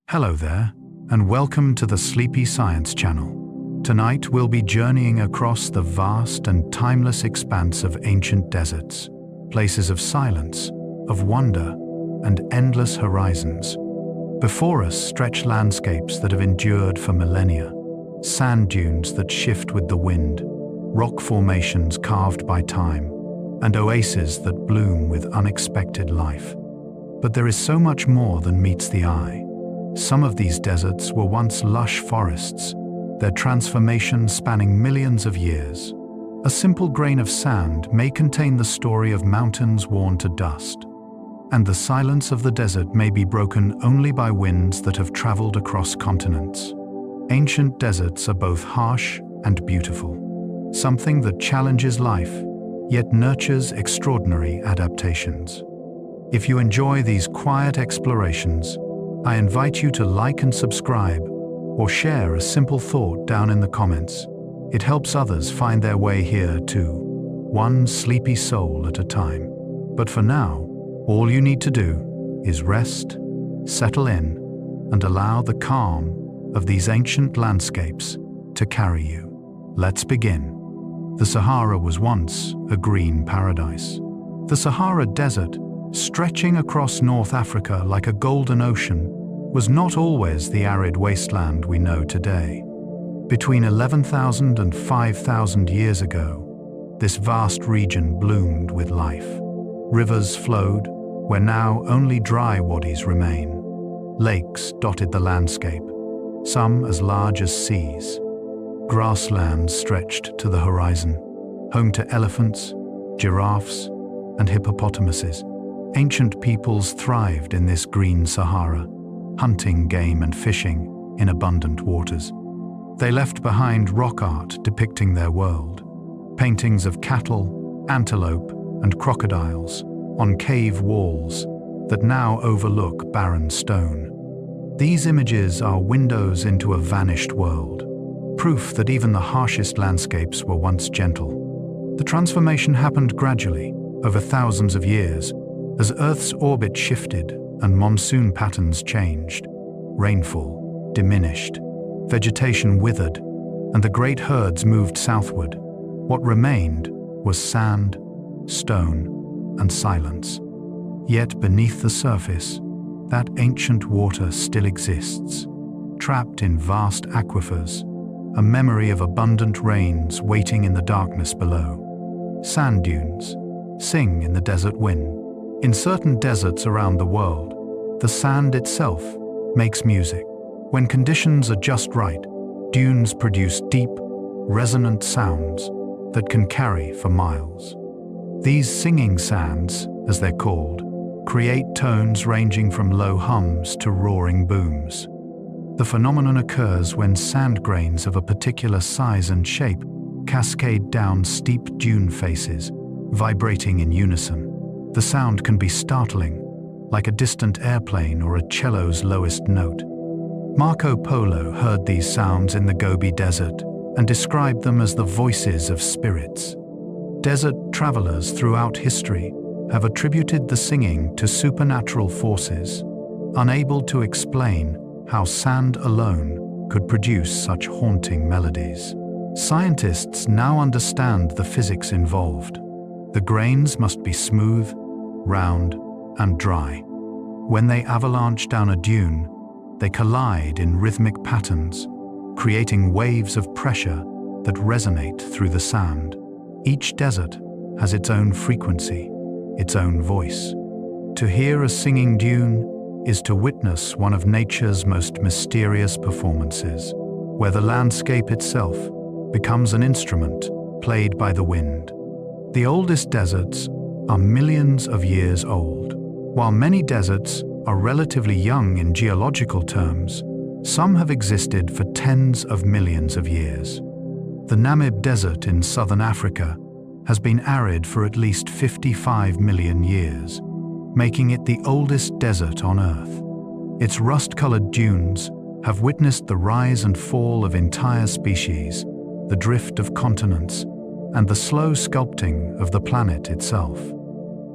Hello there, and welcome to the Sleepy Science Channel. Tonight we'll be journeying across the vast and timeless expanse of ancient deserts, places of silence, of wonder, and endless horizons. Before us stretch landscapes that have endured for millennia, sand dunes that shift with the wind, rock formations carved by time, and oases that bloom with unexpected life. But there is so much more than meets the eye. Some of these deserts were once lush forests, their transformation spanning millions of years. A simple grain of sand may contain the story of mountains worn to dust, and the silence of the desert may be broken only by winds that have traveled across continents. Ancient deserts are both harsh and beautiful, something that challenges life, yet nurtures extraordinary adaptations. If you enjoy these quiet explorations, I invite you to like and subscribe, or share a simple thought down in the comments. It helps others find their way here too, one sleepy soul at a time. But for now, all you need to do is rest, settle in, and allow the calm of these ancient landscapes to carry you. Let's begin. The Sahara was once a green paradise. The Sahara Desert, stretching across North Africa like a golden ocean, was not always the arid wasteland we know today. Between 11,000 and 5,000 years ago, this vast region bloomed with life. Rivers flowed where now only dry wadis remain. Lakes dotted the landscape, some as large as seas. Grasslands stretched to the horizon, home to elephants, giraffes, and hippopotamuses. Ancient peoples thrived in this green Sahara, hunting game and fishing in abundant waters. They left behind rock art depicting their world, paintings of cattle, antelope, and crocodiles on cave walls that now overlook barren stone. These images are windows into a vanished world, proof that even the harshest landscapes were once gentle. The transformation happened gradually, over thousands of years, as Earth's orbit shifted and monsoon patterns changed. Rainfall diminished, vegetation withered, and the great herds moved southward. What remained was sand, stone, and silence. Yet beneath the surface, that ancient water still exists, trapped in vast aquifers, a memory of abundant rains waiting in the darkness below. Sand dunes sing in the desert wind. In certain deserts around the world, the sand itself makes music. When conditions are just right, dunes produce deep, resonant sounds that can carry for miles. These singing sands, as they're called, create tones ranging from low hums to roaring booms. The phenomenon occurs when sand grains of a particular size and shape cascade down steep dune faces, vibrating in unison. The sound can be startling, like a distant airplane or a cello's lowest note. Marco Polo heard these sounds in the Gobi Desert and described them as the voices of spirits. Desert travelers throughout history have attributed the singing to supernatural forces, unable to explain how sand alone could produce such haunting melodies. Scientists now understand the physics involved. The grains must be smooth, round, and dry. When they avalanche down a dune, they collide in rhythmic patterns, creating waves of pressure that resonate through the sand. Each desert has its own frequency, its own voice. To hear a singing dune is to witness one of nature's most mysterious performances, where the landscape itself becomes an instrument played by the wind. The oldest deserts are millions of years old. While many deserts are relatively young in geological terms, some have existed for tens of millions of years. The Namib Desert in southern Africa has been arid for at least 55 million years, making it the oldest desert on Earth. Its rust-colored dunes have witnessed the rise and fall of entire species, the drift of continents, and the slow sculpting of the planet itself.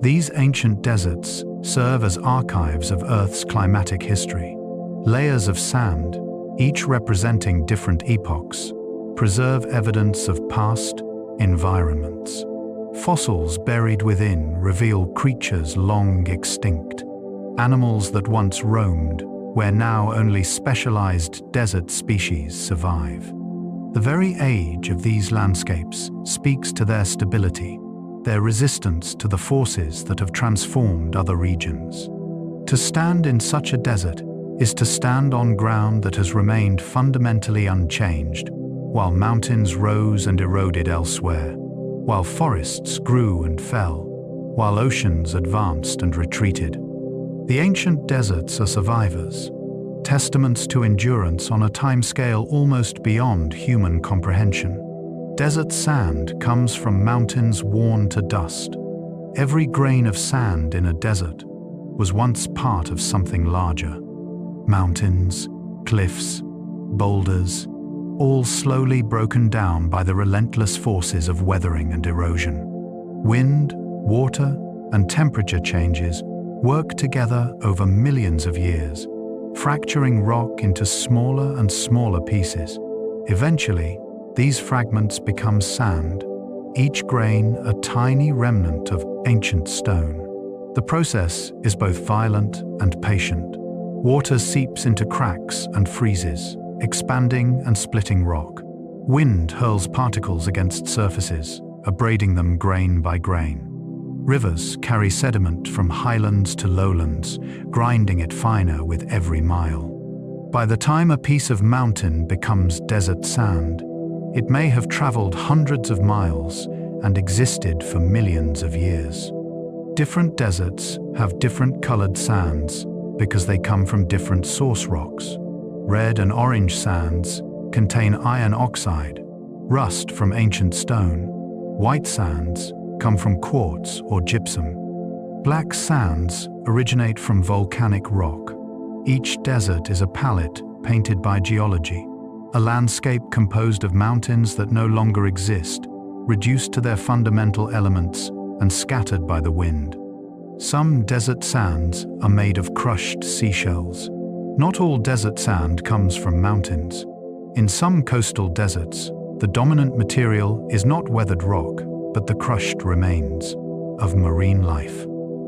These ancient deserts serve as archives of Earth's climatic history, Layers of sand, each representing different epochs, preserve evidence of past environments. Fossils buried within reveal creatures long extinct, animals that once roamed, where now only specialized desert species survive. The very age of these landscapes speaks to their stability, their resistance to the forces that have transformed other regions. To stand in such a desert is to stand on ground that has remained fundamentally unchanged, while mountains rose and eroded elsewhere, while forests grew and fell, while oceans advanced and retreated. The ancient deserts are survivors, testaments to endurance on a timescale almost beyond human comprehension. Desert sand comes from mountains worn to dust. Every grain of sand in a desert was once part of something larger. Mountains, cliffs, boulders, all slowly broken down by the relentless forces of weathering and erosion. Wind, water, and temperature changes work together over millions of years, fracturing rock into smaller and smaller pieces. Eventually, these fragments become sand, each grain a tiny remnant of ancient stone. The process is both violent and patient. Water seeps into cracks and freezes, expanding and splitting rock. Wind hurls particles against surfaces, abrading them grain by grain. Rivers carry sediment from highlands to lowlands, grinding it finer with every mile. By the time a piece of mountain becomes desert sand, it may have traveled hundreds of miles and existed for millions of years. Different deserts have different colored sands because they come from different source rocks. Red and orange sands contain iron oxide, rust from ancient stone. White sands come from quartz or gypsum. Black sands originate from volcanic rock. Each desert is a palette painted by geology, a landscape composed of mountains that no longer exist, reduced to their fundamental elements and scattered by the wind. Some desert sands are made of crushed seashells. Not all desert sand comes from mountains. In some coastal deserts, the dominant material is not weathered rock, but the crushed remains of marine life.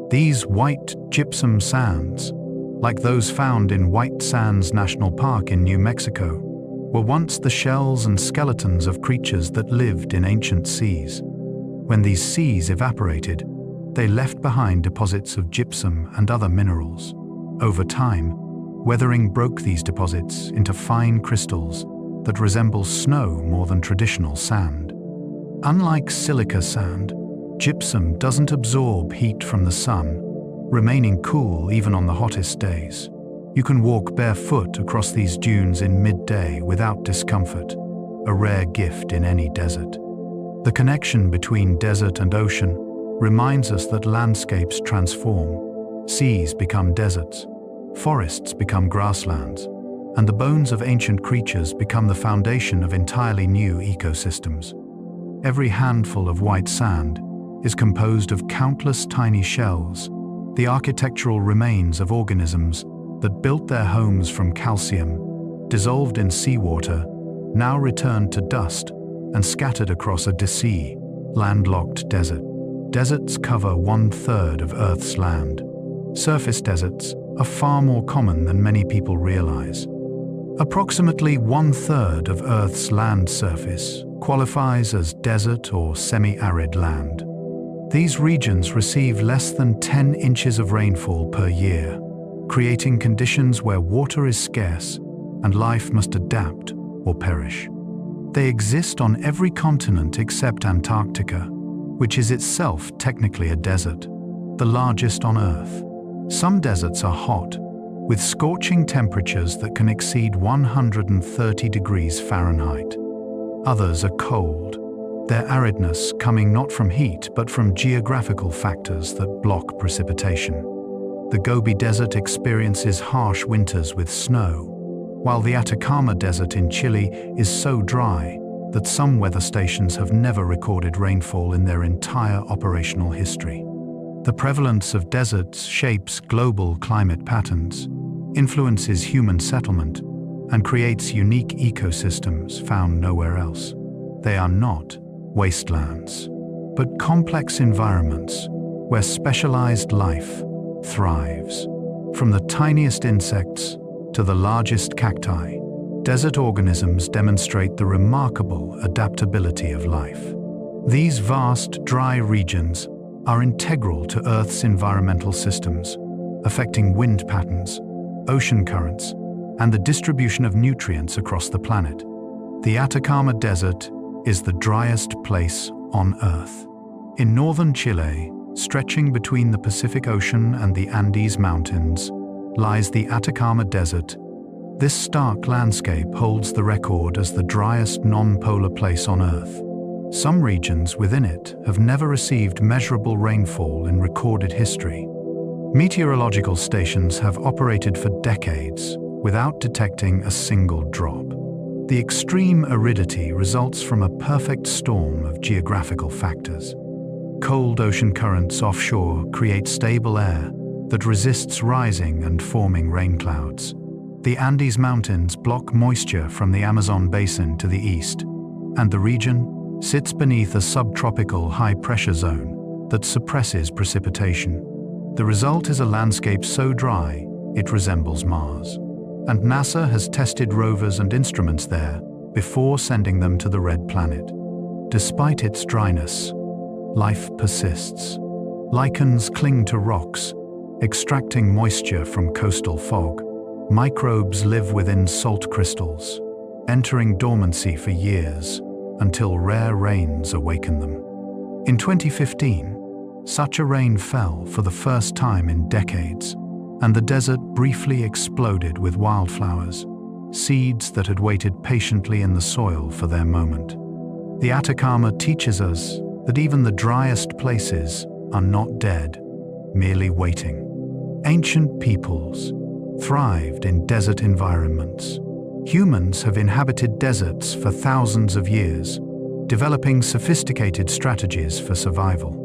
These white gypsum sands, like those found in White Sands National Park in New Mexico, were once the shells and skeletons of creatures that lived in ancient seas. When these seas evaporated, they left behind deposits of gypsum and other minerals. Over time, weathering broke these deposits into fine crystals that resemble snow more than traditional sand. Unlike silica sand, gypsum doesn't absorb heat from the sun, remaining cool even on the hottest days. You can walk barefoot across these dunes in midday without discomfort, a rare gift in any desert. The connection between desert and ocean reminds us that landscapes transform. Seas become deserts, forests become grasslands, and the bones of ancient creatures become the foundation of entirely new ecosystems. Every handful of white sand is composed of countless tiny shells, the architectural remains of organisms that built their homes from calcium, dissolved in seawater, now returned to dust and scattered across a sea, landlocked desert. Deserts cover 1/3 of Earth's land. Surface deserts are far more common than many people realize. Approximately 1/3 of Earth's land surface qualifies as desert or semi-arid land. These regions receive less than 10 inches of rainfall per year, creating conditions where water is scarce and life must adapt or perish. They exist on every continent except Antarctica, which is itself technically a desert, the largest on Earth. Some deserts are hot, with scorching temperatures that can exceed 130 degrees Fahrenheit. Others are cold, their aridness coming not from heat but from geographical factors that block precipitation. The Gobi Desert experiences harsh winters with snow, while the Atacama Desert in Chile is so dry that some weather stations have never recorded rainfall in their entire operational history. The prevalence of deserts shapes global climate patterns. influences human settlement, and creates unique ecosystems found nowhere else. They are not wastelands, but complex environments where specialized life thrives. From the tiniest insects to the largest cacti, desert organisms demonstrate the remarkable adaptability of life. These vast, dry regions are integral to Earth's environmental systems, affecting wind patterns, ocean currents, and the distribution of nutrients across the planet. The Atacama Desert is the driest place on Earth. In northern Chile, stretching between the Pacific Ocean and the Andes Mountains, lies the Atacama Desert. This stark landscape holds the record as the driest non-polar place on Earth. Some regions within it have never received measurable rainfall in recorded history. Meteorological stations have operated for decades without detecting a single drop. The extreme aridity results from a perfect storm of geographical factors. Cold ocean currents offshore create stable air that resists rising and forming rain clouds. The Andes Mountains block moisture from the Amazon basin to the east, and the region sits beneath a subtropical high-pressure zone that suppresses precipitation. The result is a landscape so dry it resembles Mars. And NASA has tested rovers and instruments there before sending them to the Red Planet. Despite its dryness, life persists. Lichens cling to rocks, extracting moisture from coastal fog. Microbes live within salt crystals, entering dormancy for years until rare rains awaken them. In 2015, such a rain fell for the first time in decades, and the desert briefly exploded with wildflowers, seeds that had waited patiently in the soil for their moment. The Atacama teaches us that even the driest places are not dead, merely waiting. Ancient peoples thrived in desert environments. Humans have inhabited deserts for thousands of years, developing sophisticated strategies for survival.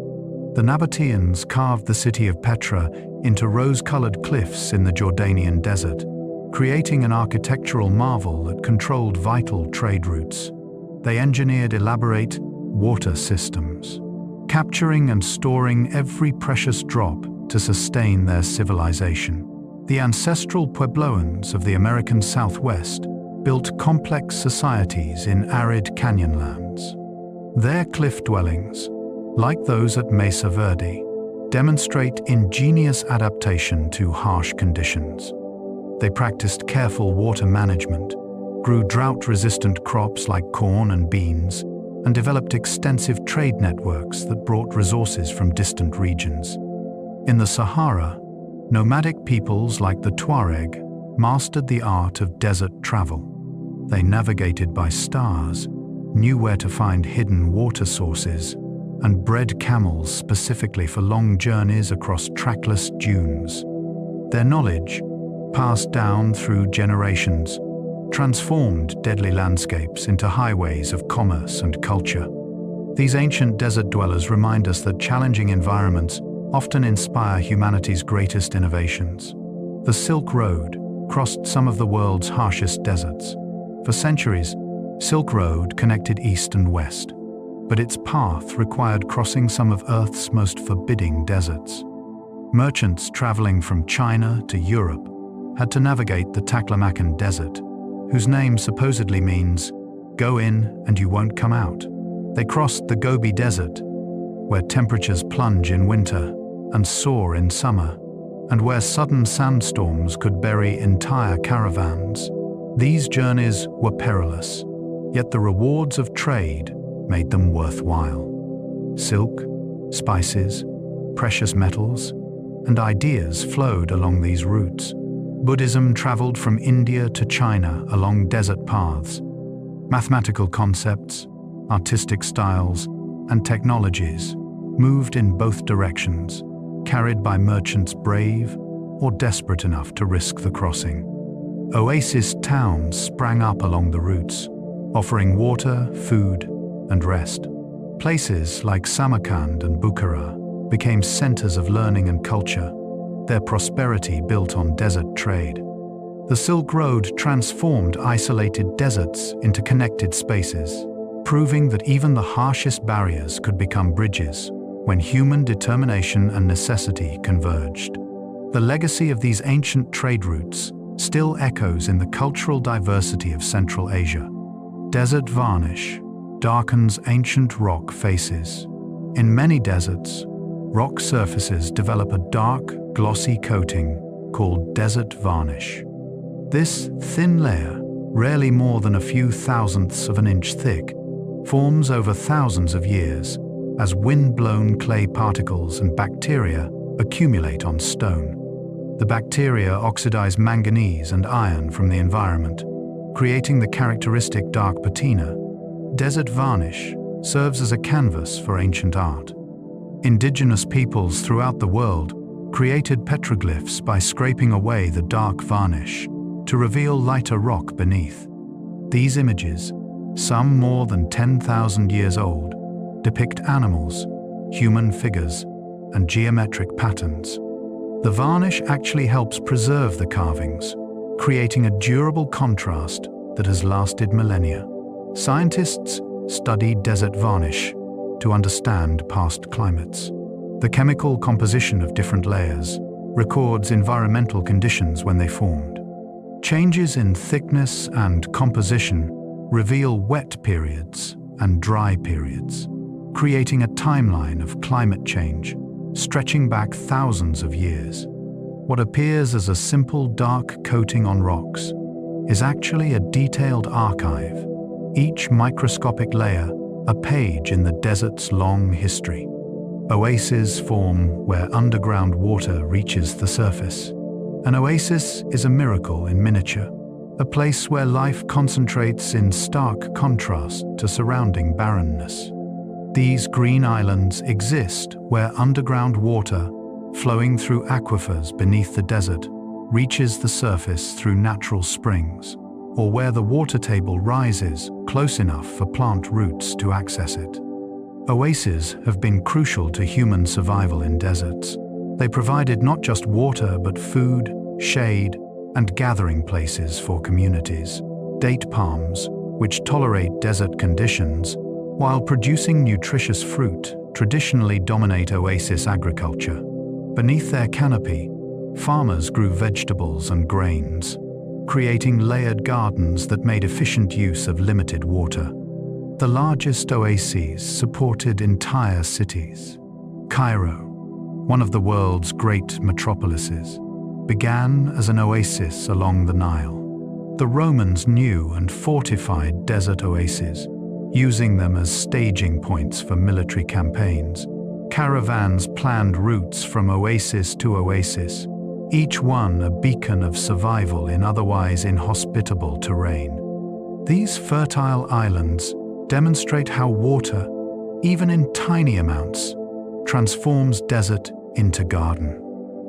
The Nabateans carved the city of Petra into rose-colored cliffs in the Jordanian desert, creating an architectural marvel that controlled vital trade routes. They engineered elaborate water systems, capturing and storing every precious drop to sustain their civilization. The ancestral Puebloans of the American Southwest built complex societies in arid canyonlands. Their cliff dwellings, like those at Mesa Verde, demonstrate ingenious adaptation to harsh conditions. They practiced careful water management, grew drought-resistant crops like corn and beans, and developed extensive trade networks that brought resources from distant regions. In the Sahara, nomadic peoples like the Tuareg mastered the art of desert travel. They navigated by stars, knew where to find hidden water sources, and bred camels specifically for long journeys across trackless dunes. Their knowledge, passed down through generations, transformed deadly landscapes into highways of commerce and culture. These ancient desert dwellers remind us that challenging environments often inspire humanity's greatest innovations. The Silk Road crossed some of the world's harshest deserts. For centuries, Silk Road connected east and west, but its path required crossing some of Earth's most forbidding deserts. Merchants traveling from China to Europe had to navigate the Taklamakan Desert, whose name supposedly means, "Go in and you won't come out." They crossed the Gobi Desert, where temperatures plunge in winter and soar in summer, and where sudden sandstorms could bury entire caravans. These journeys were perilous, yet the rewards of trade made them worthwhile. Silk, spices, precious metals, and ideas flowed along these routes. Buddhism traveled from India to China along desert paths. Mathematical concepts, artistic styles, and technologies moved in both directions, carried by merchants brave or desperate enough to risk the crossing. Oasis towns sprang up along the routes, offering water, food, and rest. Places like Samarkand and Bukhara became centers of learning and culture, their prosperity built on desert trade. The Silk Road transformed isolated deserts into connected spaces, proving that even the harshest barriers could become bridges when human determination and necessity converged. The legacy of these ancient trade routes still echoes in the cultural diversity of Central Asia. Desert varnish darkens ancient rock faces. In many deserts, rock surfaces develop a dark, glossy coating called desert varnish. This thin layer, rarely more than a few thousandths of an inch thick, forms over thousands of years as wind-blown clay particles and bacteria accumulate on stone. The bacteria oxidize manganese and iron from the environment, creating the characteristic dark patina. Desert varnish serves as a canvas for ancient art. Indigenous peoples throughout the world created petroglyphs by scraping away the dark varnish to reveal lighter rock beneath. These images, some more than 10,000 years old, depict animals, human figures, and geometric patterns. The varnish actually helps preserve the carvings, creating a durable contrast that has lasted millennia. Scientists study desert varnish to understand past climates. The chemical composition of different layers records environmental conditions when they formed. Changes in thickness and composition reveal wet periods and dry periods, creating a timeline of climate change stretching back thousands of years. What appears as a simple dark coating on rocks is actually a detailed archive, each microscopic layer a page in the desert's long history. Oases form where underground water reaches the surface. An oasis is a miracle in miniature, a place where life concentrates in stark contrast to surrounding barrenness. These green islands exist where underground water, flowing through aquifers beneath the desert, reaches the surface through natural springs, or where the water table rises close enough for plant roots to access it. Oases have been crucial to human survival in deserts. They provided not just water but food, shade, and gathering places for communities. Date palms, which tolerate desert conditions, while producing nutritious fruit, traditionally dominate oasis agriculture. Beneath their canopy, farmers grew vegetables and grains, creating layered gardens that made efficient use of limited water. The largest oases supported entire cities. Cairo, one of the world's great metropolises, began as an oasis along the Nile. The Romans knew and fortified desert oases, using them as staging points for military campaigns. Caravans planned routes from oasis to oasis, each one a beacon of survival in otherwise inhospitable terrain. These fertile islands demonstrate how water, even in tiny amounts, transforms desert into garden.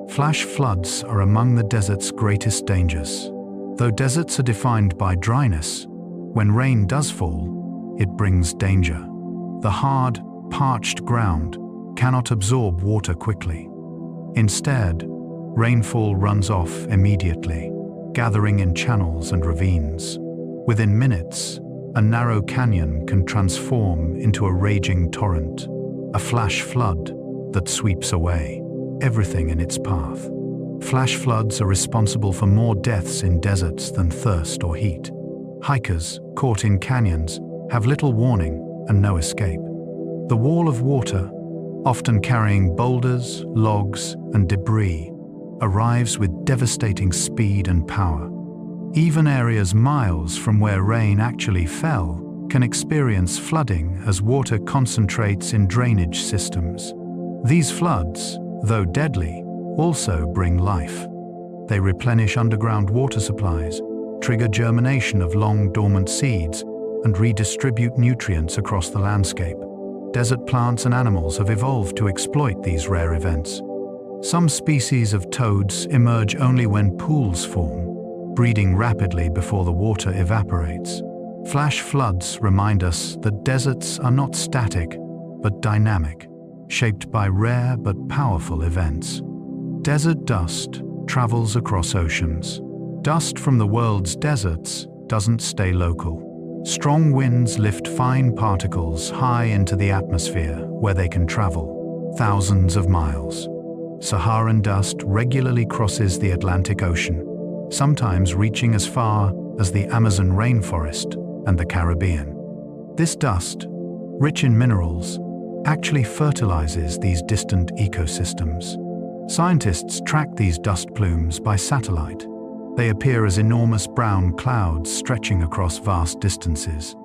Flash floods are among the desert's greatest dangers. Though deserts are defined by dryness, when rain does fall, it brings danger. The hard, parched ground cannot absorb water quickly. Instead, rainfall runs off immediately, gathering in channels and ravines. Within minutes, a narrow canyon can transform into a raging torrent, a flash flood that sweeps away everything in its path. Flash floods are responsible for more deaths in deserts than thirst or heat. Hikers, caught in canyons, have little warning and no escape. The wall of water, often carrying boulders, logs, and debris, arrives with devastating speed and power. Even areas miles from where rain actually fell can experience flooding as water concentrates in drainage systems. These floods, though deadly, also bring life. They replenish underground water supplies, trigger germination of long dormant seeds, and redistribute nutrients across the landscape. Desert plants and animals have evolved to exploit these rare events. Some species of toads emerge only when pools form, breeding rapidly before the water evaporates. Flash floods remind us that deserts are not static, but dynamic, shaped by rare but powerful events. Desert dust travels across oceans, Dust from the world's deserts doesn't stay local. Strong winds lift fine particles high into the atmosphere, where they can travel thousands of miles. Saharan dust regularly crosses the Atlantic Ocean, sometimes reaching as far as the Amazon rainforest and the Caribbean. This dust, rich in minerals, actually fertilizes these distant ecosystems. Scientists track these dust plumes by satellite. They appear as enormous brown clouds stretching across vast distances.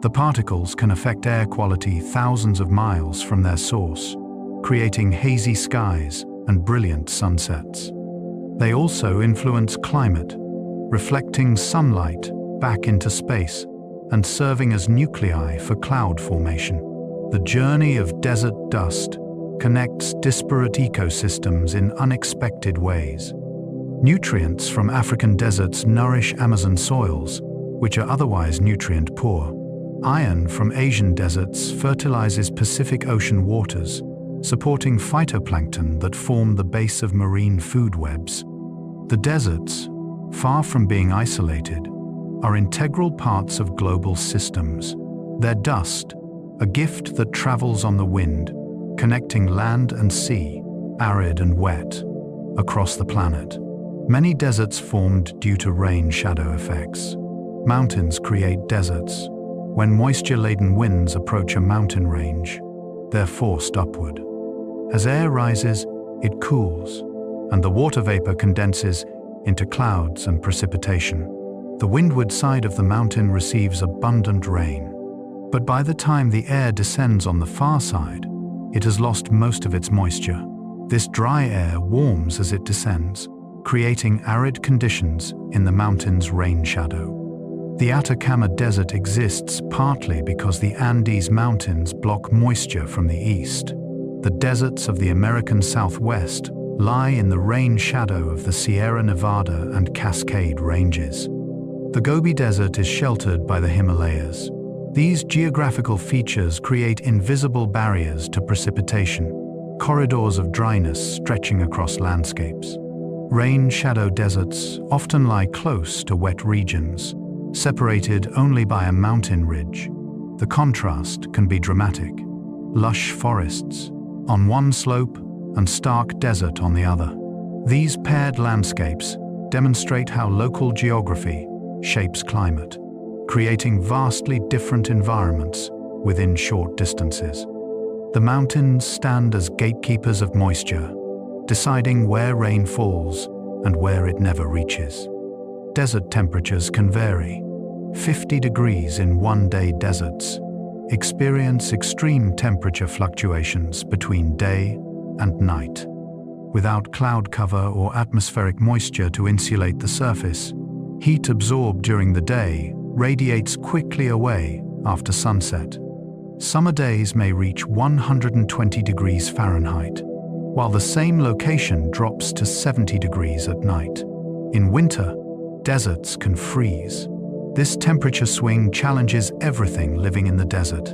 The particles can affect air quality thousands of miles from their source, creating hazy skies and brilliant sunsets. They also influence climate, reflecting sunlight back into space and serving as nuclei for cloud formation. The journey of desert dust connects disparate ecosystems in unexpected ways. Nutrients from African deserts nourish Amazon soils, which are otherwise nutrient poor. Iron from Asian deserts fertilizes Pacific Ocean waters, supporting phytoplankton that form the base of marine food webs. The deserts, far from being isolated, are integral parts of global systems. Their dust, a gift that travels on the wind, connecting land and sea, arid and wet, across the planet. Many deserts formed due to rain shadow effects. Mountains create deserts. When moisture-laden winds approach a mountain range, they're forced upward. As air rises, it cools, and the water vapor condenses into clouds and precipitation. The windward side of the mountain receives abundant rain. But by the time the air descends on the far side, it has lost most of its moisture. This dry air warms as it descends, creating arid conditions in the mountain's rain shadow. The Atacama Desert exists partly because the Andes Mountains block moisture from the east. The deserts of the American Southwest lie in the rain shadow of the Sierra Nevada and Cascade ranges. The Gobi Desert is sheltered by the Himalayas. These geographical features create invisible barriers to precipitation, corridors of dryness stretching across landscapes. Rain shadow deserts often lie close to wet regions, separated only by a mountain ridge. The contrast can be dramatic. Lush forests on one slope and stark desert on the other. These paired landscapes demonstrate how local geography shapes climate, creating vastly different environments within short distances. The mountains stand as gatekeepers of moisture, deciding where rain falls and where it never reaches. Desert temperatures can vary. 50 degrees in one-day deserts experience extreme temperature fluctuations between day and night. Without cloud cover or atmospheric moisture to insulate the surface, heat absorbed during the day radiates quickly away after sunset. Summer days may reach 120 degrees Fahrenheit, while the same location drops to 70 degrees at night. In winter, deserts can freeze. This temperature swing challenges everything living in the desert.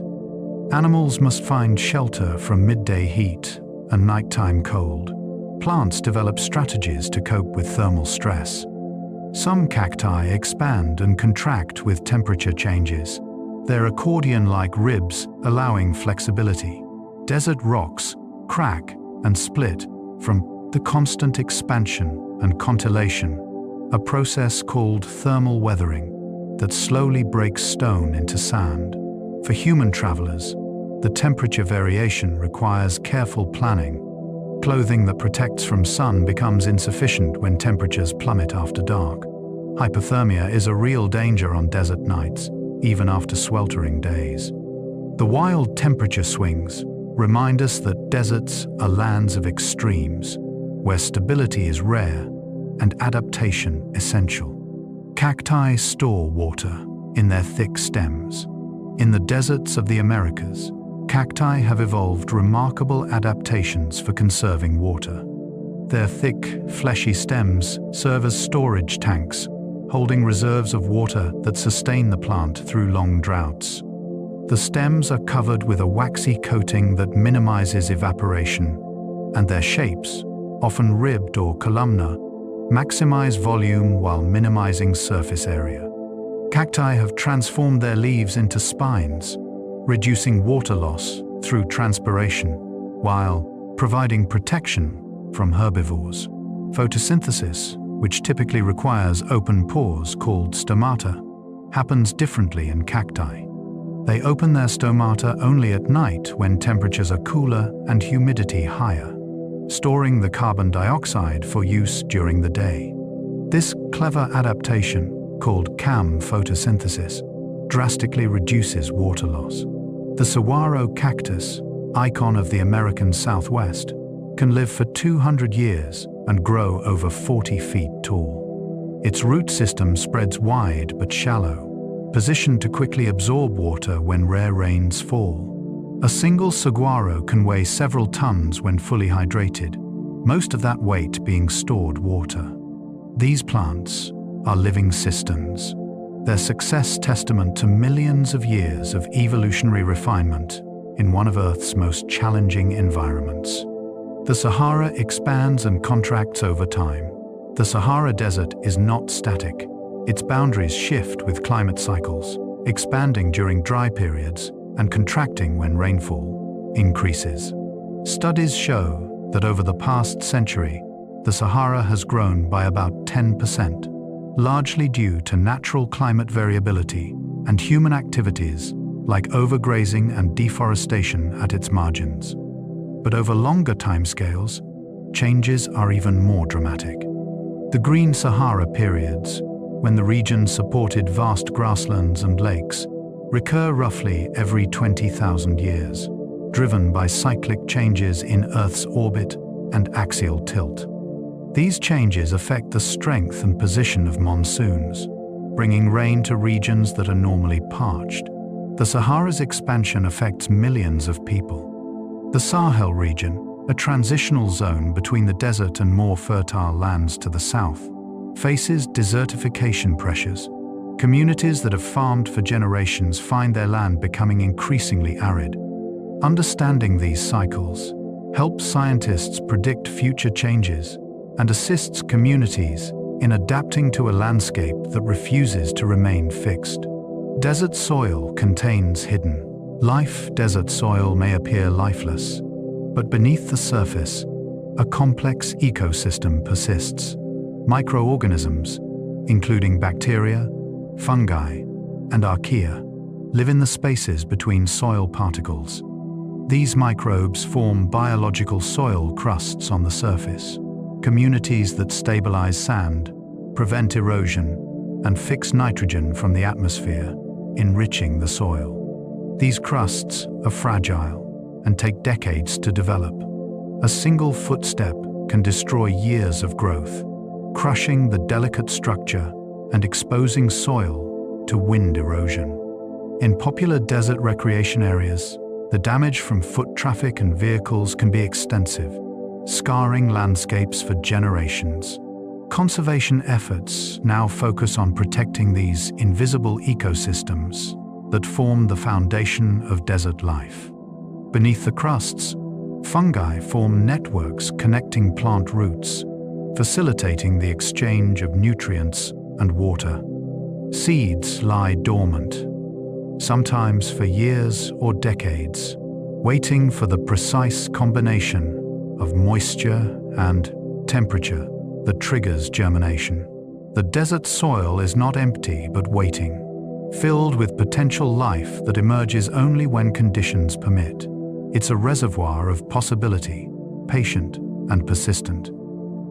Animals must find shelter from midday heat and nighttime cold. Plants develop strategies to cope with thermal stress. Some cacti expand and contract with temperature changes, their accordion-like ribs allowing flexibility. Desert rocks crack and split from the constant expansion and constellation, a process called thermal weathering that slowly breaks stone into sand. For human travelers, the temperature variation requires careful planning. Clothing that protects from sun becomes insufficient when temperatures plummet after dark. Hypothermia is a real danger on desert nights, even after sweltering days. The wild temperature swings remind us that deserts are lands of extremes, where stability is rare and adaptation essential. Cacti store water in their thick stems. In the deserts of the Americas, cacti have evolved remarkable adaptations for conserving water. Their thick, fleshy stems serve as storage tanks, holding reserves of water that sustain the plant through long droughts. The stems are covered with a waxy coating that minimizes evaporation, and their shapes, often ribbed or columnar, maximize volume while minimizing surface area. Cacti have transformed their leaves into spines, reducing water loss through transpiration, while providing protection from herbivores. Photosynthesis, which typically requires open pores called stomata, happens differently in cacti. They open their stomata only at night when temperatures are cooler and humidity higher, storing the carbon dioxide for use during the day. This clever adaptation, called CAM photosynthesis, drastically reduces water loss. The saguaro cactus, icon of the American Southwest, can live for 200 years and grow over 40 feet tall. Its root system spreads wide but shallow, positioned to quickly absorb water when rare rains fall. A single saguaro can weigh several tons when fully hydrated, most of that weight being stored water. These plants are living systems, their success testament to millions of years of evolutionary refinement in one of Earth's most challenging environments. The Sahara expands and contracts over time. The Sahara Desert is not static. Its boundaries shift with climate cycles, expanding during dry periods and contracting when rainfall increases. Studies show that over the past century, the Sahara has grown by about 10%, largely due to natural climate variability and human activities like overgrazing and deforestation at its margins. But over longer timescales, changes are even more dramatic. The Green Sahara periods, when the region supported vast grasslands and lakes, recur roughly every 20,000 years, driven by cyclic changes in Earth's orbit and axial tilt. These changes affect the strength and position of monsoons, bringing rain to regions that are normally parched. The Sahara's expansion affects millions of people. The Sahel region, a transitional zone between the desert and more fertile lands to the south, faces desertification pressures. Communities that have farmed for generations find their land becoming increasingly arid. Understanding these cycles helps scientists predict future changes and assists communities in adapting to a landscape that refuses to remain fixed. Desert soil contains hidden life. Desert soil may appear lifeless, but beneath the surface, a complex ecosystem persists. Microorganisms, including bacteria, fungi, and archaea, live in the spaces between soil particles. These microbes form biological soil crusts on the surface, communities that stabilize sand, prevent erosion, and fix nitrogen from the atmosphere, enriching the soil. These crusts are fragile and take decades to develop. A single footstep can destroy years of growth, crushing the delicate structure and exposing soil to wind erosion. In popular desert recreation areas, the damage from foot traffic and vehicles can be extensive, scarring landscapes for generations. Conservation efforts now focus on protecting these invisible ecosystems that form the foundation of desert life. Beneath the crusts, fungi form networks connecting plant roots, facilitating the exchange of nutrients and water. Seeds lie dormant, sometimes for years or decades, waiting for the precise combination of moisture and temperature that triggers germination. The desert soil is not empty but waiting, filled with potential life that emerges only when conditions permit. It's a reservoir of possibility, patient and persistent.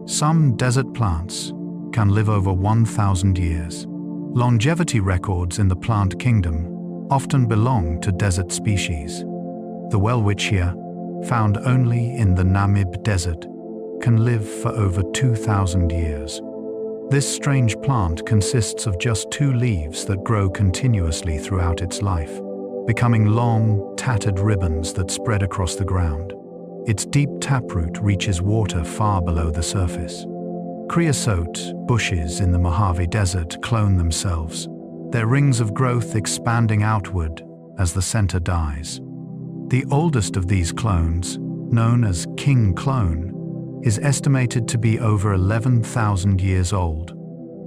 Some desert plants can live over 1,000 years. Longevity records in the plant kingdom often belong to desert species. The welwitschia, found only in the Namib Desert, can live for over 2,000 years. This strange plant consists of just 2 leaves that grow continuously throughout its life, becoming long, tattered ribbons that spread across the ground. Its deep taproot reaches water far below the surface. Creosote bushes in the Mojave Desert clone themselves, their rings of growth expanding outward as the center dies. The oldest of these clones, known as king clone, is estimated to be over 11,000 years old,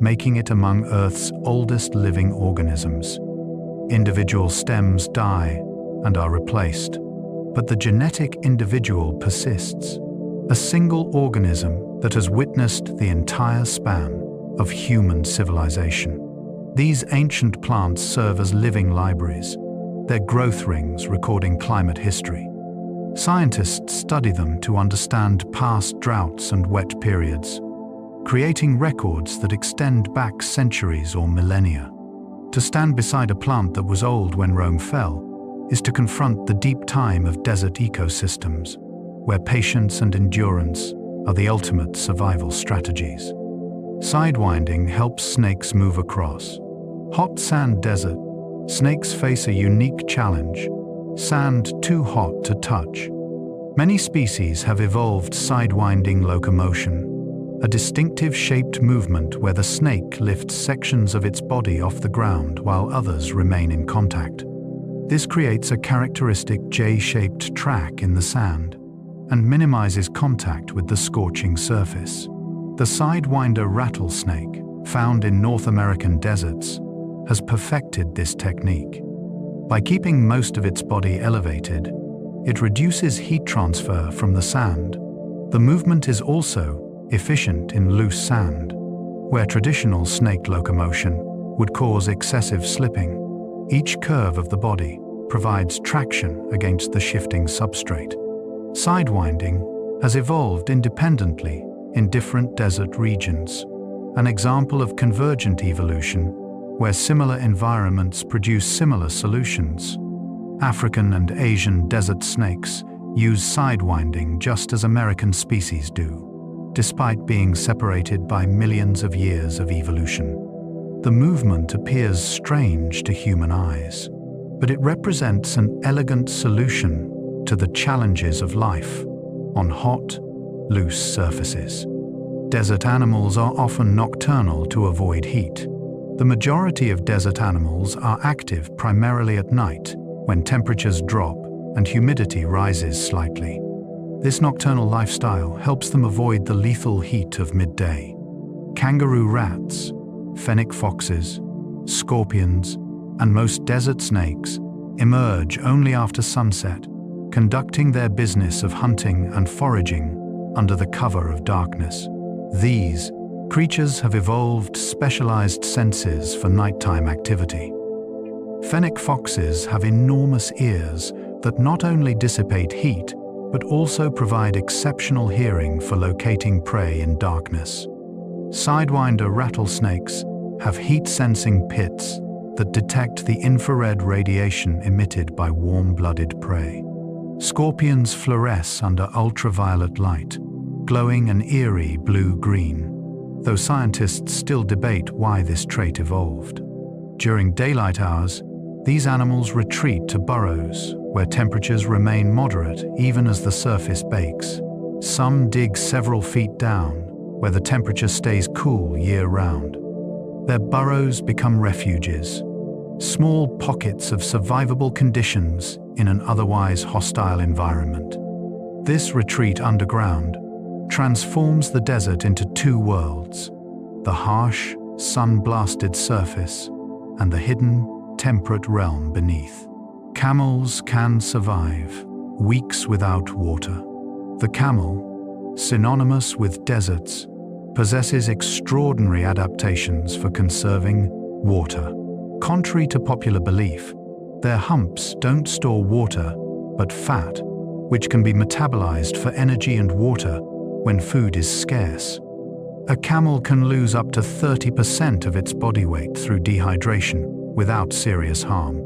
making it among Earth's oldest living organisms. Individual stems die and are replaced, but the genetic individual persists, a single organism that has witnessed the entire span of human civilization. These ancient plants serve as living libraries, their growth rings recording climate history. Scientists study them to understand past droughts and wet periods, creating records that extend back centuries or millennia. To stand beside a plant that was old when Rome fell is to confront the deep time of desert ecosystems, where patience and endurance are the ultimate survival strategies. Sidewinding helps snakes move across. Hot sand desert, snakes face a unique challenge: sand too hot to touch. Many species have evolved sidewinding locomotion, a distinctive shaped movement where the snake lifts sections of its body off the ground while others remain in contact. This creates a characteristic J-shaped track in the sand and minimizes contact with the scorching surface. The sidewinder rattlesnake, found in North American deserts, has perfected this technique. By keeping most of its body elevated, it reduces heat transfer from the sand. The movement is also efficient in loose sand, where traditional snake locomotion would cause excessive slipping. Each curve of the body provides traction against the shifting substrate. Sidewinding has evolved independently in different desert regions, an example of convergent evolution where similar environments produce similar solutions. African and Asian desert snakes use sidewinding just as American species do, despite being separated by millions of years of evolution. The movement appears strange to human eyes, but it represents an elegant solution to the challenges of life on hot, loose surfaces. Desert animals are often nocturnal to avoid heat. The majority of desert animals are active primarily at night, when temperatures drop and humidity rises slightly. This nocturnal lifestyle helps them avoid the lethal heat of midday. Kangaroo rats, fennec foxes, scorpions, and most desert snakes emerge only after sunset, conducting their business of hunting and foraging under the cover of darkness. These creatures have evolved specialized senses for nighttime activity. Fennec foxes have enormous ears that not only dissipate heat, but also provide exceptional hearing for locating prey in darkness. Sidewinder rattlesnakes have heat-sensing pits that detect the infrared radiation emitted by warm-blooded prey. Scorpions fluoresce under ultraviolet light, glowing an eerie blue-green, though scientists still debate why this trait evolved. During daylight hours, these animals retreat to burrows where temperatures remain moderate even as the surface bakes. Some dig several feet down, where the temperature stays cool year-round. Their burrows become refuges, small pockets of survivable conditions in an otherwise hostile environment. This retreat underground transforms the desert into two worlds: the harsh, sun-blasted surface and the hidden, temperate realm beneath. Camels can survive weeks without water. The camel, synonymous with deserts, possesses extraordinary adaptations for conserving water. Contrary to popular belief, their humps don't store water, but fat, which can be metabolized for energy and water when food is scarce. A camel can lose up to 30% of its body weight through dehydration without serious harm,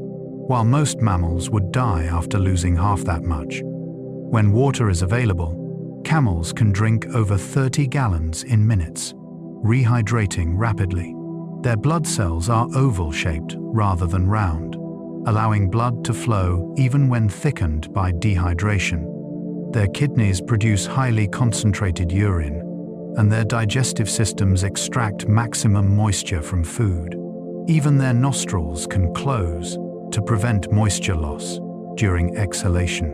while most mammals would die after losing half that much. When water is available, camels can drink over 30 gallons in minutes, rehydrating rapidly. Their blood cells are oval-shaped rather than round, allowing blood to flow even when thickened by dehydration. Their kidneys produce highly concentrated urine, and their digestive systems extract maximum moisture from food. Even their nostrils can close to prevent moisture loss during exhalation.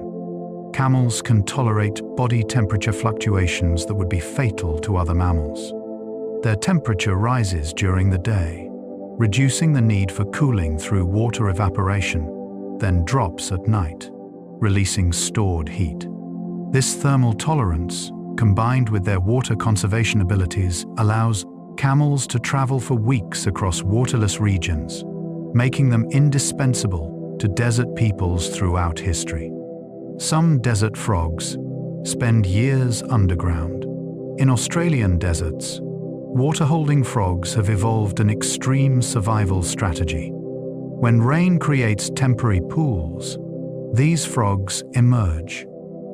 Camels can tolerate body temperature fluctuations that would be fatal to other mammals. Their temperature rises during the day, reducing the need for cooling through water evaporation, then drops at night, releasing stored heat. This thermal tolerance, combined with their water conservation abilities, allows camels to travel for weeks across waterless regions, making them indispensable to desert peoples throughout history. Some desert frogs spend years underground. In Australian deserts, water-holding frogs have evolved an extreme survival strategy. When rain creates temporary pools, these frogs emerge,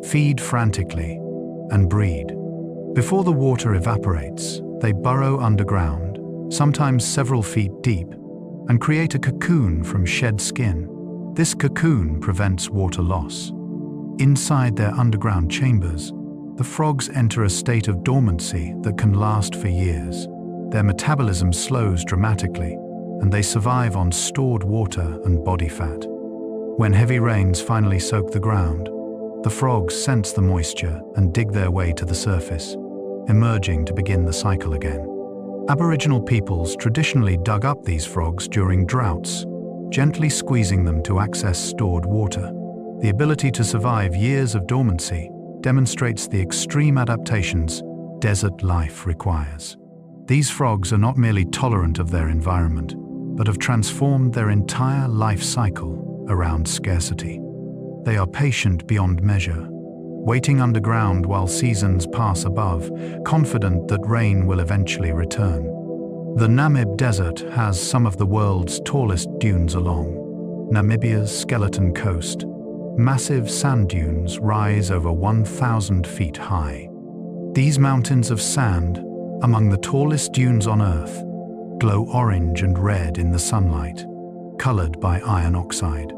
feed frantically, and breed. Before the water evaporates, they burrow underground, sometimes several feet deep, and create a cocoon from shed skin. This cocoon prevents water loss. Inside their underground chambers, the frogs enter a state of dormancy that can last for years. Their metabolism slows dramatically, and they survive on stored water and body fat. When heavy rains finally soak the ground, the frogs sense the moisture and dig their way to the surface, emerging to begin the cycle again. Aboriginal peoples traditionally dug up these frogs during droughts, gently squeezing them to access stored water. The ability to survive years of dormancy demonstrates the extreme adaptations desert life requires. These frogs are not merely tolerant of their environment, but have transformed their entire life cycle around scarcity. They are patient beyond measure, waiting underground while seasons pass above, confident that rain will eventually return. The Namib Desert has some of the world's tallest dunes along Namibia's skeleton coast. Massive sand dunes rise over 1,000 feet high. These mountains of sand, among the tallest dunes on Earth, glow orange and red in the sunlight, colored by iron oxide.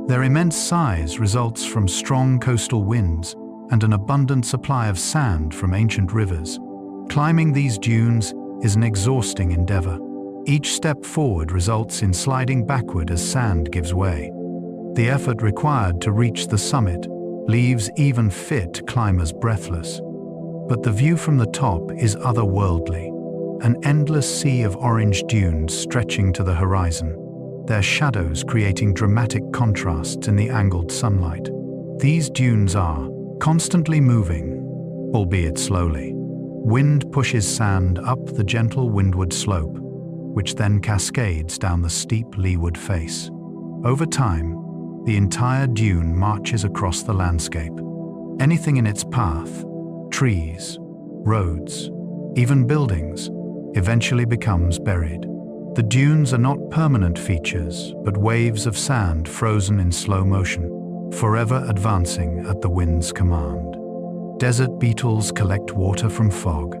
Their immense size results from strong coastal winds and an abundant supply of sand from ancient rivers. Climbing these dunes is an exhausting endeavor. Each step forward results in sliding backward as sand gives way. The effort required to reach the summit leaves even fit climbers breathless. But the view from the top is otherworldly, an endless sea of orange dunes stretching to the horizon, their shadows creating dramatic contrasts in the angled sunlight. These dunes are constantly moving, albeit slowly. Wind pushes sand up the gentle windward slope, which then cascades down the steep leeward face. Over time, the entire dune marches across the landscape. Anything in its path, trees, roads, even buildings, eventually becomes buried. The dunes are not permanent features, but waves of sand frozen in slow motion, forever advancing at the wind's command. Desert beetles collect water from fog.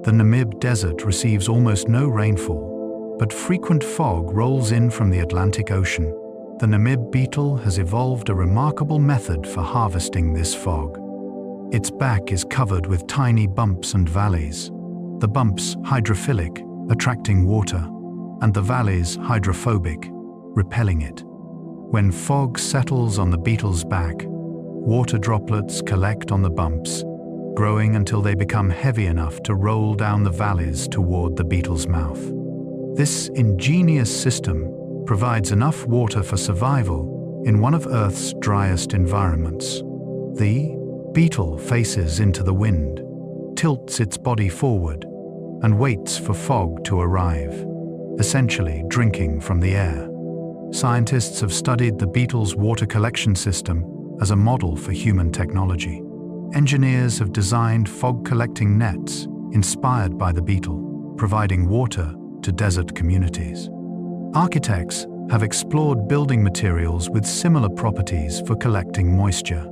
The Namib Desert receives almost no rainfall, but frequent fog rolls in from the Atlantic Ocean. The Namib beetle has evolved a remarkable method for harvesting this fog. Its back is covered with tiny bumps and valleys. The bumps hydrophilic, attracting water, and the valleys hydrophobic, repelling it. When fog settles on the beetle's back, water droplets collect on the bumps, growing until they become heavy enough to roll down the valleys toward the beetle's mouth. This ingenious system provides enough water for survival in one of Earth's driest environments. The beetle faces into the wind, tilts its body forward, and waits for fog to arrive, essentially drinking from the air. Scientists have studied the beetle's water collection system as a model for human technology. Engineers have designed fog-collecting nets inspired by the beetle, providing water to desert communities. Architects have explored building materials with similar properties for collecting moisture.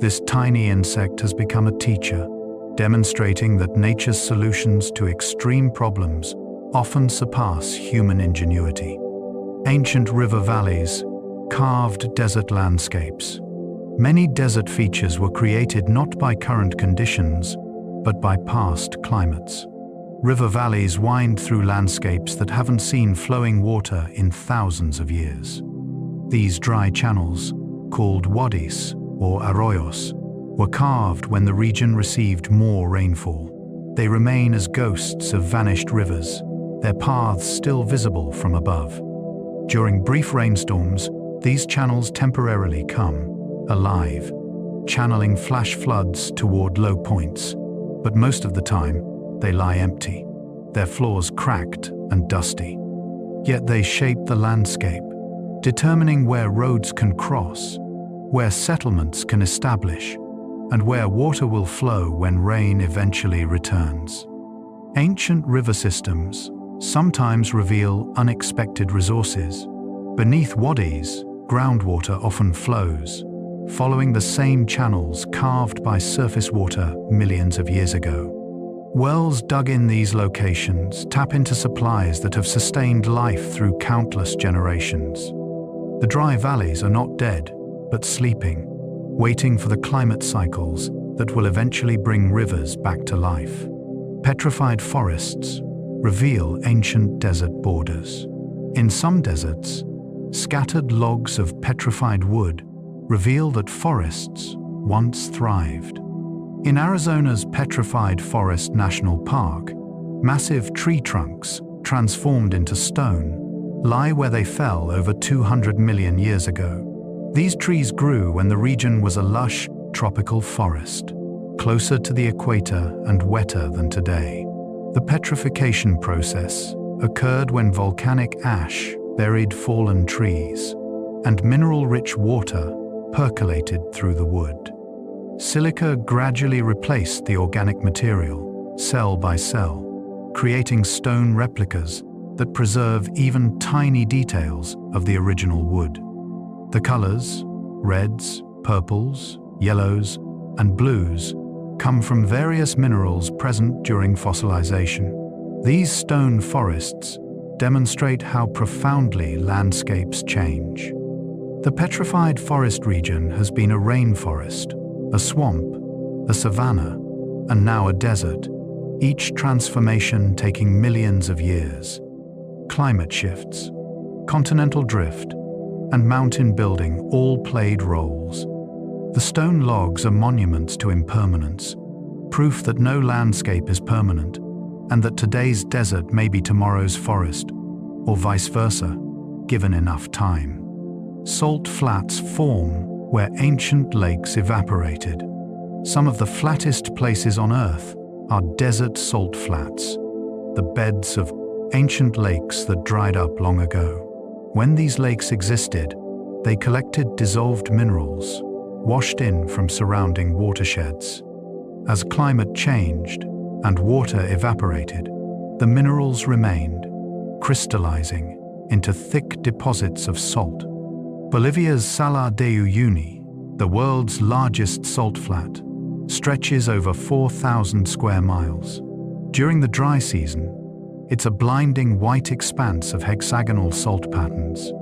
This tiny insect has become a teacher, demonstrating that nature's solutions to extreme problems often surpass human ingenuity. Ancient river valleys, carved desert landscapes. Many desert features were created not by current conditions, but by past climates. River valleys wind through landscapes that haven't seen flowing water in thousands of years. These dry channels, called wadis or arroyos, were carved when the region received more rainfall. They remain as ghosts of vanished rivers, their paths still visible from above. During brief rainstorms, these channels temporarily come alive, channeling flash floods toward low points, but most of the time, they lie empty, their floors cracked and dusty. Yet they shape the landscape, determining where roads can cross, where settlements can establish, and where water will flow when rain eventually returns. Ancient river systems sometimes reveal unexpected resources. Beneath wadis, groundwater often flows, following the same channels carved by surface water millions of years ago. Wells dug in these locations tap into supplies that have sustained life through countless generations. The dry valleys are not dead, but sleeping, waiting for the climate cycles that will eventually bring rivers back to life. Petrified forests reveal ancient desert borders. In some deserts, scattered logs of petrified wood reveal that forests once thrived. In Arizona's Petrified Forest National Park, massive tree trunks, transformed into stone, lie where they fell over 200 million years ago. These trees grew when the region was a lush, tropical forest, closer to the equator and wetter than today. The petrification process occurred when volcanic ash buried fallen trees, and mineral-rich water percolated through the wood. Silica gradually replaced the organic material, cell by cell, creating stone replicas that preserve even tiny details of the original wood. The colors, reds, purples, yellows, and blues, come from various minerals present during fossilization. These stone forests demonstrate how profoundly landscapes change. The petrified forest region has been a rainforest, a swamp, a savanna, and now a desert, each transformation taking millions of years. Climate shifts, continental drift, and mountain building all played roles. The stone logs are monuments to impermanence, proof that no landscape is permanent, and that today's desert may be tomorrow's forest, or vice versa, given enough time. Salt flats form where ancient lakes evaporated. Some of the flattest places on Earth are desert salt flats, the beds of ancient lakes that dried up long ago. When these lakes existed, they collected dissolved minerals, washed in from surrounding watersheds. As climate changed and water evaporated, the minerals remained, crystallizing into thick deposits of salt. Bolivia's Salar de Uyuni, the world's largest salt flat, stretches over 4,000 square miles. During the dry season, it's a blinding white expanse of hexagonal salt patterns.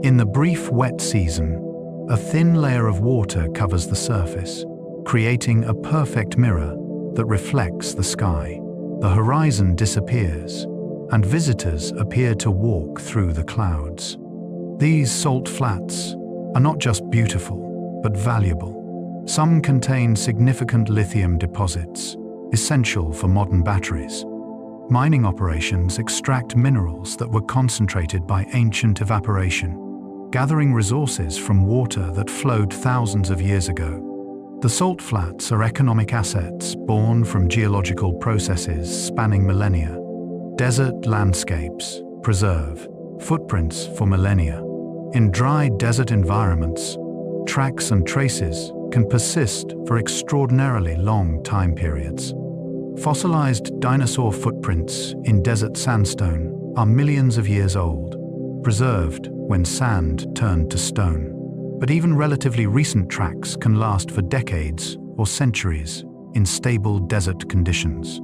In the brief wet season, a thin layer of water covers the surface, creating a perfect mirror that reflects the sky. The horizon disappears, and visitors appear to walk through the clouds. These salt flats are not just beautiful, but valuable. Some contain significant lithium deposits, essential for modern batteries. Mining operations extract minerals that were concentrated by ancient evaporation, gathering resources from water that flowed thousands of years ago. The salt flats are economic assets born from geological processes spanning millennia. Desert landscapes preserve footprints for millennia. In dry desert environments, tracks and traces can persist for extraordinarily long time periods. Fossilized dinosaur footprints in desert sandstone are millions of years old, preserved when sand turned to stone. But even relatively recent tracks can last for decades or centuries in stable desert conditions.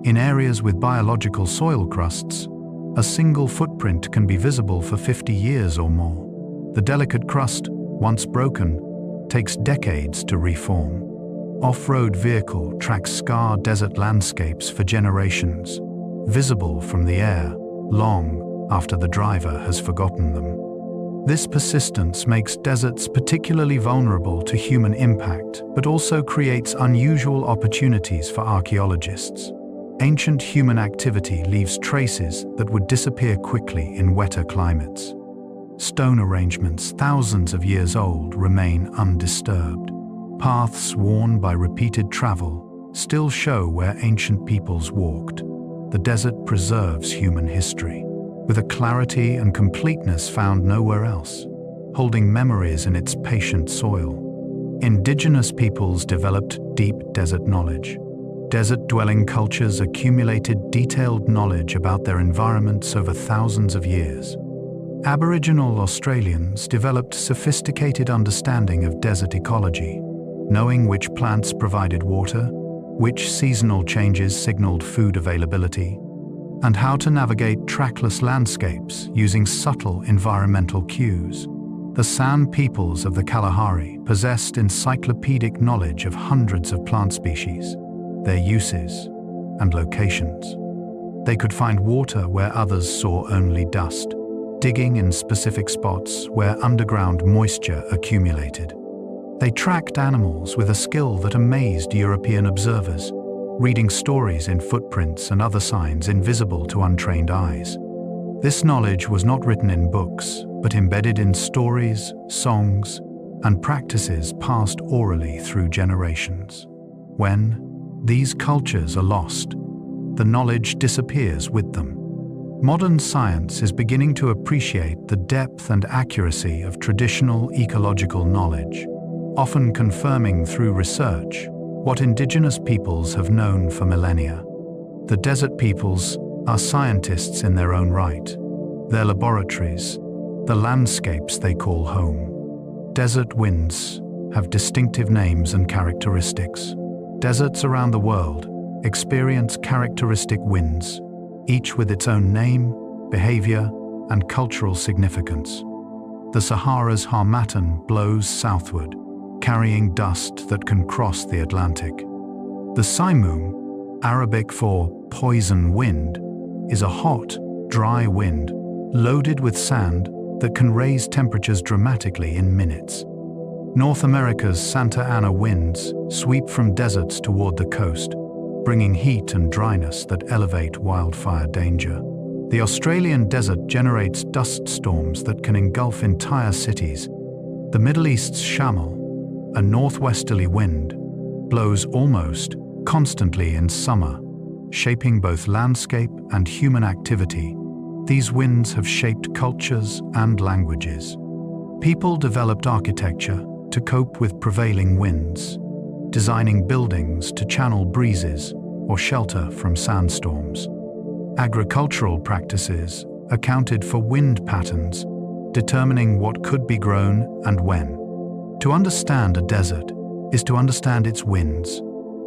In areas with biological soil crusts, a single footprint can be visible for 50 years or more. The delicate crust, once broken, takes decades to reform. Off-road vehicle tracks scar desert landscapes for generations, visible from the air long after the driver has forgotten them. This persistence makes deserts particularly vulnerable to human impact, but also creates unusual opportunities for archaeologists. Ancient human activity leaves traces that would disappear quickly in wetter climates. Stone arrangements thousands of years old remain undisturbed. Paths worn by repeated travel still show where ancient peoples walked. The desert preserves human history, with a clarity and completeness found nowhere else, holding memories in its patient soil. Indigenous peoples developed deep desert knowledge. Desert-dwelling cultures accumulated detailed knowledge about their environments over thousands of years. Aboriginal Australians developed sophisticated understanding of desert ecology, knowing which plants provided water, which seasonal changes signaled food availability, and how to navigate trackless landscapes using subtle environmental cues. The San peoples of the Kalahari possessed encyclopedic knowledge of hundreds of plant species, their uses, and locations. They could find water where others saw only dust, digging in specific spots where underground moisture accumulated. They tracked animals with a skill that amazed European observers, reading stories in footprints and other signs invisible to untrained eyes. This knowledge was not written in books, but embedded in stories, songs, and practices passed orally through generations. When these cultures are lost, the knowledge disappears with them. Modern science is beginning to appreciate the depth and accuracy of traditional ecological knowledge, often confirming through research what indigenous peoples have known for millennia. The desert peoples are scientists in their own right. Their laboratories, the landscapes they call home. Desert winds have distinctive names and characteristics. Deserts around the world experience characteristic winds, each with its own name, behavior, and cultural significance. The Sahara's harmattan blows southward, carrying dust that can cross the Atlantic. The Simoom, Arabic for poison wind, is a hot, dry wind loaded with sand that can raise temperatures dramatically in minutes. North America's Santa Ana winds sweep from deserts toward the coast, bringing heat and dryness that elevate wildfire danger. The Australian desert generates dust storms that can engulf entire cities. The Middle East's Shamal, a northwesterly wind, blows almost constantly in summer, shaping both landscape and human activity. These winds have shaped cultures and languages. People developed architecture to cope with prevailing winds, designing buildings to channel breezes or shelter from sandstorms. Agricultural practices accounted for wind patterns, determining what could be grown and when. To understand a desert is to understand its winds,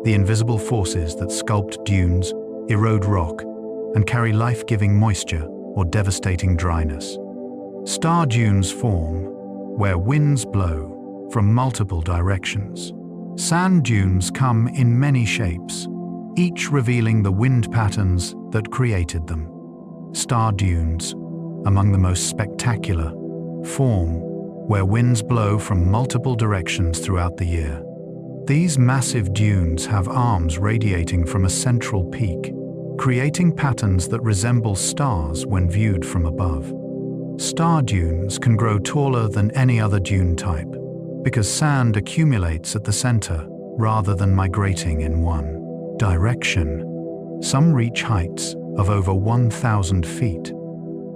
the invisible forces that sculpt dunes, erode rock, and carry life-giving moisture or devastating dryness. Star dunes form where winds blow from multiple directions. Sand dunes come in many shapes, each revealing the wind patterns that created them. Star dunes, among the most spectacular, form where winds blow from multiple directions throughout the year. These massive dunes have arms radiating from a central peak, creating patterns that resemble stars when viewed from above. Star dunes can grow taller than any other dune type because sand accumulates at the center rather than migrating in one direction. Some reach heights of over 1,000 feet.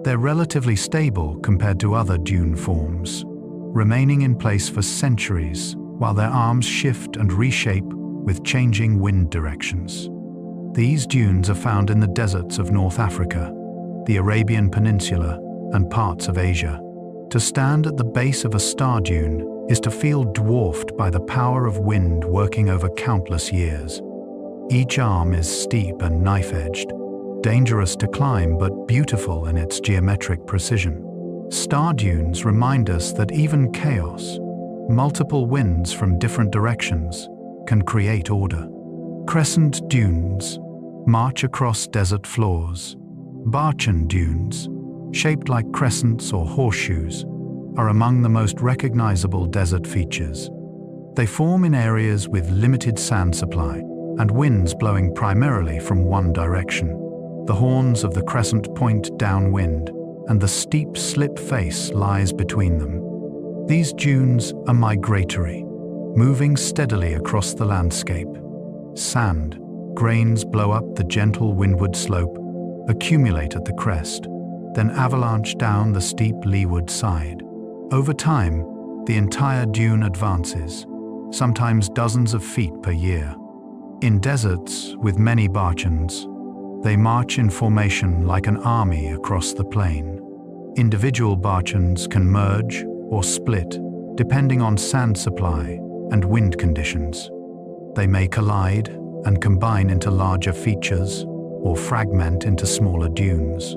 They're relatively stable compared to other dune forms, remaining in place for centuries while their arms shift and reshape with changing wind directions. These dunes are found in the deserts of North Africa, the Arabian Peninsula, and parts of Asia. To stand at the base of a star dune is to feel dwarfed by the power of wind working over countless years. Each arm is steep and knife-edged, dangerous to climb but beautiful in its geometric precision. Star dunes remind us that even chaos, multiple winds from different directions, can create order. Crescent dunes march across desert floors. Barchan dunes, shaped like crescents or horseshoes, are among the most recognizable desert features. They form in areas with limited sand supply and winds blowing primarily from one direction. The horns of the crescent point downwind, and the steep slip face lies between them. These dunes are migratory, moving steadily across the landscape. Sand grains blow up the gentle windward slope, accumulate at the crest, then avalanche down the steep leeward side. Over time, the entire dune advances, sometimes dozens of feet per year. In deserts with many barchans, they march in formation like an army across the plain. Individual barchans can merge or split depending on sand supply and wind conditions. They may collide and combine into larger features or fragment into smaller dunes.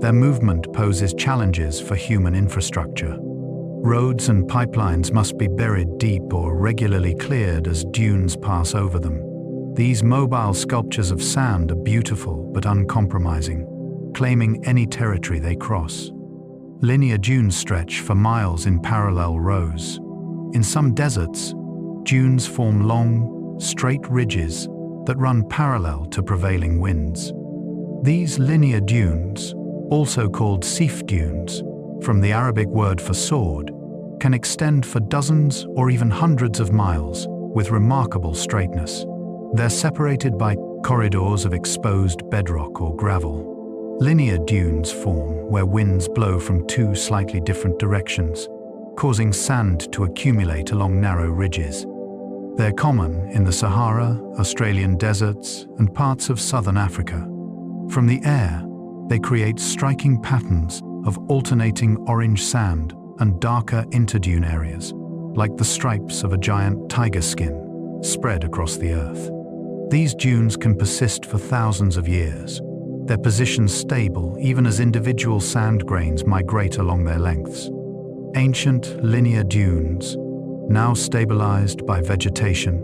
Their movement poses challenges for human infrastructure. Roads and pipelines must be buried deep or regularly cleared as dunes pass over them. These mobile sculptures of sand are beautiful but uncompromising, claiming any territory they cross. Linear dunes stretch for miles in parallel rows. In some deserts, dunes form long, straight ridges that run parallel to prevailing winds. These linear dunes, also called seef dunes, from the Arabic word for sword, can extend for dozens or even hundreds of miles with remarkable straightness. They're separated by corridors of exposed bedrock or gravel. Linear dunes form where winds blow from two slightly different directions, causing sand to accumulate along narrow ridges. They're common in the Sahara, Australian deserts, and parts of southern Africa. From the air, they create striking patterns of alternating orange sand and darker interdune areas, like the stripes of a giant tiger skin spread across the earth. These dunes can persist for thousands of years, their positions stable even as individual sand grains migrate along their lengths. Ancient linear dunes, now stabilized by vegetation,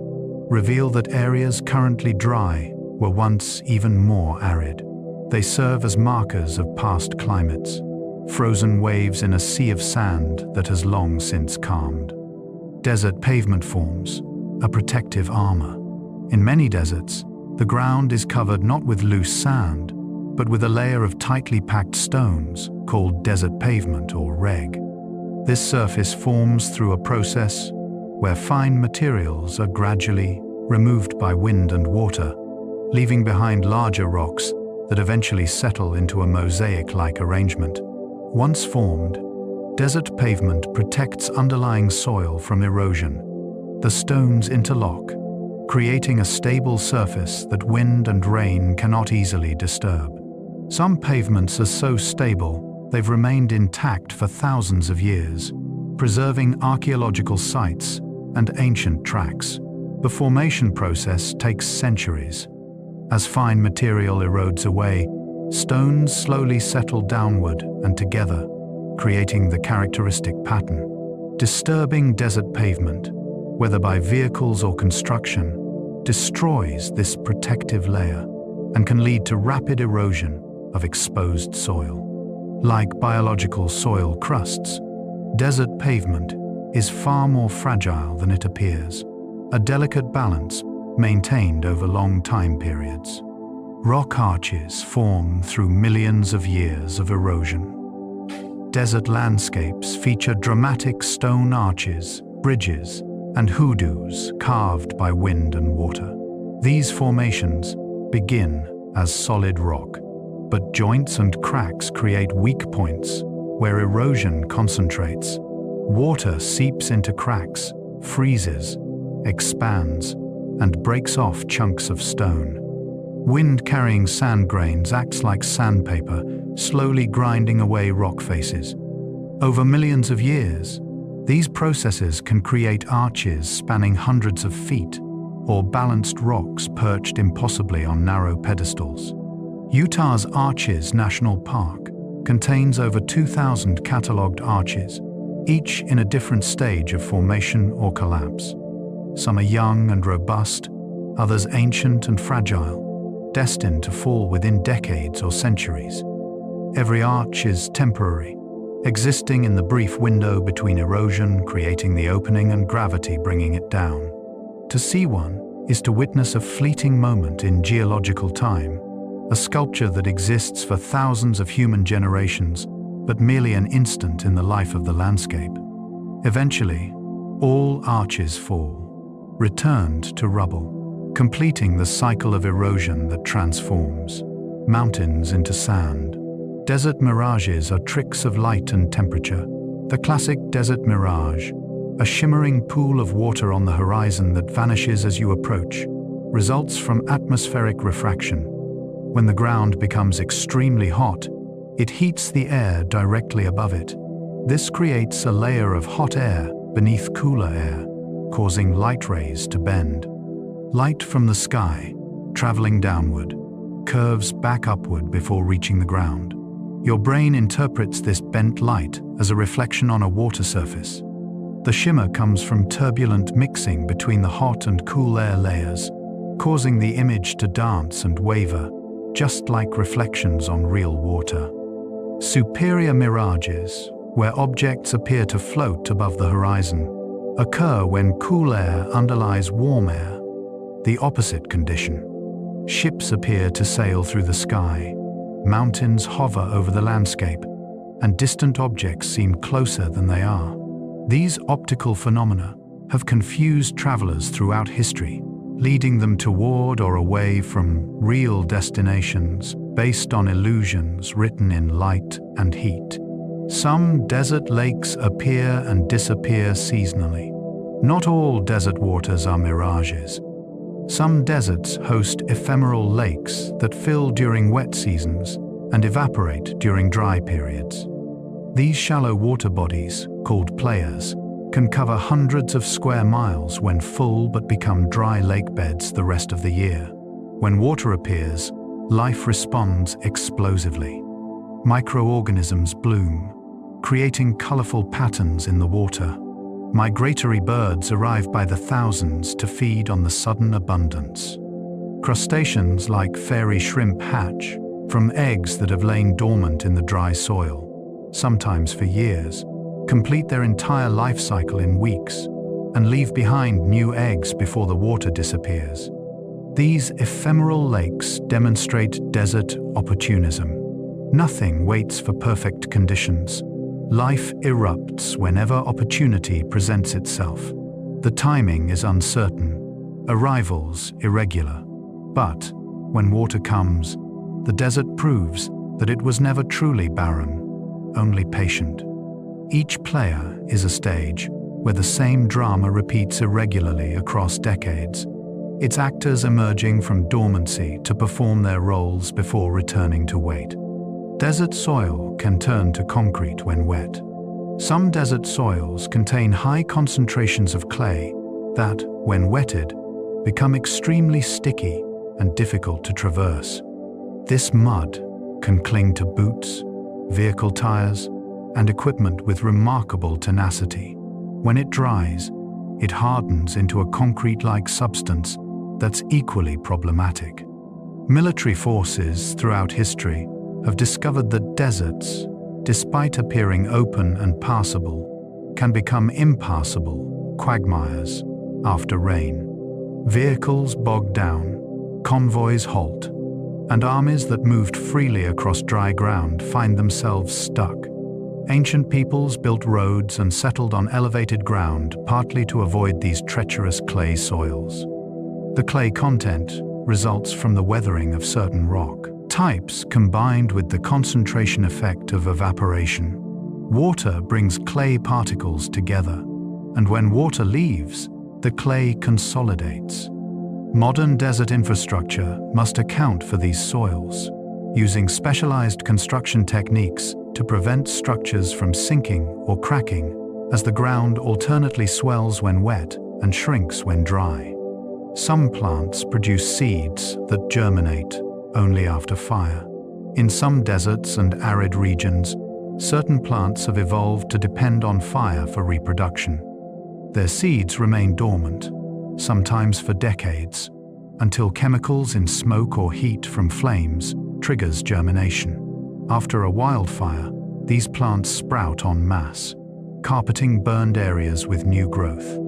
reveal that areas currently dry were once even more arid. They serve as markers of past climates, frozen waves in a sea of sand that has long since calmed. Desert pavement forms a protective armor. In many deserts, the ground is covered not with loose sand, but with a layer of tightly packed stones called desert pavement or reg. This surface forms through a process where fine materials are gradually removed by wind and water, leaving behind larger rocks that eventually settle into a mosaic-like arrangement. Once formed, desert pavement protects underlying soil from erosion. The stones interlock, creating a stable surface that wind and rain cannot easily disturb. Some pavements are so stable they've remained intact for thousands of years, preserving archaeological sites and ancient tracks. The formation process takes centuries. As fine material erodes away, stones slowly settle downward and together, creating the characteristic pattern. Disturbing desert pavement, whether by vehicles or construction, destroys this protective layer and can lead to rapid erosion of exposed soil. Like biological soil crusts, desert pavement is far more fragile than it appears, a delicate balance maintained over long time periods. Rock arches form through millions of years of erosion. Desert landscapes feature dramatic stone arches, bridges, and hoodoos carved by wind and water. These formations begin as solid rock, but joints and cracks create weak points where erosion concentrates. Water seeps into cracks, freezes, expands, and breaks off chunks of stone. Wind-carrying sand grains acts like sandpaper, slowly grinding away rock faces. Over millions of years, these processes can create arches spanning hundreds of feet, or balanced rocks perched impossibly on narrow pedestals. Utah's Arches National Park contains over 2,000 catalogued arches, each in a different stage of formation or collapse. Some are young and robust, others ancient and fragile, destined to fall within decades or centuries. Every arch is temporary, existing in the brief window between erosion creating the opening and gravity bringing it down. To see one is to witness a fleeting moment in geological time, a sculpture that exists for thousands of human generations, but merely an instant in the life of the landscape. Eventually, all arches fall, returned to rubble, completing the cycle of erosion that transforms mountains into sand. Desert mirages are tricks of light and temperature. The classic desert mirage, a shimmering pool of water on the horizon that vanishes as you approach, results from atmospheric refraction. When the ground becomes extremely hot, it heats the air directly above it. This creates a layer of hot air beneath cooler air, causing light rays to bend. Light from the sky, traveling downward, curves back upward before reaching the ground. Your brain interprets this bent light as a reflection on a water surface. The shimmer comes from turbulent mixing between the hot and cool air layers, causing the image to dance and waver, just like reflections on real water. Superior mirages, where objects appear to float above the horizon, occur when cool air underlies warm air, the opposite condition. Ships appear to sail through the sky, mountains hover over the landscape, and distant objects seem closer than they are. These optical phenomena have confused travelers throughout history, leading them toward or away from real destinations based on illusions written in light and heat. Some desert lakes appear and disappear seasonally. Not all desert waters are mirages. Some deserts host ephemeral lakes that fill during wet seasons and evaporate during dry periods. These shallow water bodies, called playas, can cover hundreds of square miles when full but become dry lake beds the rest of the year. When water appears, life responds explosively. Microorganisms bloom, creating colorful patterns in the water. Migratory birds arrive by the thousands to feed on the sudden abundance. Crustaceans like fairy shrimp hatch from eggs that have lain dormant in the dry soil, sometimes for years, complete their entire life cycle in weeks, and leave behind new eggs before the water disappears. These ephemeral lakes demonstrate desert opportunism. Nothing waits for perfect conditions. Life erupts whenever opportunity presents itself. The timing is uncertain, arrivals irregular. But when water comes, the desert proves that it was never truly barren, only patient. Each player is a stage where the same drama repeats irregularly across decades, its actors emerging from dormancy to perform their roles before returning to wait. Desert soil can turn to concrete when wet. Some desert soils contain high concentrations of clay that, when wetted, become extremely sticky and difficult to traverse. This mud can cling to boots, vehicle tires, and equipment with remarkable tenacity. When it dries, it hardens into a concrete-like substance that's equally problematic. Military forces throughout history have discovered that deserts, despite appearing open and passable, can become impassable quagmires after rain. Vehicles bog down, convoys halt, and armies that moved freely across dry ground find themselves stuck. Ancient peoples built roads and settled on elevated ground partly to avoid these treacherous clay soils. The clay content results from the weathering of certain rock types combined with the concentration effect of evaporation. Water brings clay particles together, and when water leaves, the clay consolidates. Modern desert infrastructure must account for these soils, using specialized construction techniques to prevent structures from sinking or cracking as the ground alternately swells when wet and shrinks when dry. Some plants produce seeds that germinate only after fire. In some deserts and arid regions, certain plants have evolved to depend on fire for reproduction. Their seeds remain dormant, sometimes for decades, until chemicals in smoke or heat from flames triggers germination. After a wildfire, These plants sprout en masse, carpeting burned areas with new growth.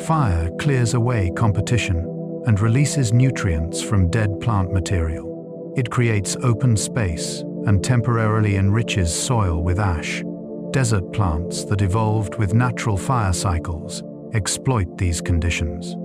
Fire clears away competition and releases nutrients from dead plant material. It creates open space and temporarily enriches soil with ash. Desert plants that evolved with natural fire cycles exploit these conditions.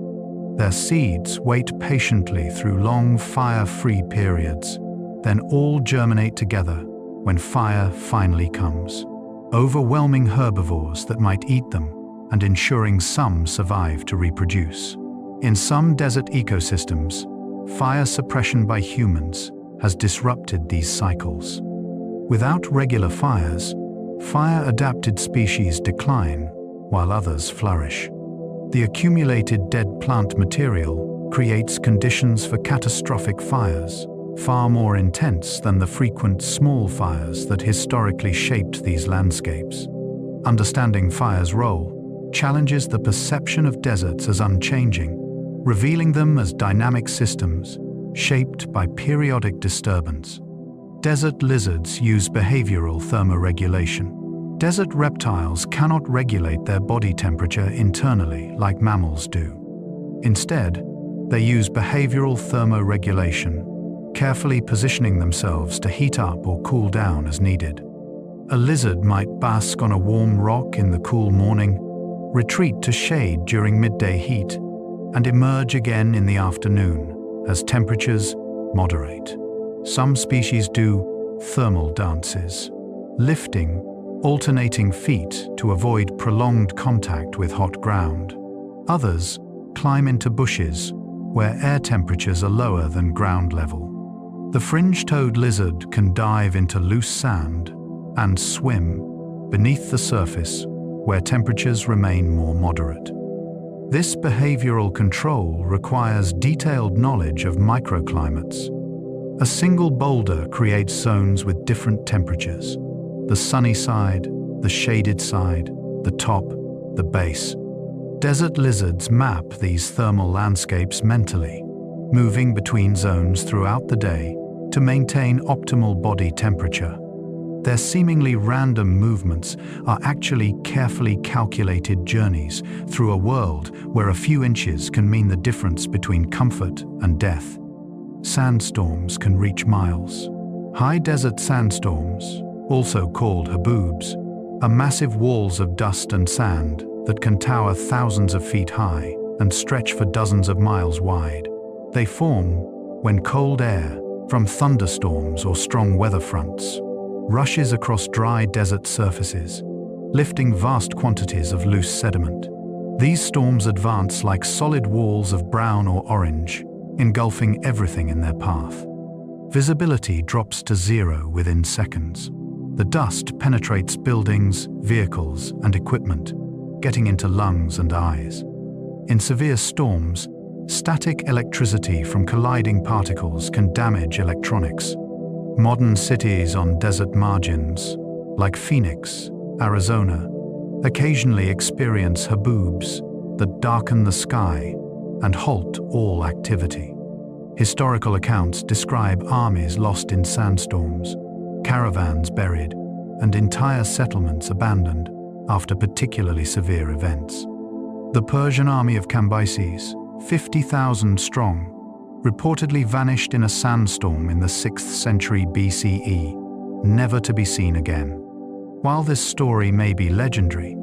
Their seeds wait patiently through long fire-free periods, then all germinate together when fire finally comes, overwhelming herbivores that might eat them and ensuring some survive to reproduce. In some desert ecosystems, fire suppression by humans has disrupted these cycles. Without regular fires, fire-adapted species decline while others flourish. The accumulated dead plant material creates conditions for catastrophic fires, far more intense than the frequent small fires that historically shaped these landscapes. Understanding fire's role challenges the perception of deserts as unchanging, revealing them as dynamic systems shaped by periodic disturbance. Desert lizards use behavioral thermoregulation. Desert reptiles cannot regulate their body temperature internally like mammals do. Instead, they use behavioral thermoregulation, carefully positioning themselves to heat up or cool down as needed. A lizard might bask on a warm rock in the cool morning, retreat to shade during midday heat, and emerge again in the afternoon as temperatures moderate. Some species do thermal dances, lifting, alternating feet to avoid prolonged contact with hot ground. Others climb into bushes where air temperatures are lower than ground level. The fringe-toed lizard can dive into loose sand and swim beneath the surface where temperatures remain more moderate. This behavioral control requires detailed knowledge of microclimates. A single boulder creates zones with different temperatures: the sunny side, the shaded side, the top, the base. Desert lizards map these thermal landscapes mentally, moving between zones throughout the day to maintain optimal body temperature. Their seemingly random movements are actually carefully calculated journeys through a world where a few inches can mean the difference between comfort and death. Sandstorms can reach miles. High desert sandstorms, also called haboobs, are massive walls of dust and sand that can tower thousands of feet high and stretch for dozens of miles wide. They form when cold air, from thunderstorms or strong weather fronts, rushes across dry desert surfaces, lifting vast quantities of loose sediment. These storms advance like solid walls of brown or orange, engulfing everything in their path. Visibility drops to zero within seconds. The dust penetrates buildings, vehicles, and equipment, getting into lungs and eyes. In severe storms, static electricity from colliding particles can damage electronics. Modern cities on desert margins, like Phoenix, Arizona, occasionally experience haboobs that darken the sky and halt all activity. Historical accounts describe armies lost in sandstorms, caravans buried, and entire settlements abandoned after particularly severe events. The Persian army of Cambyses, 50,000 strong, reportedly vanished in a sandstorm in the 6th century BCE, never to be seen again. While this story may be legendary,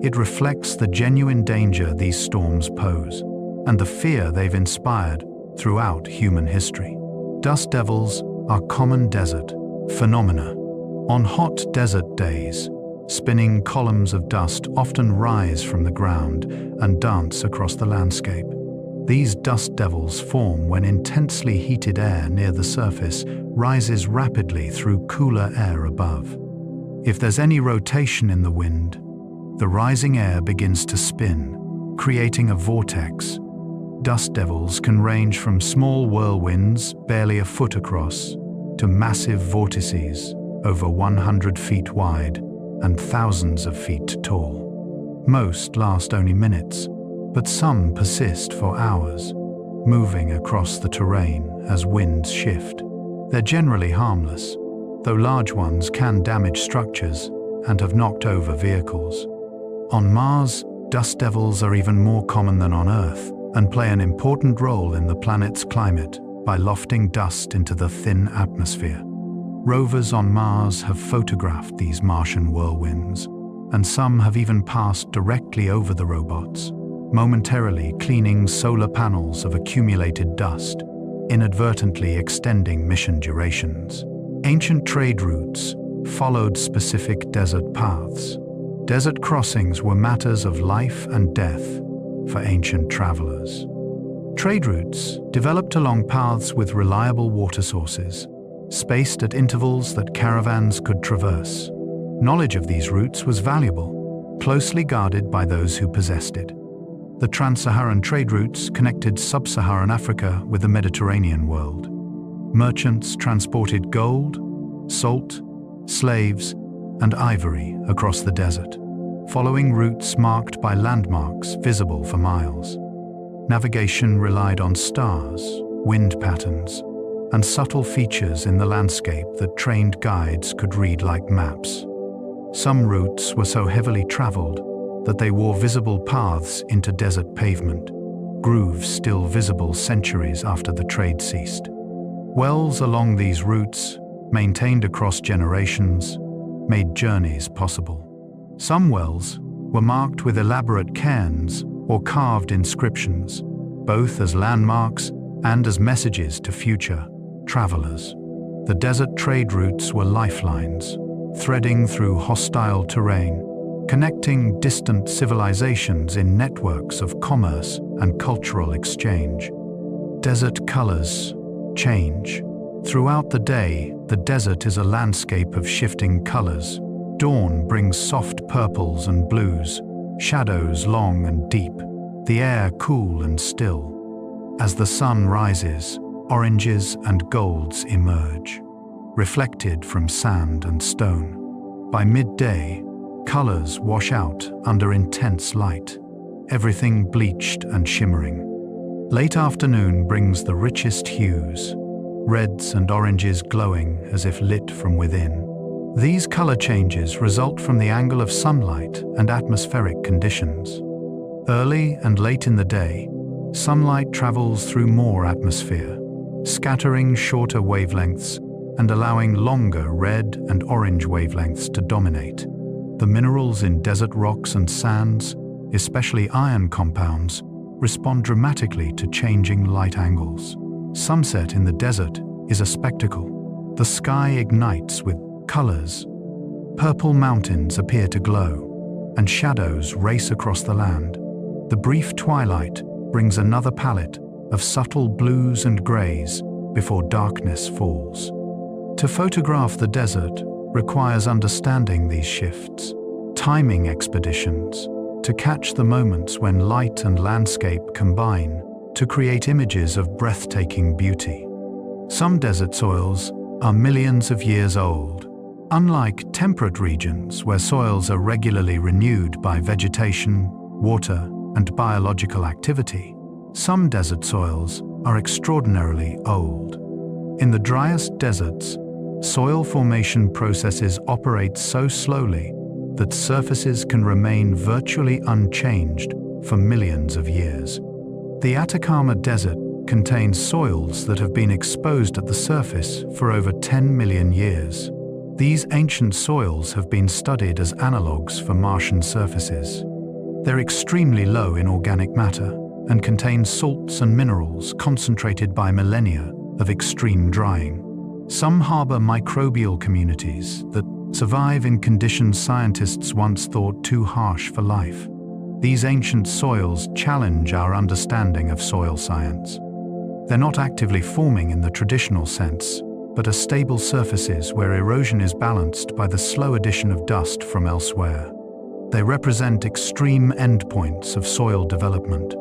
it reflects the genuine danger these storms pose and the fear they've inspired throughout human history. Dust devils are common desert phenomena. On hot desert days, spinning columns of dust often rise from the ground and dance across the landscape. These dust devils form when intensely heated air near the surface rises rapidly through cooler air above. If there's any rotation in the wind, the rising air begins to spin, creating a vortex. Dust devils can range from small whirlwinds barely a foot across to massive vortices over 100 feet wide and thousands of feet tall. Most last only minutes, but some persist for hours, moving across the terrain as winds shift. They're generally harmless, though large ones can damage structures and have knocked over vehicles. On Mars, dust devils are even more common than on Earth and play an important role in the planet's climate by lofting dust into the thin atmosphere. Rovers on Mars have photographed these Martian whirlwinds, and some have even passed directly over the robots, momentarily cleaning solar panels of accumulated dust, inadvertently extending mission durations. Ancient trade routes followed specific desert paths. Desert crossings were matters of life and death for ancient travelers. Trade routes developed along paths with reliable water sources, spaced at intervals that caravans could traverse. Knowledge of these routes was valuable, closely guarded by those who possessed it. The trans-Saharan trade routes connected sub-Saharan Africa with the Mediterranean world. Merchants transported gold, salt, slaves, and ivory across the desert, following routes marked by landmarks visible for miles. Navigation relied on stars, wind patterns, and subtle features in the landscape that trained guides could read like maps. Some routes were so heavily traveled that they wore visible paths into desert pavement, grooves still visible centuries after the trade ceased. Wells along these routes, maintained across generations, made journeys possible. Some wells were marked with elaborate cairns or carved inscriptions, both as landmarks and as messages to future travelers. The desert trade routes were lifelines, threading through hostile terrain, connecting distant civilizations in networks of commerce and cultural exchange. Desert colors change. Throughout the day, the desert is a landscape of shifting colors. Dawn brings soft purples and blues, shadows long and deep, the air cool and still. As the sun rises, oranges and golds emerge, reflected from sand and stone. By midday, colors wash out under intense light, everything bleached and shimmering. Late afternoon brings the richest hues, reds and oranges glowing as if lit from within. These color changes result from the angle of sunlight and atmospheric conditions. Early and late in the day, sunlight travels through more atmosphere, scattering shorter wavelengths and allowing longer red and orange wavelengths to dominate. The minerals in desert rocks and sands, especially iron compounds, respond dramatically to changing light angles. Sunset in the desert is a spectacle. The sky ignites with colors. Purple mountains appear to glow, and shadows race across the land. The brief twilight brings another palette of subtle blues and grays before darkness falls. To photograph the desert requires understanding these shifts, timing expeditions, to catch the moments when light and landscape combine to create images of breathtaking beauty. Some desert soils are millions of years old. Unlike temperate regions where soils are regularly renewed by vegetation, water, and biological activity, some desert soils are extraordinarily old. In the driest deserts, soil formation processes operate so slowly that surfaces can remain virtually unchanged for millions of years. The Atacama Desert contains soils that have been exposed at the surface for over 10 million years. These ancient soils have been studied as analogues for Martian surfaces. They're extremely low in organic matter and contain salts and minerals concentrated by millennia of extreme drying. Some harbor microbial communities that survive in conditions scientists once thought too harsh for life. These ancient soils challenge our understanding of soil science. They're not actively forming in the traditional sense, but are stable surfaces where erosion is balanced by the slow addition of dust from elsewhere. They represent extreme endpoints of soil development,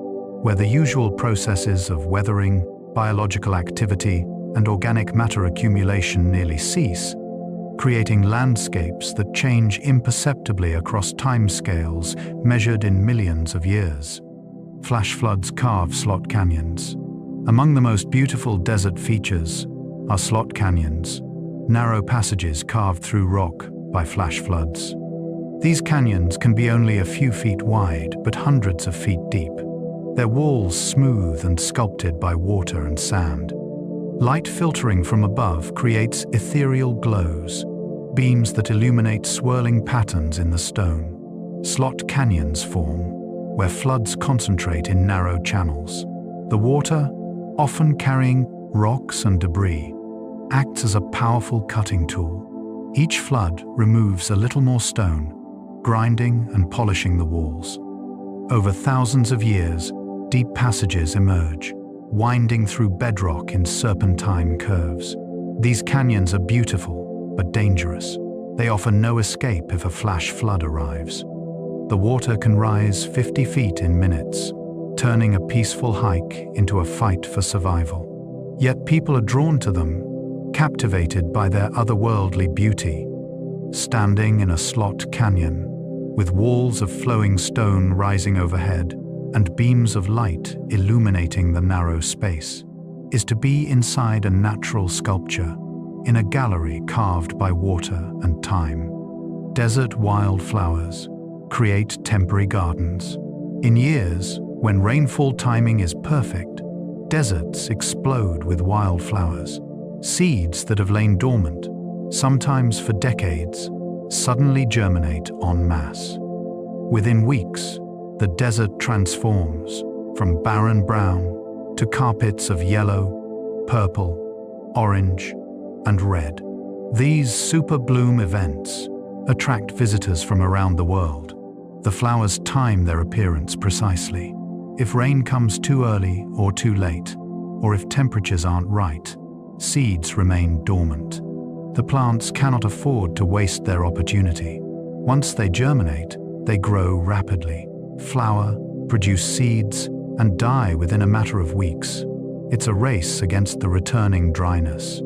where the usual processes of weathering, biological activity, and organic matter accumulation nearly cease, creating landscapes that change imperceptibly across timescales measured in millions of years. Flash floods carve slot canyons. Among the most beautiful desert features are slot canyons, narrow passages carved through rock by flash floods. These canyons can be only a few feet wide, but hundreds of feet deep. Their walls smooth and sculpted by water and sand. Light filtering from above creates ethereal glows, beams that illuminate swirling patterns in the stone. Slot canyons form, where floods concentrate in narrow channels. The water, often carrying rocks and debris, acts as a powerful cutting tool. Each flood removes a little more stone, grinding and polishing the walls. Over thousands of years, deep passages emerge, winding through bedrock in serpentine curves. These canyons are beautiful, but dangerous. They offer no escape if a flash flood arrives. The water can rise 50 feet in minutes, turning a peaceful hike into a fight for survival. Yet people are drawn to them, captivated by their otherworldly beauty. Standing in a slot canyon, with walls of flowing stone rising overhead and beams of light illuminating the narrow space, is to be inside a natural sculpture, in a gallery carved by water and time. Desert wildflowers create temporary gardens. In years, when rainfall timing is perfect, deserts explode with wildflowers. Seeds that have lain dormant, sometimes for decades, suddenly germinate en masse. Within weeks, the desert transforms from barren brown to carpets of yellow, purple, orange, and red. These super bloom events attract visitors from around the world. The flowers time their appearance precisely. If rain comes too early or too late, or if temperatures aren't right, seeds remain dormant. The plants cannot afford to waste their opportunity. Once they germinate, they grow rapidly, flower, produce seeds, and die within a matter of weeks. It's a race against the returning dryness.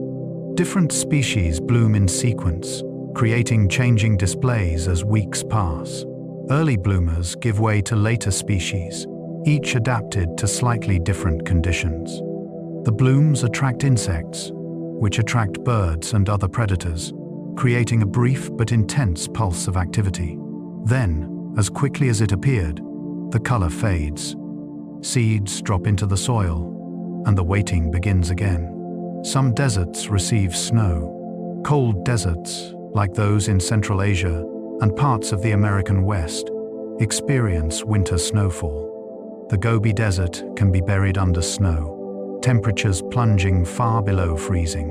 Different species bloom in sequence, creating changing displays as weeks pass. Early bloomers give way to later species, each adapted to slightly different conditions. The blooms attract insects, which attract birds and other predators, creating a brief but intense pulse of activity. Then, as quickly as it appeared, the color fades. Seeds drop into the soil, and the waiting begins again. Some deserts receive snow. Cold deserts, like those in Central Asia and parts of the American West, experience winter snowfall. The Gobi Desert can be buried under snow, temperatures plunging far below freezing.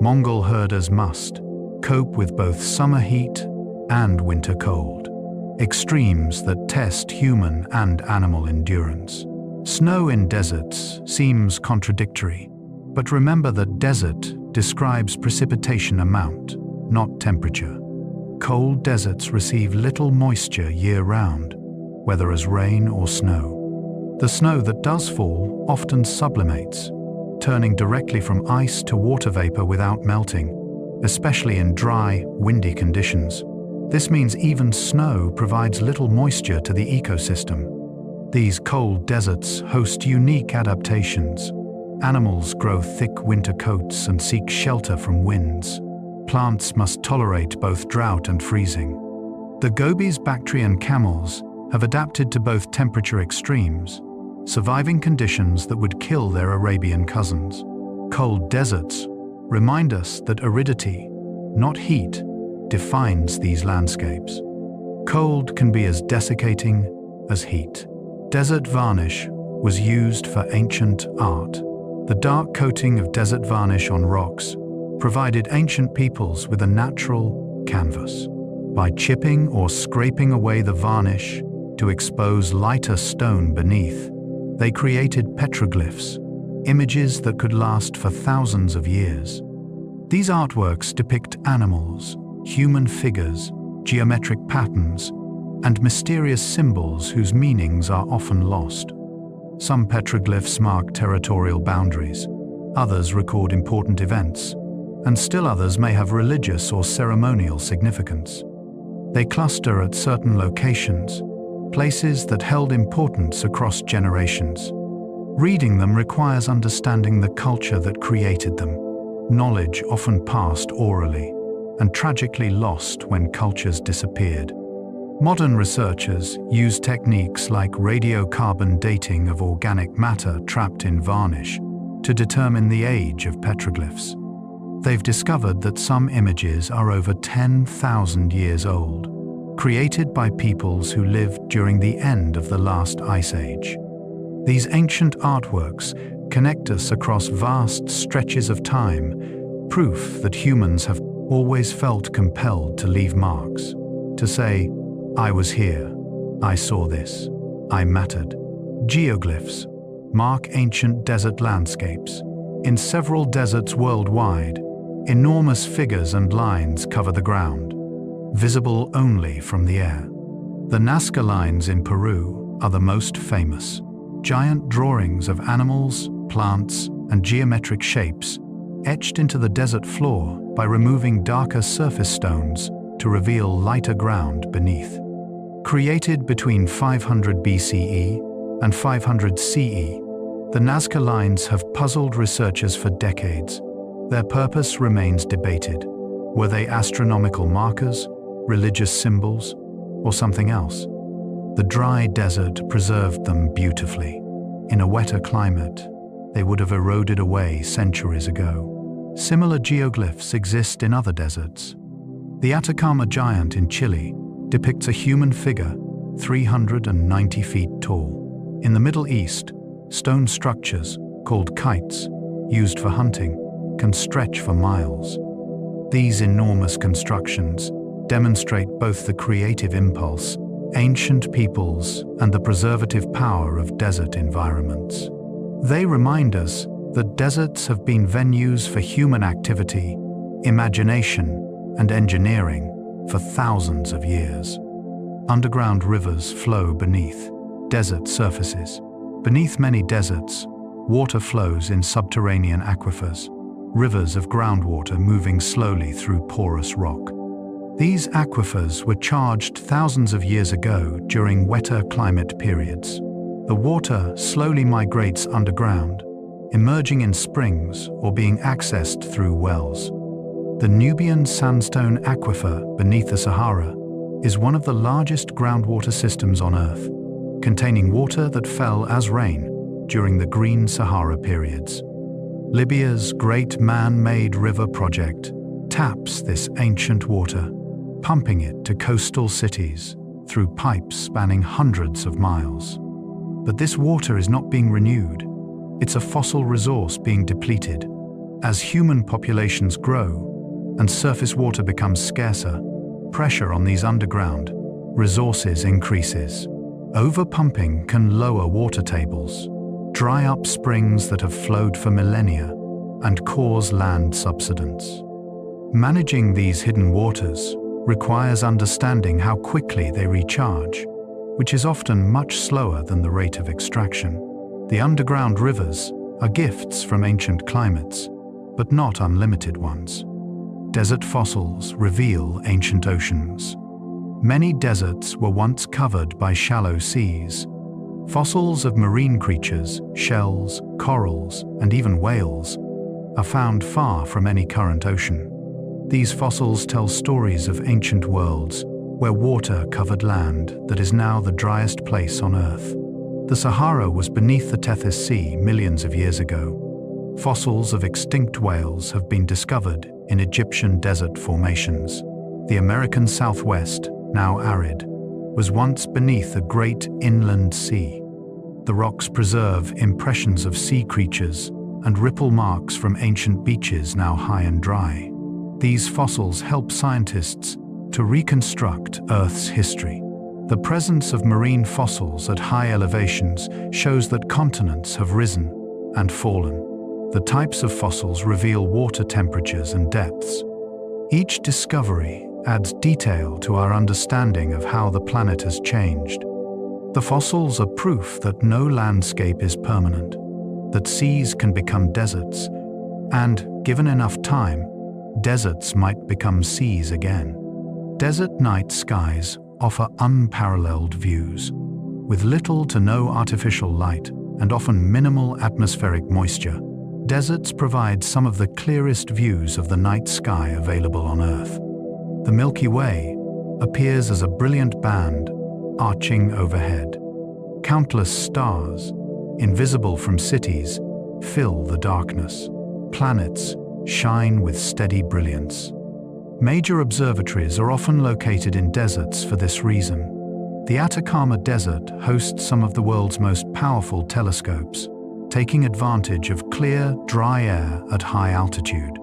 Mongol herders must cope with both summer heat and winter cold, extremes that test human and animal endurance. Snow in deserts seems contradictory, but remember that desert describes precipitation amount, not temperature. Cold deserts receive little moisture year-round, whether as rain or snow. The snow that does fall often sublimates, turning directly from ice to water vapor without melting, especially in dry, windy conditions. This means even snow provides little moisture to the ecosystem. These cold deserts host unique adaptations. Animals grow thick winter coats and seek shelter from winds. Plants must tolerate both drought and freezing. The Gobi's Bactrian camels have adapted to both temperature extremes, surviving conditions that would kill their Arabian cousins. Cold deserts remind us that aridity, not heat, defines these landscapes. Cold can be as desiccating as heat. Desert varnish was used for ancient art. The dark coating of desert varnish on rocks provided ancient peoples with a natural canvas. By chipping or scraping away the varnish to expose lighter stone beneath, they created petroglyphs, images that could last for thousands of years. These artworks depict animals, human figures, geometric patterns, and mysterious symbols whose meanings are often lost. Some petroglyphs mark territorial boundaries, others record important events, and still others may have religious or ceremonial significance. They cluster at certain locations, places that held importance across generations. Reading them requires understanding the culture that created them. knowledge often passed orally and tragically lost when cultures disappeared. Modern researchers use techniques like radiocarbon dating of organic matter trapped in varnish to determine the age of petroglyphs. They've discovered that some images are over 10,000 years old, created by peoples who lived during the end of the last ice age. These ancient artworks connect us across vast stretches of time, proof that humans have always felt compelled to leave marks, to say, "I was here, I saw this, I mattered." Geoglyphs mark ancient desert landscapes. In several deserts worldwide, enormous figures and lines cover the ground, visible only from the air. The Nazca lines in Peru are the most famous. Giant drawings of animals, plants, and geometric shapes etched into the desert floor by removing darker surface stones to reveal lighter ground beneath. Created between 500 BCE and 500 CE, the Nazca lines have puzzled researchers for decades. Their purpose remains debated. Were they astronomical markers, religious symbols, or something else? The dry desert preserved them beautifully. In a wetter climate, they would have eroded away centuries ago. Similar geoglyphs exist in other deserts. The Atacama Giant in Chile depicts a human figure 390 feet tall. In the Middle East, stone structures, called kites, used for hunting, can stretch for miles. These enormous constructions demonstrate both the creative impulse, ancient peoples, and the preservative power of desert environments. They remind us that deserts have been venues for human activity, imagination, and engineering for thousands of years. Underground rivers flow beneath desert surfaces. Beneath many deserts, water flows in subterranean aquifers, rivers of groundwater moving slowly through porous rock. These aquifers were charged thousands of years ago during wetter climate periods. The water slowly migrates underground, emerging in springs or being accessed through wells. The Nubian sandstone aquifer beneath the Sahara is one of the largest groundwater systems on Earth, containing water that fell as rain during the Green Sahara periods. Libya's Great Man-Made River project taps this ancient water, pumping it to coastal cities through pipes spanning hundreds of miles. But this water is not being renewed. It's a fossil resource being depleted. As human populations grow and surface water becomes scarcer, pressure on these underground resources increases. Overpumping can lower water tables, dry up springs that have flowed for millennia, and cause land subsidence. Managing these hidden waters requires understanding how quickly they recharge, which is often much slower than the rate of extraction. The underground rivers are gifts from ancient climates, but not unlimited ones. Desert fossils reveal ancient oceans. Many deserts were once covered by shallow seas. Fossils of marine creatures, shells, corals, and even whales are found far from any current ocean. These fossils tell stories of ancient worlds where water covered land that is now the driest place on Earth. The Sahara was beneath the Tethys Sea millions of years ago. Fossils of extinct whales have been discovered in Egyptian desert formations. The American Southwest, now arid, was once beneath a great inland sea. The rocks preserve impressions of sea creatures and ripple marks from ancient beaches now high and dry. These fossils help scientists to reconstruct Earth's history. The presence of marine fossils at high elevations shows that continents have risen and fallen. The types of fossils reveal water temperatures and depths. Each discovery adds detail to our understanding of how the planet has changed. The fossils are proof that no landscape is permanent, that seas can become deserts, and, given enough time, deserts might become seas again. Desert night skies offer unparalleled views. With little to no artificial light and often minimal atmospheric moisture, Deserts provide some of the clearest views of the night sky available on Earth. The Milky Way appears as a brilliant band arching overhead. Countless stars, invisible from cities, fill the darkness. Planets shine with steady brilliance. Major observatories are often located in deserts for this reason. The Atacama Desert hosts some of the world's most powerful telescopes, taking advantage of clear, dry air at high altitude.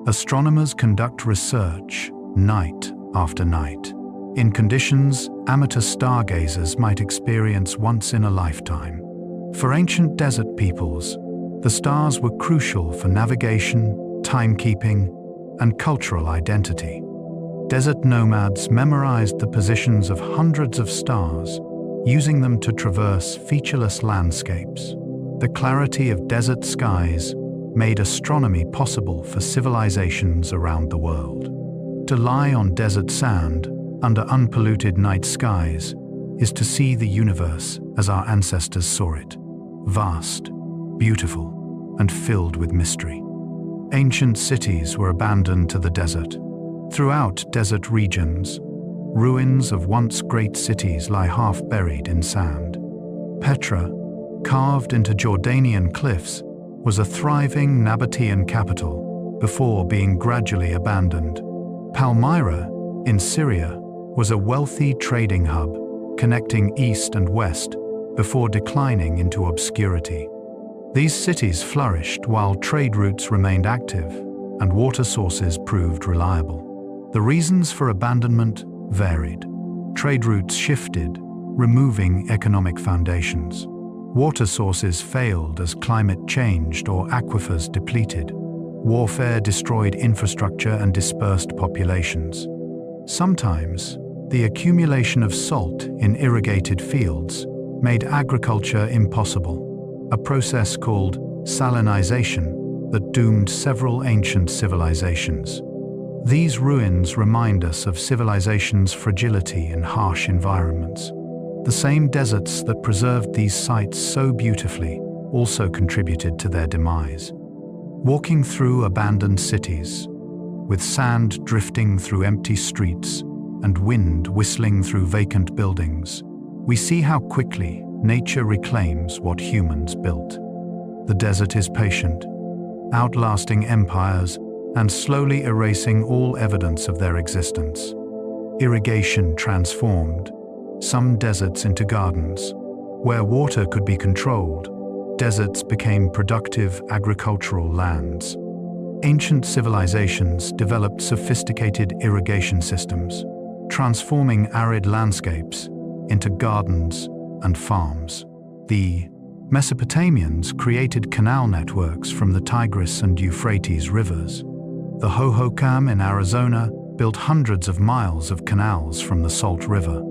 Astronomers conduct research night after night, in conditions amateur stargazers might experience once in a lifetime. For ancient desert peoples, the stars were crucial for navigation, timekeeping, and cultural identity. Desert nomads memorized the positions of hundreds of stars, using them to traverse featureless landscapes. The clarity of desert skies made astronomy possible for civilizations around the world. To lie on desert sand under unpolluted night skies is to see the universe as our ancestors saw it, vast, beautiful, and filled with mystery. Ancient cities were abandoned to the desert. Throughout desert regions, ruins of once great cities lie half buried in sand. Petra, carved into Jordanian cliffs, was a thriving Nabatean capital before being gradually abandoned. Palmyra, in Syria, was a wealthy trading hub connecting east and west before declining into obscurity. These cities flourished while trade routes remained active and water sources proved reliable. The reasons for abandonment varied. Trade routes shifted, removing economic foundations. Water sources failed as climate changed or aquifers depleted. Warfare destroyed infrastructure and dispersed populations. Sometimes, the accumulation of salt in irrigated fields made agriculture impossible, a process called salinization that doomed several ancient civilizations. These ruins remind us of civilization's fragility in harsh environments. The same deserts that preserved these sites so beautifully also contributed to their demise. Walking through abandoned cities, with sand drifting through empty streets and wind whistling through vacant buildings, we see how quickly nature reclaims what humans built. The desert is patient, outlasting empires and slowly erasing all evidence of their existence. Irrigation transformed some deserts into gardens. Where water could be controlled, deserts became productive agricultural lands. Ancient civilizations developed sophisticated irrigation systems, transforming arid landscapes into gardens and farms. The Mesopotamians created canal networks from the Tigris and Euphrates rivers. The Hohokam in Arizona built hundreds of miles of canals from the Salt River.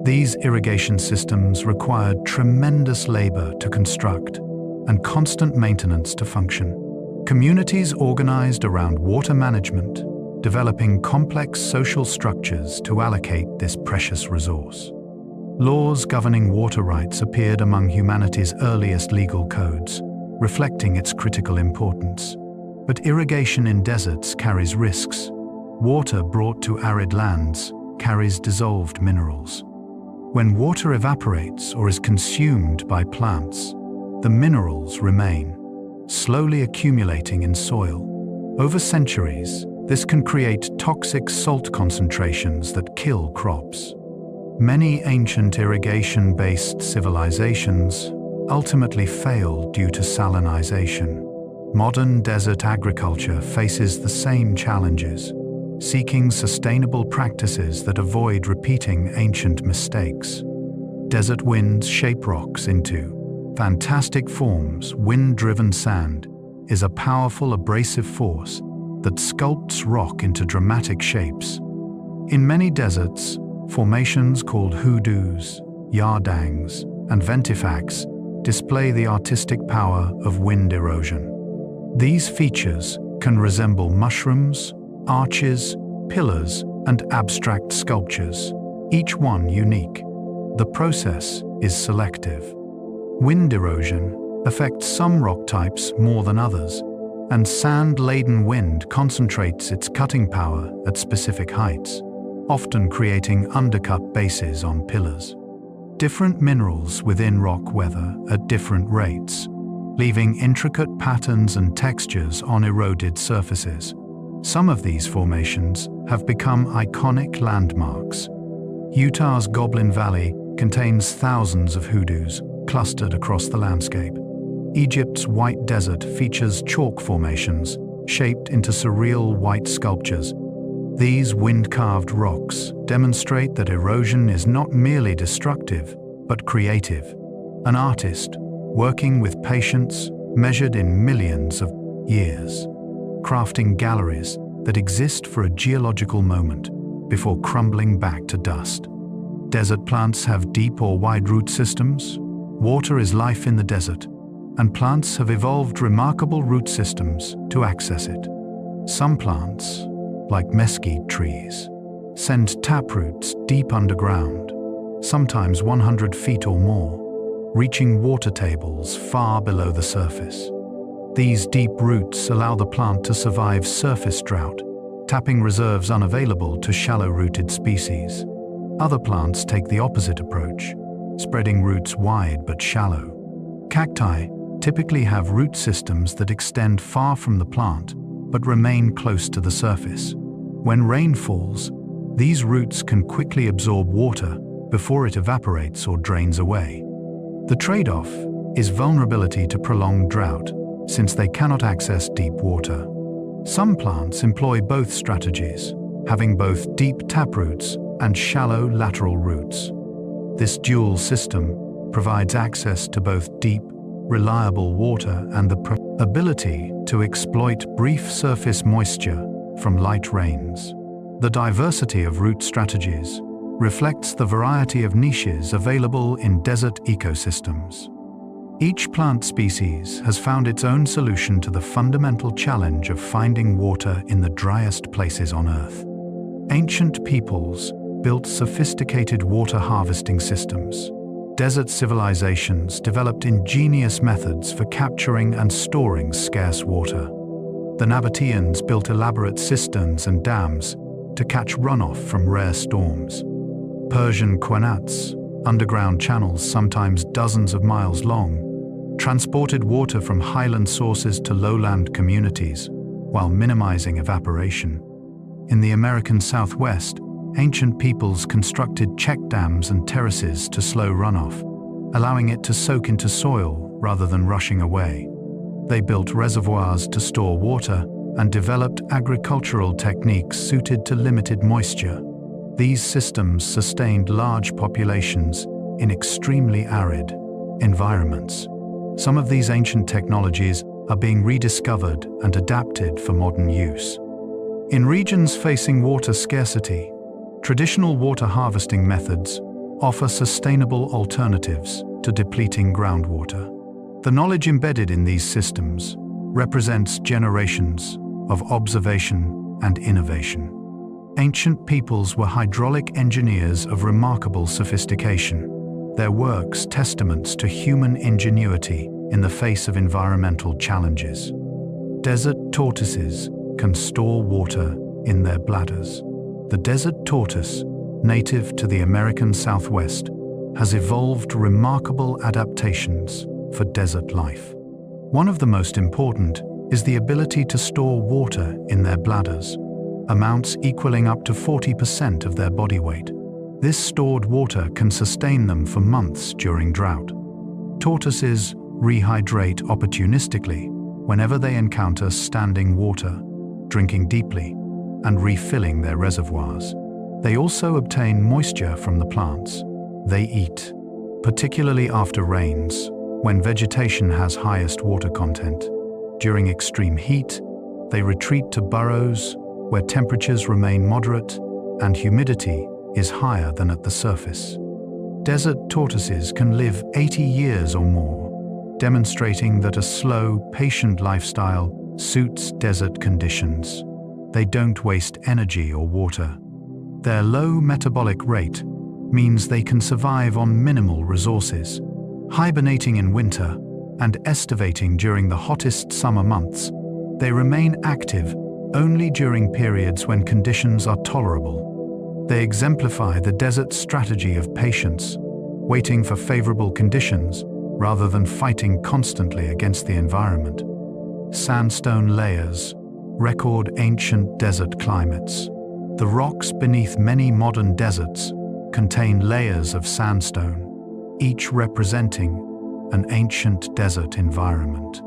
These irrigation systems required tremendous labor to construct and constant maintenance to function. Communities organized around water management, developing complex social structures to allocate this precious resource. Laws governing water rights appeared among humanity's earliest legal codes, reflecting its critical importance. But irrigation in deserts carries risks. Water brought to arid lands carries dissolved minerals. When water evaporates or is consumed by plants, the minerals remain, slowly accumulating in soil. Over centuries, this can create toxic salt concentrations that kill crops. Many ancient irrigation-based civilizations ultimately failed due to salinization. Modern desert agriculture faces the same challenges, seeking sustainable practices that avoid repeating ancient mistakes. Desert winds shape rocks into fantastic forms. Wind-driven sand is a powerful abrasive force that sculpts rock into dramatic shapes. In many deserts, formations called hoodoos, yardangs, and ventifacts display the artistic power of wind erosion. These features can resemble mushrooms, arches, pillars, and abstract sculptures, each one unique. The process is selective. Wind erosion affects some rock types more than others, and sand-laden wind concentrates its cutting power at specific heights, often creating undercut bases on pillars. Different minerals within rock weather at different rates, leaving intricate patterns and textures on eroded surfaces. Some of these formations have become iconic landmarks. Utah's Goblin Valley contains thousands of hoodoos clustered across the landscape. Egypt's White Desert features chalk formations shaped into surreal white sculptures. These wind-carved rocks demonstrate that erosion is not merely destructive, but creative. An artist, working with patience measured in millions of years, crafting galleries that exist for a geological moment before crumbling back to dust. Desert plants have deep or wide root systems. Water is life in the desert, and plants have evolved remarkable root systems to access it. Some plants, like mesquite trees, send taproots deep underground, sometimes 100 feet or more, reaching water tables far below the surface. These deep roots allow the plant to survive surface drought, tapping reserves unavailable to shallow-rooted species. Other plants take the opposite approach, spreading roots wide but shallow. Cacti typically have root systems that extend far from the plant but remain close to the surface. When rain falls, these roots can quickly absorb water before it evaporates or drains away. The trade-off is vulnerability to prolonged drought, since they cannot access deep water. Some plants employ both strategies, having both deep taproots and shallow lateral roots. This dual system provides access to both deep, reliable water and the ability to exploit brief surface moisture from light rains. The diversity of root strategies reflects the variety of niches available in desert ecosystems. Each plant species has found its own solution to the fundamental challenge of finding water in the driest places on Earth. Ancient peoples built sophisticated water harvesting systems. Desert civilizations developed ingenious methods for capturing and storing scarce water. The Nabateans built elaborate cisterns and dams to catch runoff from rare storms. Persian qanats, underground channels sometimes dozens of miles long, transported water from highland sources to lowland communities while minimizing evaporation. In the American Southwest, ancient peoples constructed check dams and terraces to slow runoff, allowing it to soak into soil rather than rushing away. They built reservoirs to store water and developed agricultural techniques suited to limited moisture. These systems sustained large populations in extremely arid environments. Some of these ancient technologies are being rediscovered and adapted for modern use. In regions facing water scarcity, traditional water harvesting methods offer sustainable alternatives to depleting groundwater. The knowledge embedded in these systems represents generations of observation and innovation. Ancient peoples were hydraulic engineers of remarkable sophistication, their works testaments to human ingenuity in the face of environmental challenges. Desert tortoises can store water in their bladders. The desert tortoise, native to the American Southwest, has evolved remarkable adaptations for desert life. One of the most important is the ability to store water in their bladders, amounts equaling up to 40% of their body weight. This stored water can sustain them for months during drought. Tortoises rehydrate opportunistically whenever they encounter standing water, drinking deeply and refilling their reservoirs. They also obtain moisture from the plants they eat, particularly after rains, when vegetation has highest water content. During extreme heat, they retreat to burrows where temperatures remain moderate and humidity is higher than at the surface. Desert tortoises can live 80 years or more, demonstrating that a slow, patient lifestyle suits desert conditions. They don't waste energy or water. Their low metabolic rate means they can survive on minimal resources. Hibernating in winter, and estivating during the hottest summer months, they remain active only during periods when conditions are tolerable. They exemplify the desert's strategy of patience, waiting for favorable conditions rather than fighting constantly against the environment. Sandstone layers record ancient desert climates. The rocks beneath many modern deserts contain layers of sandstone, each representing an ancient desert environment.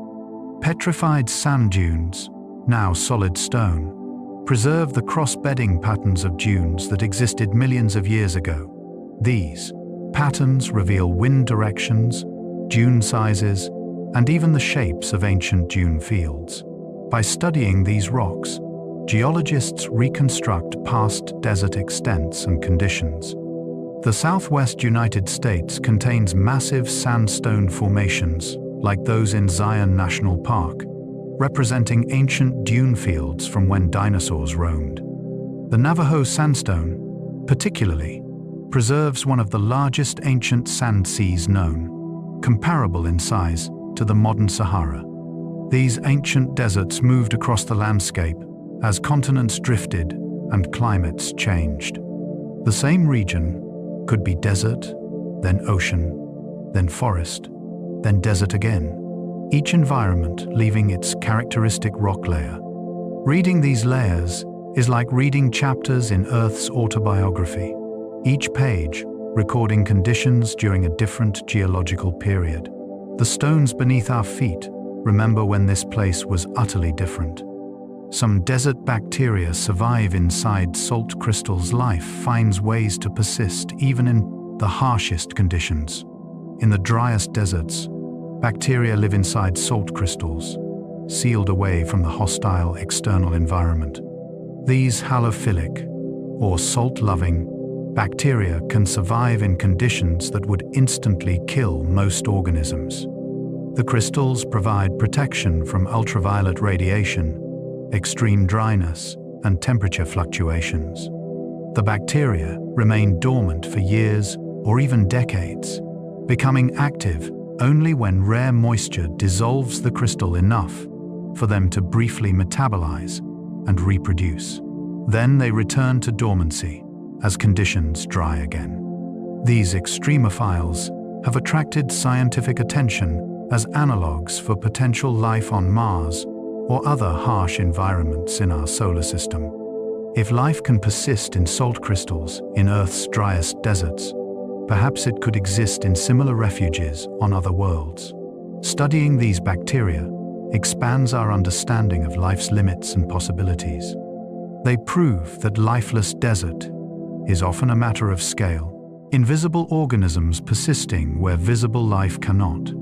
Petrified sand dunes, now solid stone, preserve the cross-bedding patterns of dunes that existed millions of years ago. These patterns reveal wind directions, dune sizes, and even the shapes of ancient dune fields. By studying these rocks, geologists reconstruct past desert extents and conditions. The southwest United States contains massive sandstone formations, like those in Zion National Park, representing ancient dune fields from when dinosaurs roamed. The Navajo sandstone, particularly, preserves one of the largest ancient sand seas known, comparable in size to the modern Sahara. These ancient deserts moved across the landscape as continents drifted and climates changed. The same region could be desert, then ocean, then forest, then desert again, each environment leaving its characteristic rock layer. Reading these layers is like reading chapters in Earth's autobiography, each page recording conditions during a different geological period. The stones beneath our feet remember when this place was utterly different. Some desert bacteria survive inside salt crystals. Life finds ways to persist even in the harshest conditions. In the driest deserts, bacteria live inside salt crystals, sealed away from the hostile external environment. These halophilic, or salt-loving, bacteria can survive in conditions that would instantly kill most organisms. The crystals provide protection from ultraviolet radiation, extreme dryness, and temperature fluctuations. The bacteria remain dormant for years or even decades, becoming active only when rare moisture dissolves the crystal enough for them to briefly metabolize and reproduce. Then they return to dormancy as conditions dry again. These extremophiles have attracted scientific attention as analogues for potential life on Mars or other harsh environments in our solar system. If life can persist in salt crystals in Earth's driest deserts, perhaps it could exist in similar refuges on other worlds. Studying these bacteria expands our understanding of life's limits and possibilities. They prove that lifeless desert is often a matter of scale, invisible organisms persisting where visible life cannot.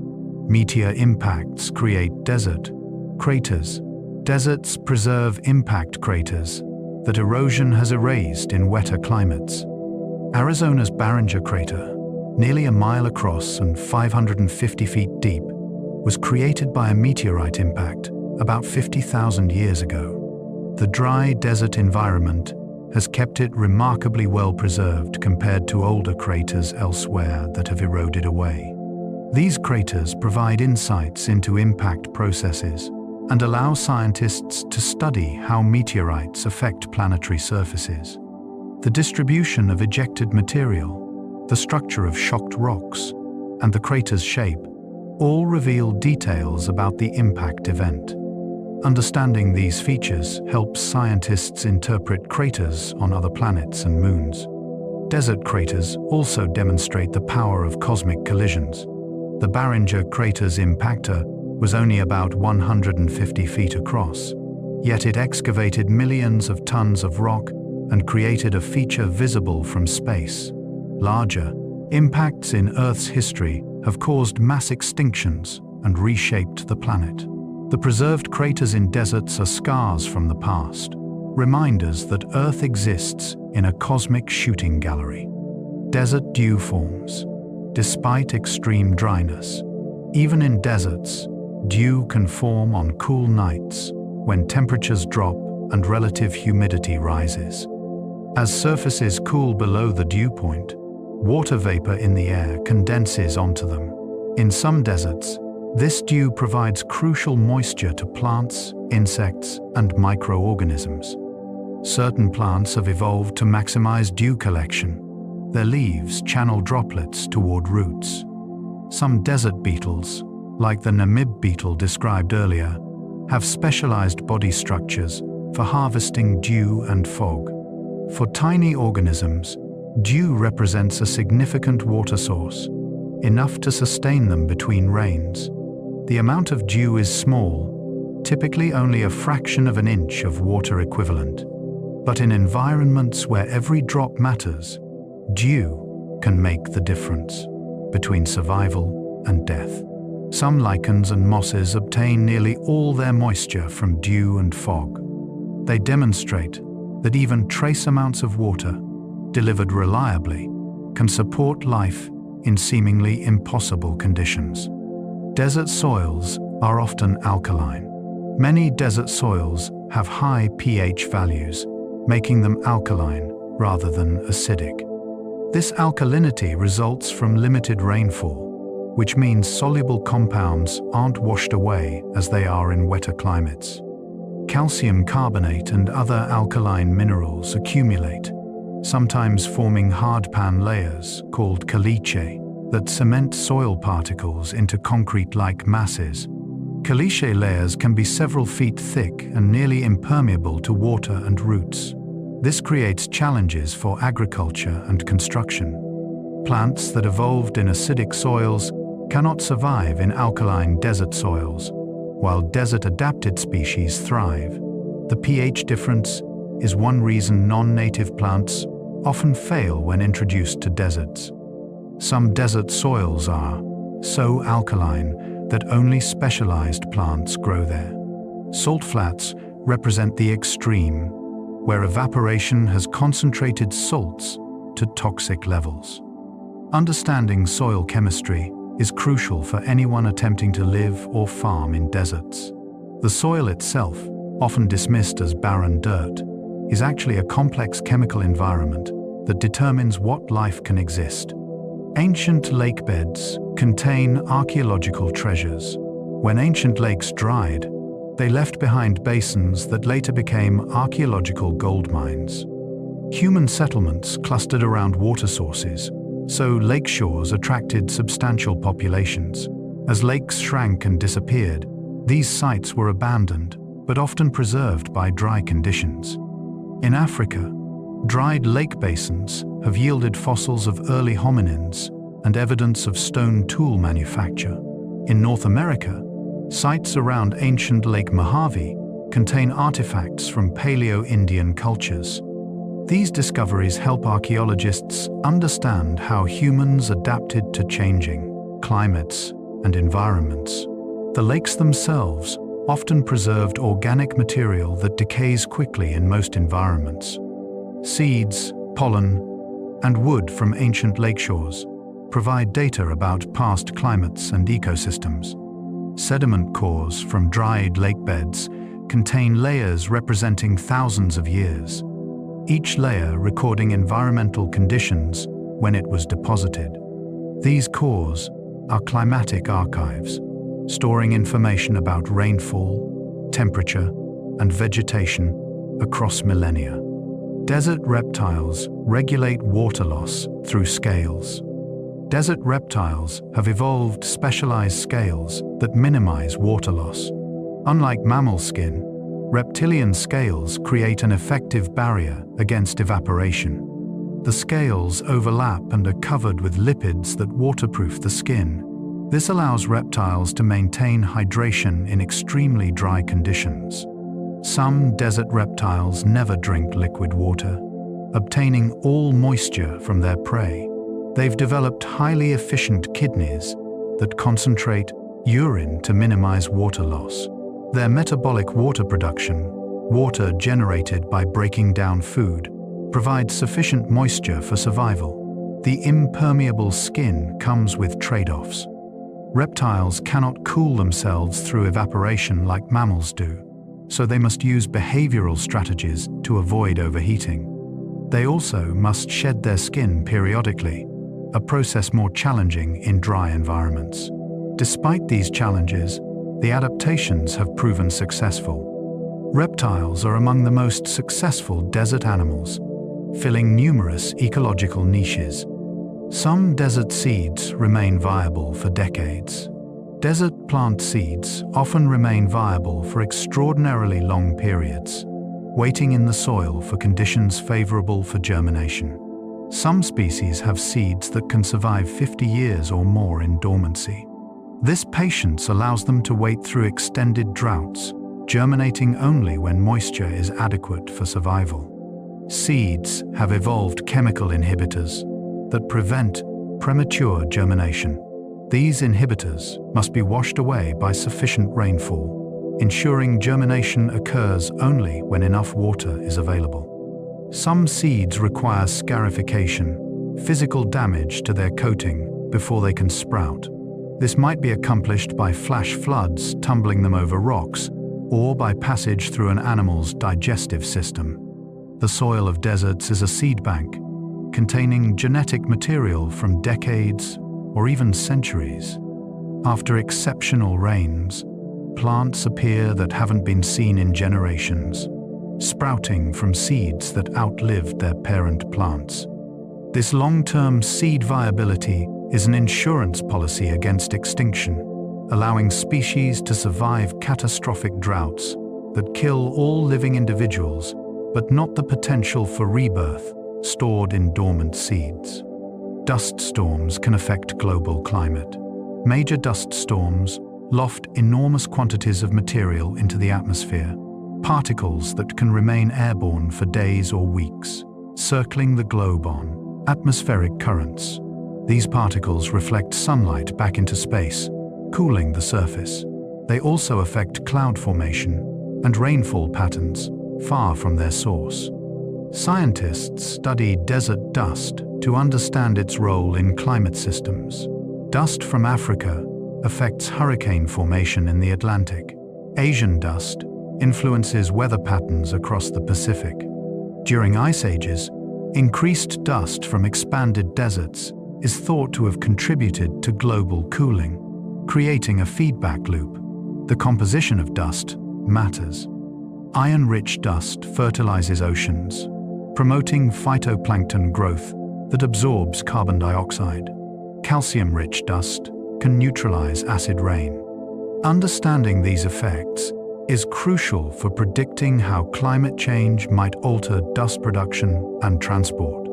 Meteor impacts create desert craters. Deserts preserve impact craters that erosion has erased in wetter climates. Arizona's Barringer crater, nearly a mile across and 550 feet deep, was created by a meteorite impact about 50,000 years ago. The dry desert environment has kept it remarkably well preserved compared to older craters elsewhere that have eroded away. These craters provide insights into impact processes and allow scientists to study how meteorites affect planetary surfaces. The distribution of ejected material, the structure of shocked rocks, and the crater's shape all reveal details about the impact event. Understanding these features helps scientists interpret craters on other planets and moons. Desert craters also demonstrate the power of cosmic collisions. The Barringer crater's impactor was only about 150 feet across, yet it excavated millions of tons of rock and created a feature visible from space. Larger impacts in Earth's history have caused mass extinctions and reshaped the planet. The preserved craters in deserts are scars from the past, reminders that Earth exists in a cosmic shooting gallery. Desert dew forms. Despite extreme dryness, even in deserts, dew can form on cool nights when temperatures drop and relative humidity rises. As surfaces cool below the dew point, water vapor in the air condenses onto them. In some deserts, This dew provides crucial moisture to plants, insects, and microorganisms. Certain plants have evolved to maximize dew collection. Their leaves channel droplets toward roots. Some desert beetles, like the Namib beetle described earlier, have specialized body structures for harvesting dew and fog. For tiny organisms, dew represents a significant water source, enough to sustain them between rains. The amount of dew is small, typically only a fraction of an inch of water equivalent. But in environments where every drop matters, dew can make the difference between survival and death. Some lichens and mosses obtain nearly all their moisture from dew and fog. They demonstrate that even trace amounts of water, delivered reliably, can support life in seemingly impossible conditions. Desert soils are often alkaline. Many desert soils have high pH values, making them alkaline rather than acidic. This alkalinity results from limited rainfall, which means soluble compounds aren't washed away as they are in wetter climates. Calcium carbonate and other alkaline minerals accumulate, sometimes forming hardpan layers called caliche that cement soil particles into concrete-like masses. Caliche layers can be several feet thick and nearly impermeable to water and roots. This creates challenges for agriculture and construction. Plants that evolved in acidic soils cannot survive in alkaline desert soils, while desert-adapted species thrive. The pH difference is one reason non-native plants often fail when introduced to deserts. Some desert soils are so alkaline that only specialized plants grow there. Salt flats represent the extreme, where evaporation has concentrated salts to toxic levels. Understanding soil chemistry is crucial for anyone attempting to live or farm in deserts. The soil itself, often dismissed as barren dirt, is actually a complex chemical environment that determines what life can exist. Ancient lake beds contain archaeological treasures. When ancient lakes dried, they left behind basins that later became archaeological gold mines. Human settlements clustered around water sources, so lake shores attracted substantial populations. As lakes shrank and disappeared, these sites were abandoned, but often preserved by dry conditions. In Africa, dried lake basins have yielded fossils of early hominins and evidence of stone tool manufacture. In North America, sites around ancient Lake Mojave contain artifacts from Paleo-Indian cultures. These discoveries help archaeologists understand how humans adapted to changing climates and environments. The lakes themselves often preserved organic material that decays quickly in most environments. Seeds, pollen, and wood from ancient lakeshores provide data about past climates and ecosystems. Sediment cores from dried lake beds contain layers representing thousands of years, each layer recording environmental conditions when it was deposited. These cores are climatic archives, storing information about rainfall, temperature, and vegetation across millennia. Desert reptiles regulate water loss through scales. Desert reptiles have evolved specialized scales that minimize water loss. Unlike mammal skin, reptilian scales create an effective barrier against evaporation. The scales overlap and are covered with lipids that waterproof the skin. This allows reptiles to maintain hydration in extremely dry conditions. Some desert reptiles never drink liquid water, obtaining all moisture from their prey. They've developed highly efficient kidneys that concentrate urine to minimize water loss. Their metabolic water production, water generated by breaking down food, provides sufficient moisture for survival. The impermeable skin comes with trade-offs. Reptiles cannot cool themselves through evaporation like mammals do, so they must use behavioral strategies to avoid overheating. They also must shed their skin periodically, a process more challenging in dry environments. Despite these challenges, the adaptations have proven successful. Reptiles are among the most successful desert animals, filling numerous ecological niches. Some desert seeds remain viable for decades. Desert plant seeds often remain viable for extraordinarily long periods, waiting in the soil for conditions favorable for germination. Some species have seeds that can survive 50 years or more in dormancy. This patience allows them to wait through extended droughts, germinating only when moisture is adequate for survival. Seeds have evolved chemical inhibitors that prevent premature germination. These inhibitors must be washed away by sufficient rainfall, ensuring germination occurs only when enough water is available. Some seeds require scarification, physical damage to their coating, before they can sprout. This might be accomplished by flash floods tumbling them over rocks, or by passage through an animal's digestive system. The soil of deserts is a seed bank, containing genetic material from decades or even centuries. After exceptional rains, plants appear that haven't been seen in generations, sprouting from seeds that outlived their parent plants. This long-term seed viability is an insurance policy against extinction, allowing species to survive catastrophic droughts that kill all living individuals, but not the potential for rebirth stored in dormant seeds. Dust storms can affect global climate. Major dust storms loft enormous quantities of material into the atmosphere, particles that can remain airborne for days or weeks, circling the globe on atmospheric currents. These particles reflect sunlight back into space, cooling the surface. They also affect cloud formation and rainfall patterns far from their source. Scientists study desert dust to understand its role in climate systems. Dust from Africa affects hurricane formation in the Atlantic. Asian dust influences weather patterns across the Pacific. During ice ages, increased dust from expanded deserts is thought to have contributed to global cooling, creating a feedback loop. The composition of dust matters. Iron-rich dust fertilizes oceans, promoting phytoplankton growth that absorbs carbon dioxide. Calcium-rich dust can neutralize acid rain. Understanding these effects is crucial for predicting how climate change might alter dust production and transport.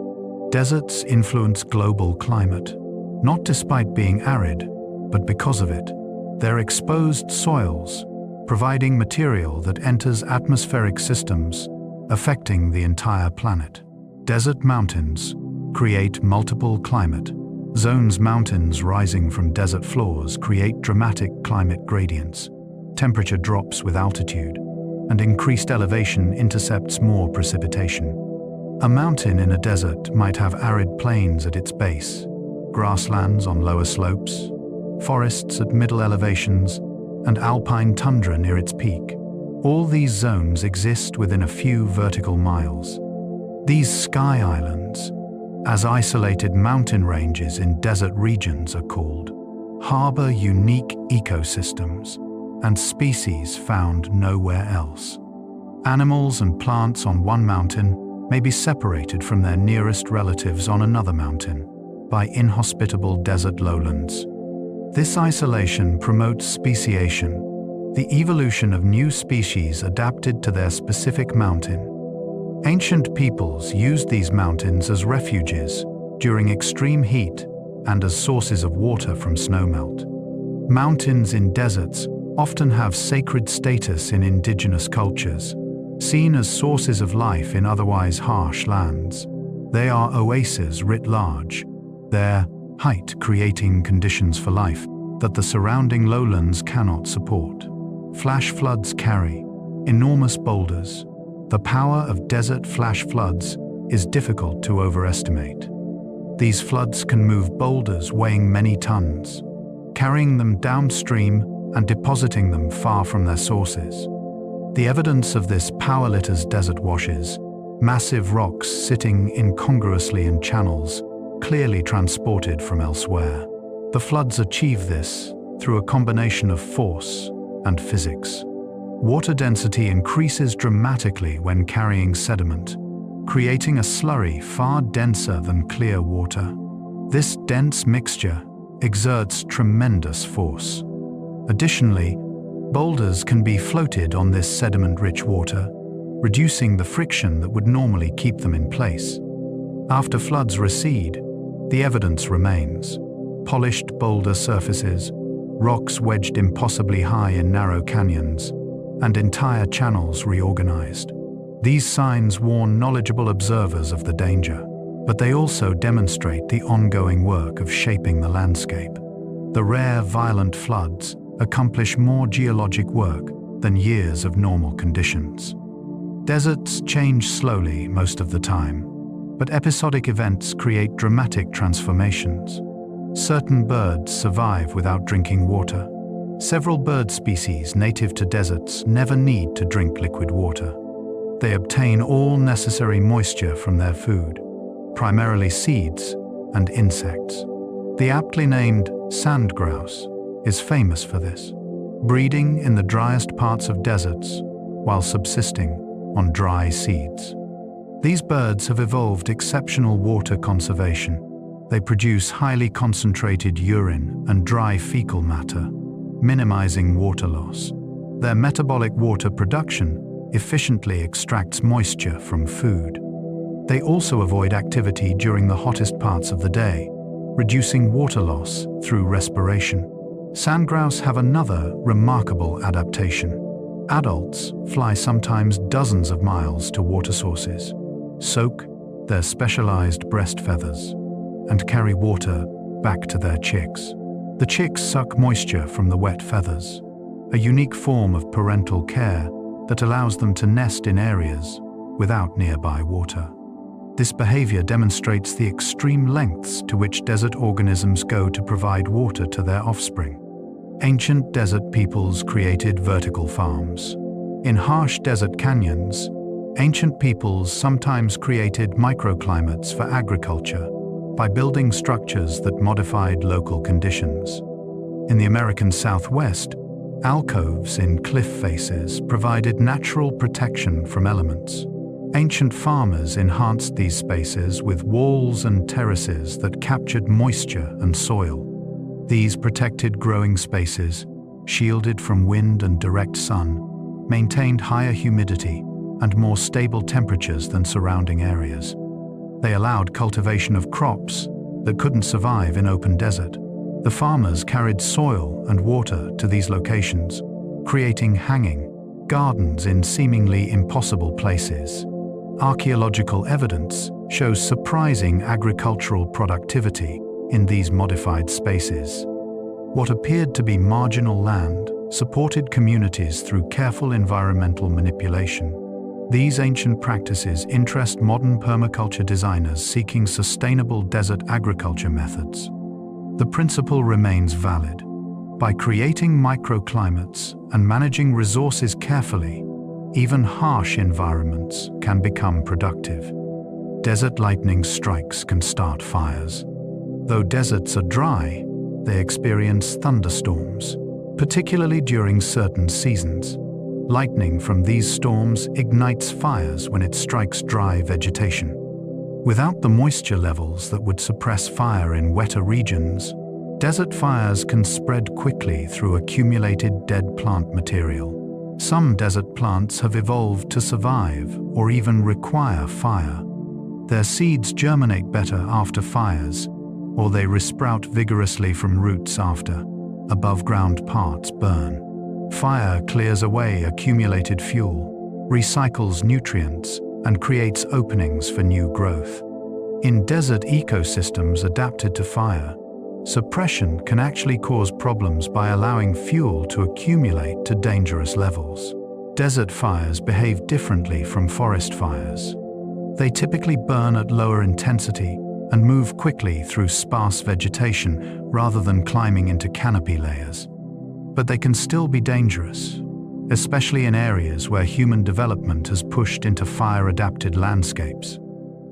Deserts influence global climate, not despite being arid, but because of it. They're exposed soils, providing material that enters atmospheric systems, affecting the entire planet. Desert mountains create multiple climate zones. Mountains rising from desert floors create dramatic climate gradients. Temperature drops with altitude, and increased elevation intercepts more precipitation. A mountain in a desert might have arid plains at its base, grasslands on lower slopes, forests at middle elevations, and alpine tundra near its peak. All these zones exist within a few vertical miles. These sky islands, as isolated mountain ranges in desert regions are called, harbor unique ecosystems and species found nowhere else. Animals and plants on one mountain may be separated from their nearest relatives on another mountain by inhospitable desert lowlands. This isolation promotes speciation, the evolution of new species adapted to their specific mountain. Ancient peoples used these mountains as refuges during extreme heat and as sources of water from snowmelt. Mountains in deserts often have sacred status in indigenous cultures, seen as sources of life in otherwise harsh lands. They are oases writ large, their height creating conditions for life that the surrounding lowlands cannot support. Flash floods carry enormous boulders. The power of desert flash floods is difficult to overestimate. These floods can move boulders weighing many tons, carrying them downstream and depositing them far from their sources. The evidence of this power litters desert washes, massive rocks sitting incongruously in channels, clearly transported from elsewhere. The floods achieve this through a combination of force and physics. Water density increases dramatically when carrying sediment, creating a slurry far denser than clear water. This dense mixture exerts tremendous force. Additionally, boulders can be floated on this sediment-rich water, reducing the friction that would normally keep them in place. After floods recede, the evidence remains: polished boulder surfaces, rocks wedged impossibly high in narrow canyons, and entire channels reorganized. These signs warn knowledgeable observers of the danger, but they also demonstrate the ongoing work of shaping the landscape. The rare, violent floods accomplish more geologic work than years of normal conditions. Deserts change slowly most of the time, but episodic events create dramatic transformations. Certain birds survive without drinking water. Several bird species native to deserts never need to drink liquid water. They obtain all necessary moisture from their food, primarily seeds and insects. The aptly named sand grouse is famous for this, breeding in the driest parts of deserts while subsisting on dry seeds. These birds have evolved exceptional water conservation. They produce highly concentrated urine and dry fecal matter, minimizing water loss. Their metabolic water production efficiently extracts moisture from food. They also avoid activity during the hottest parts of the day, reducing water loss through respiration. Sandgrouse have another remarkable adaptation. Adults fly sometimes dozens of miles to water sources, soak their specialized breast feathers, and carry water back to their chicks. The chicks suck moisture from the wet feathers, a unique form of parental care that allows them to nest in areas without nearby water. This behavior demonstrates the extreme lengths to which desert organisms go to provide water to their offspring. Ancient desert peoples created vertical farms. In harsh desert canyons, ancient peoples sometimes created microclimates for agriculture by building structures that modified local conditions. In the American Southwest, alcoves in cliff faces provided natural protection from elements. Ancient farmers enhanced these spaces with walls and terraces that captured moisture and soil. These protected growing spaces, shielded from wind and direct sun, maintained higher humidity and more stable temperatures than surrounding areas. They allowed cultivation of crops that couldn't survive in open desert. The farmers carried soil and water to these locations, creating hanging gardens in seemingly impossible places. Archaeological evidence shows surprising agricultural productivity in these modified spaces. What appeared to be marginal land supported communities through careful environmental manipulation. These ancient practices interest modern permaculture designers seeking sustainable desert agriculture methods. The principle remains valid. By creating microclimates and managing resources carefully, even harsh environments can become productive. Desert lightning strikes can start fires. Though deserts are dry, they experience thunderstorms, particularly during certain seasons. Lightning from these storms ignites fires when it strikes dry vegetation. Without the moisture levels that would suppress fire in wetter regions, desert fires can spread quickly through accumulated dead plant material. Some desert plants have evolved to survive or even require fire. Their seeds germinate better after fires, or they resprout vigorously from roots after above-ground parts burn. Fire clears away accumulated fuel, recycles nutrients, and creates openings for new growth. In desert ecosystems adapted to fire, suppression can actually cause problems by allowing fuel to accumulate to dangerous levels. Desert fires behave differently from forest fires. They typically burn at lower intensity and move quickly through sparse vegetation rather than climbing into canopy layers. But they can still be dangerous, especially in areas where human development has pushed into fire-adapted landscapes.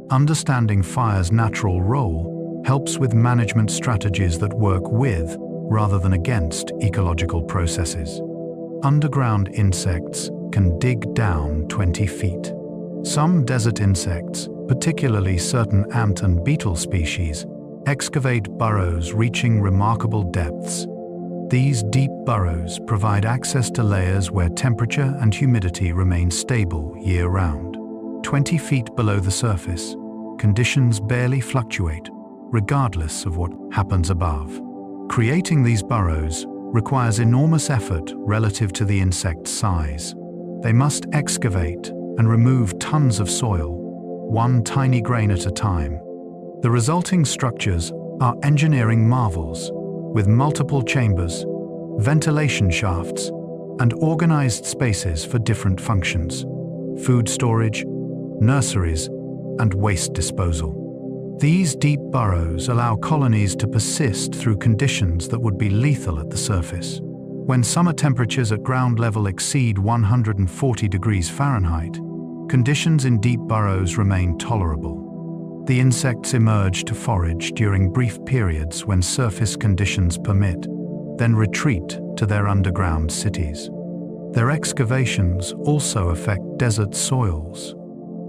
Understanding fire's natural role helps with management strategies that work with rather than against ecological processes. Underground insects can dig down 20 feet. Some desert insects, particularly certain ant and beetle species, excavate burrows reaching remarkable depths. These deep burrows provide access to layers where temperature and humidity remain stable year-round. 20 feet below the surface, conditions barely fluctuate, regardless of what happens above. Creating these burrows requires enormous effort relative to the insect's size. They must excavate and remove tons of soil, one tiny grain at a time. The resulting structures are engineering marvels, with multiple chambers, ventilation shafts, and organized spaces for different functions: food storage, nurseries, and waste disposal. These deep burrows allow colonies to persist through conditions that would be lethal at the surface. When summer temperatures at ground level exceed 140 degrees Fahrenheit, conditions in deep burrows remain tolerable. The insects emerge to forage during brief periods when surface conditions permit, then retreat to their underground cities. Their excavations also affect desert soils,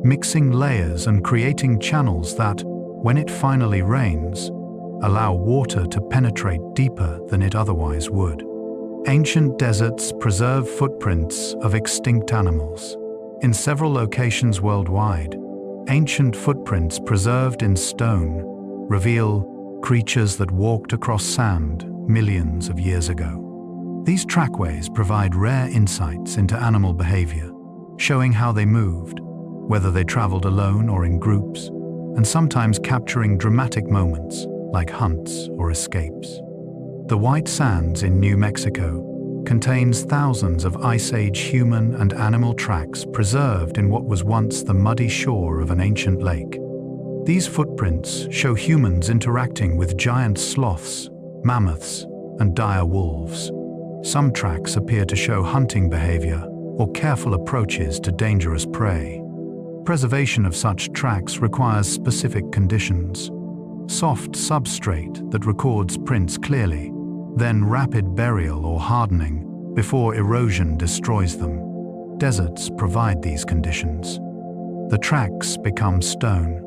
mixing layers and creating channels that, when it finally rains, allow water to penetrate deeper than it otherwise would. Ancient deserts preserve footprints of extinct animals. In several locations worldwide, ancient footprints preserved in stone reveal creatures that walked across sand millions of years ago. These trackways provide rare insights into animal behavior, showing how they moved, whether they traveled alone or in groups, and sometimes capturing dramatic moments like hunts or escapes. The White Sands in New Mexico contains thousands of Ice Age human and animal tracks preserved in what was once the muddy shore of an ancient lake. These footprints show humans interacting with giant sloths, mammoths, and dire wolves. Some tracks appear to show hunting behavior or careful approaches to dangerous prey. Preservation of such tracks requires specific conditions: soft substrate that records prints clearly, then rapid burial or hardening before erosion destroys them. Deserts provide these conditions. The tracks become stone,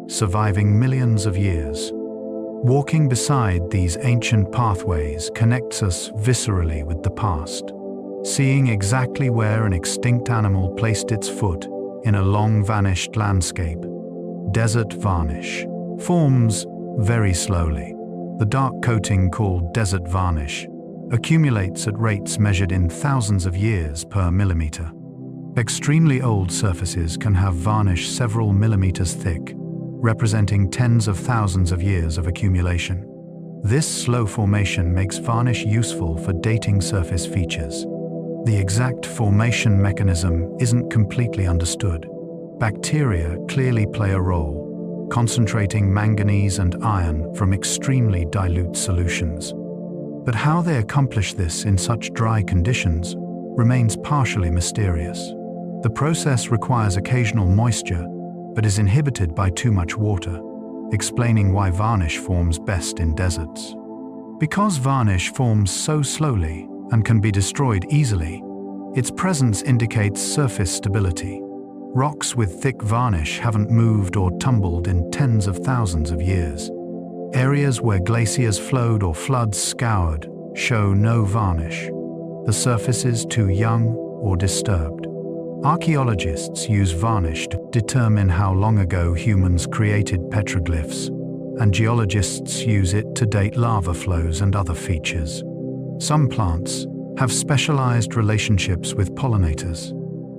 surviving millions of years. Walking beside these ancient pathways connects us viscerally with the past, seeing exactly where an extinct animal placed its foot in a long-vanished landscape. Desert varnish forms very slowly. The dark coating called desert varnish accumulates at rates measured in thousands of years per millimeter. Extremely old surfaces can have varnish several millimeters thick, representing tens of thousands of years of accumulation. This slow formation makes varnish useful for dating surface features. The exact formation mechanism isn't completely understood. Bacteria clearly play a role, concentrating manganese and iron from extremely dilute solutions. But how they accomplish this in such dry conditions remains partially mysterious. The process requires occasional moisture, but is inhibited by too much water, explaining why varnish forms best in deserts. Because varnish forms so slowly and can be destroyed easily, its presence indicates surface stability. Rocks with thick varnish haven't moved or tumbled in tens of thousands of years. Areas where glaciers flowed or floods scoured show no varnish. The surface is too young or disturbed. Archaeologists use varnish to determine how long ago humans created petroglyphs, and geologists use it to date lava flows and other features. Some plants have specialized relationships with pollinators.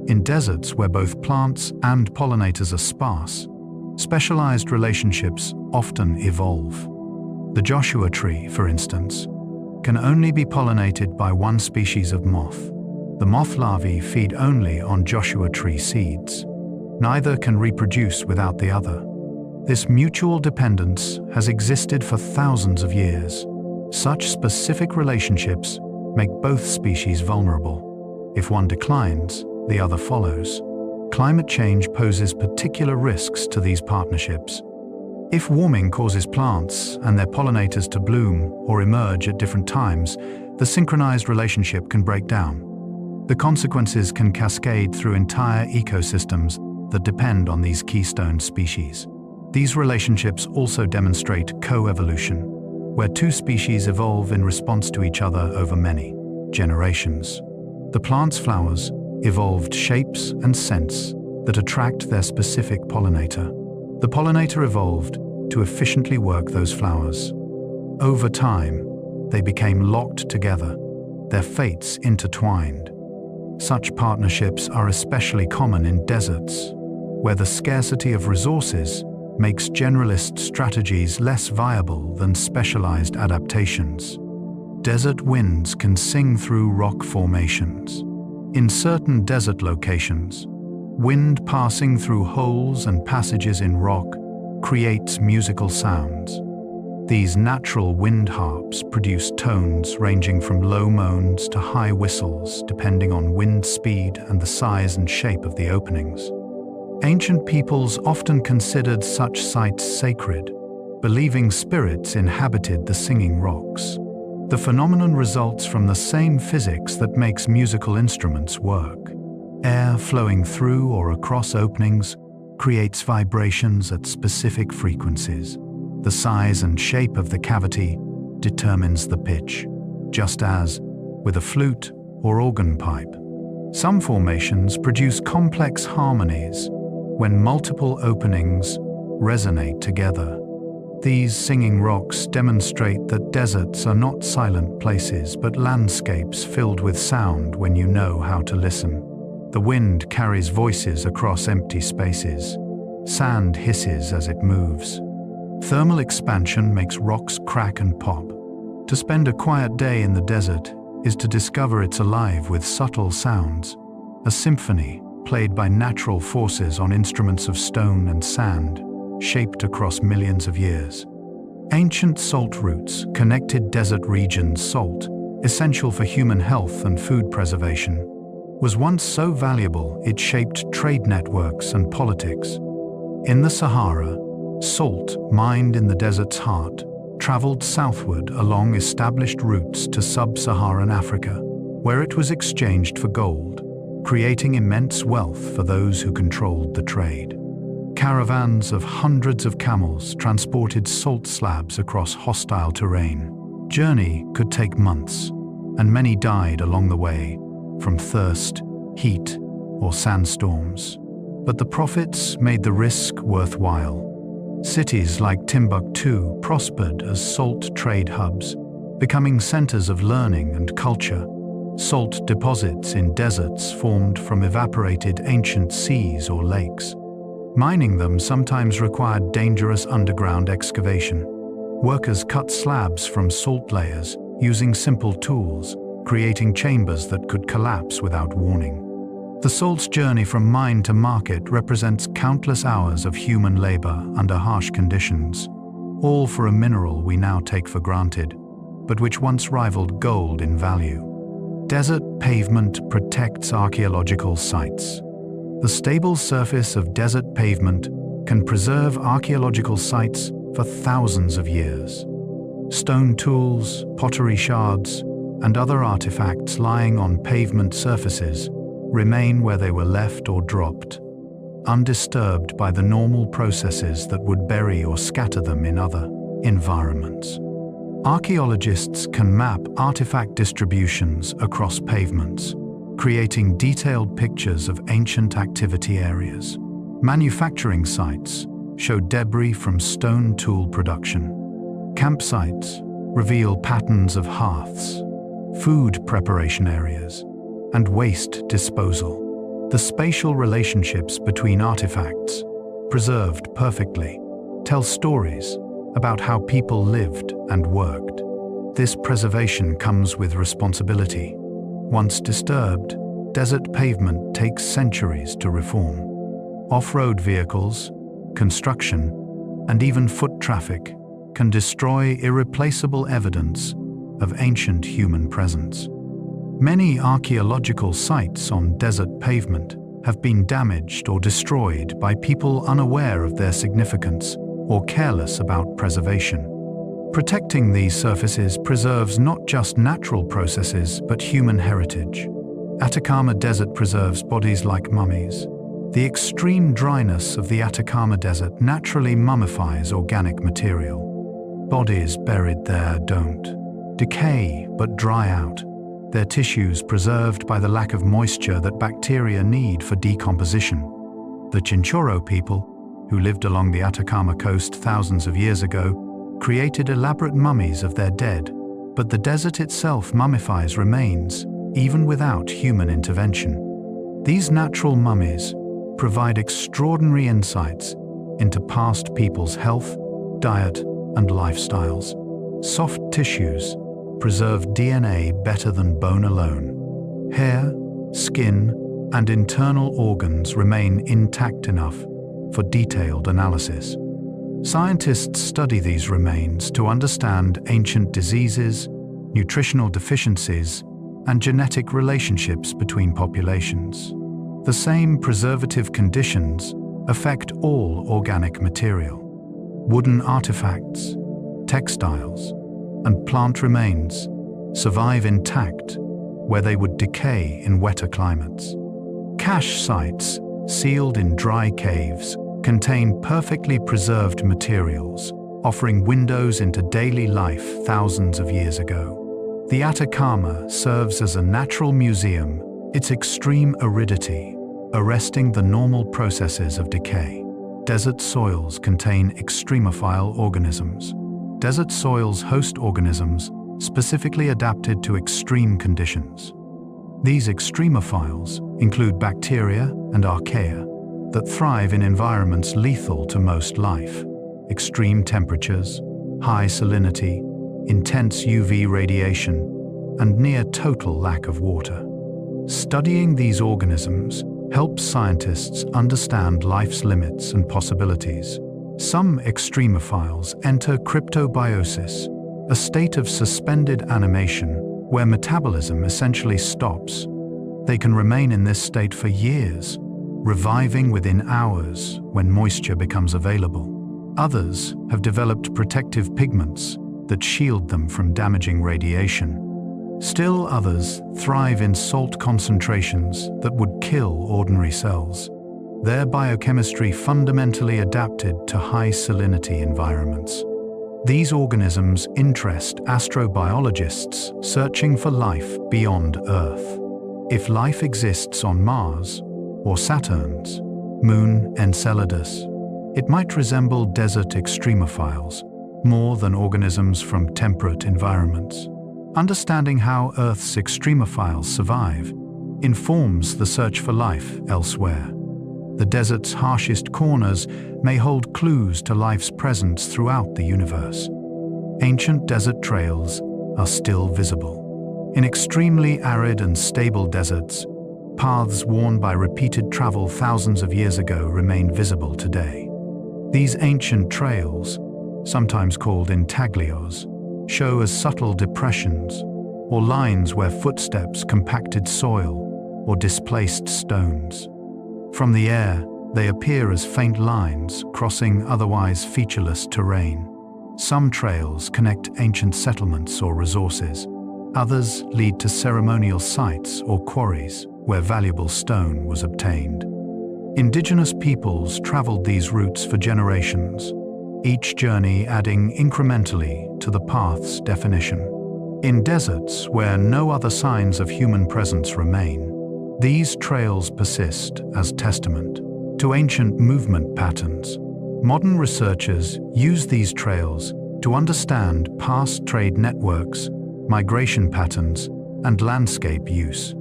In deserts where both plants and pollinators are sparse, specialized relationships often evolve. The Joshua tree, for instance, can only be pollinated by one species of moth. The moth larvae feed only on Joshua tree seeds. Neither can reproduce without the other. This mutual dependence has existed for thousands of years. Such specific relationships make both species vulnerable. If one declines, the other follows. Climate change poses particular risks to these partnerships. If warming causes plants and their pollinators to bloom or emerge at different times, the synchronized relationship can break down. The consequences can cascade through entire ecosystems that depend on these keystone species. These relationships also demonstrate coevolution, where two species evolve in response to each other over many generations. The plant's flowers evolved shapes and scents that attract their specific pollinator. The pollinator evolved to efficiently work those flowers. Over time, they became locked together, their fates intertwined. Such partnerships are especially common in deserts, where the scarcity of resources makes generalist strategies less viable than specialized adaptations. Desert winds can sing through rock formations. In certain desert locations, wind passing through holes and passages in rock creates musical sounds. These natural wind harps produce tones ranging from low moans to high whistles, depending on wind speed and the size and shape of the openings. Ancient peoples often considered such sites sacred, believing spirits inhabited the singing rocks. The phenomenon results from the same physics that makes musical instruments work. Air flowing through or across openings creates vibrations at specific frequencies. The size and shape of the cavity determines the pitch, just as with a flute or organ pipe. Some formations produce complex harmonies when multiple openings resonate together. These singing rocks demonstrate that deserts are not silent places but landscapes filled with sound when you know how to listen. The wind carries voices across empty spaces. Sand hisses as it moves. Thermal expansion makes rocks crack and pop. To spend a quiet day in the desert is to discover it's alive with subtle sounds, a symphony played by natural forces on instruments of stone and sand, shaped across millions of years. Ancient salt routes connected desert regions. Salt, essential for human health and food preservation, was once so valuable it shaped trade networks and politics. In the Sahara, salt, mined in the desert's heart, traveled southward along established routes to sub-Saharan Africa, where it was exchanged for gold, creating immense wealth for those who controlled the trade. Caravans of hundreds of camels transported salt slabs across hostile terrain. Journey could take months, and many died along the way from thirst, heat, or sandstorms. But the profits made the risk worthwhile. Cities like Timbuktu prospered as salt trade hubs, becoming centers of learning and culture. Salt deposits in deserts formed from evaporated ancient seas or lakes. Mining them sometimes required dangerous underground excavation. Workers cut slabs from salt layers using simple tools, creating chambers that could collapse without warning. The salt's journey from mine to market represents countless hours of human labor under harsh conditions, all for a mineral we now take for granted, but which once rivaled gold in value. Desert pavement protects archaeological sites. The stable surface of desert pavement can preserve archaeological sites for thousands of years. Stone tools, pottery shards, and other artifacts lying on pavement surfaces remain where they were left or dropped, undisturbed by the normal processes that would bury or scatter them in other environments. Archaeologists can map artifact distributions across pavements, creating detailed pictures of ancient activity areas. Manufacturing sites show debris from stone tool production. Campsites reveal patterns of hearths, food preparation areas, and waste disposal. The spatial relationships between artifacts, preserved perfectly, tell stories about how people lived and worked. This preservation comes with responsibility. Once disturbed, desert pavement takes centuries to reform. Off-road vehicles, construction, and even foot traffic can destroy irreplaceable evidence of ancient human presence. Many archaeological sites on desert pavement have been damaged or destroyed by people unaware of their significance or careless about preservation. Protecting these surfaces preserves not just natural processes but human heritage. Atacama Desert preserves bodies like mummies. The extreme dryness of the Atacama Desert naturally mummifies organic material. Bodies buried there don't decay but dry out, their tissues preserved by the lack of moisture that bacteria need for decomposition. The Chinchorro people, who lived along the Atacama coast thousands of years ago, created elaborate mummies of their dead, but the desert itself mummifies remains, even without human intervention. These natural mummies provide extraordinary insights into past people's health, diet, and lifestyles. Soft tissues preserve DNA better than bone alone. Hair, skin, and internal organs remain intact enough for detailed analysis. Scientists study these remains to understand ancient diseases, nutritional deficiencies, and genetic relationships between populations. The same preservative conditions affect all organic material. Wooden artifacts, textiles, and plant remains survive intact where they would decay in wetter climates. Cache sites, sealed in dry caves, contain perfectly preserved materials, offering windows into daily life thousands of years ago. The Atacama serves as a natural museum, its extreme aridity arresting the normal processes of decay. Desert soils contain extremophile organisms. Desert soils host organisms specifically adapted to extreme conditions. These extremophiles include bacteria and archaea that thrive in environments lethal to most life. Extreme temperatures, high salinity, intense UV radiation, and near total lack of water. Studying these organisms helps scientists understand life's limits and possibilities. Some extremophiles enter cryptobiosis, a state of suspended animation where metabolism essentially stops. They can remain in this state for years, reviving within hours when moisture becomes available. Others have developed protective pigments that shield them from damaging radiation. Still others thrive in salt concentrations that would kill ordinary cells. Their biochemistry fundamentally adapted to high salinity environments. These organisms interest astrobiologists searching for life beyond Earth. If life exists on Mars or Saturn's moon Enceladus, it might resemble desert extremophiles more than organisms from temperate environments. Understanding how Earth's extremophiles survive informs the search for life elsewhere. The desert's harshest corners may hold clues to life's presence throughout the universe. Ancient desert trails are still visible. In extremely arid and stable deserts, paths worn by repeated travel thousands of years ago remain visible today. These ancient trails, sometimes called intaglios, show as subtle depressions or lines where footsteps compacted soil or displaced stones. From the air, they appear as faint lines crossing otherwise featureless terrain. Some trails connect ancient settlements or resources. Others lead to ceremonial sites or quarries where valuable stone was obtained. Indigenous peoples traveled these routes for generations, each journey adding incrementally to the path's definition. In deserts where no other signs of human presence remain, these trails persist as testament to ancient movement patterns. Modern researchers use these trails to understand past trade networks, migration patterns, and landscape use.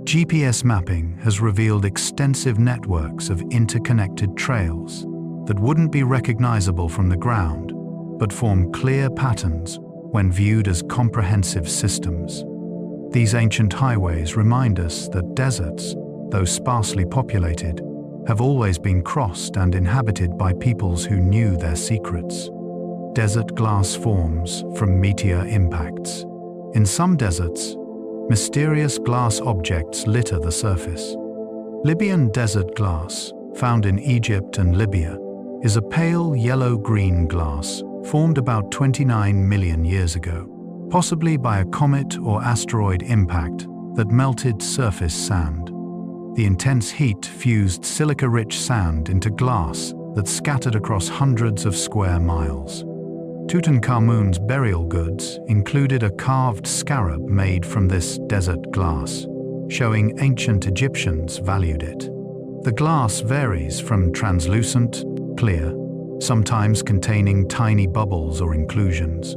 GPS mapping has revealed extensive networks of interconnected trails that wouldn't be recognizable from the ground, but form clear patterns when viewed as comprehensive systems. These ancient highways remind us that deserts, though sparsely populated, have always been crossed and inhabited by peoples who knew their secrets. Desert glass forms from meteor impacts. In some deserts, mysterious glass objects litter the surface. Libyan desert glass, found in Egypt and Libya, is a pale yellow-green glass formed about 29 million years ago, possibly by a comet or asteroid impact that melted surface sand. The intense heat fused silica-rich sand into glass that scattered across hundreds of square miles. Tutankhamun's burial goods included a carved scarab made from this desert glass, showing ancient Egyptians valued it. The glass varies from translucent, clear, sometimes containing tiny bubbles or inclusions.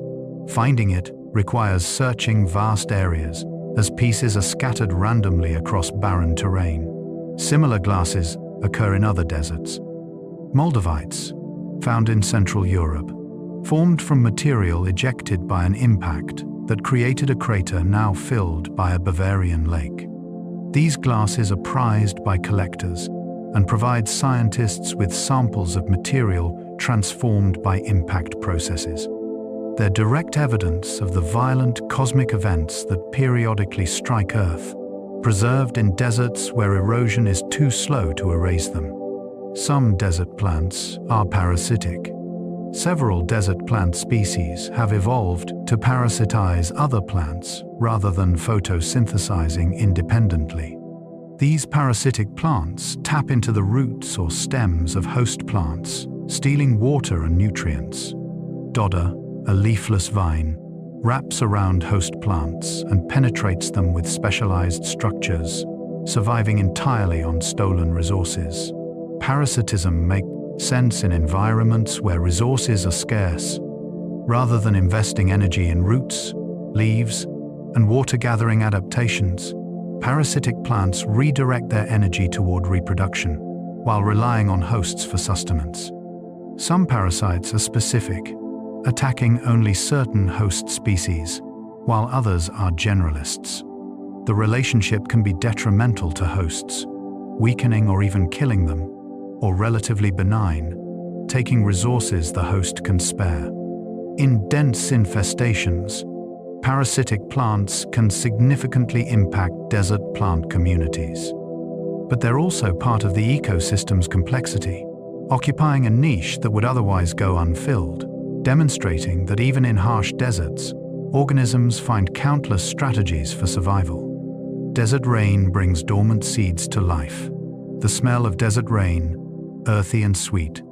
Finding it requires searching vast areas, as pieces are scattered randomly across barren terrain. Similar glasses occur in other deserts. Moldavites, found in Central Europe, formed from material ejected by an impact that created a crater now filled by a Bavarian lake. These glasses are prized by collectors and provide scientists with samples of material transformed by impact processes. They're direct evidence of the violent cosmic events that periodically strike Earth, preserved in deserts where erosion is too slow to erase them. Some desert plants are parasitic. Several desert plant species have evolved to parasitize other plants rather than photosynthesizing independently. These parasitic plants tap into the roots or stems of host plants, stealing water and nutrients. Dodder, a leafless vine, wraps around host plants and penetrates them with specialized structures, surviving entirely on stolen resources. Parasitism makes sense in environments where resources are scarce. Rather than investing energy in roots, leaves, and water-gathering adaptations, parasitic plants redirect their energy toward reproduction, while relying on hosts for sustenance. Some parasites are specific, attacking only certain host species, while others are generalists. The relationship can be detrimental to hosts, weakening or even killing them, or relatively benign, taking resources the host can spare. In dense infestations, parasitic plants can significantly impact desert plant communities. But they're also part of the ecosystem's complexity, occupying a niche that would otherwise go unfilled, demonstrating that even in harsh deserts, organisms find countless strategies for survival. Desert rain brings dormant seeds to life. The smell of desert rain, earthy and sweet,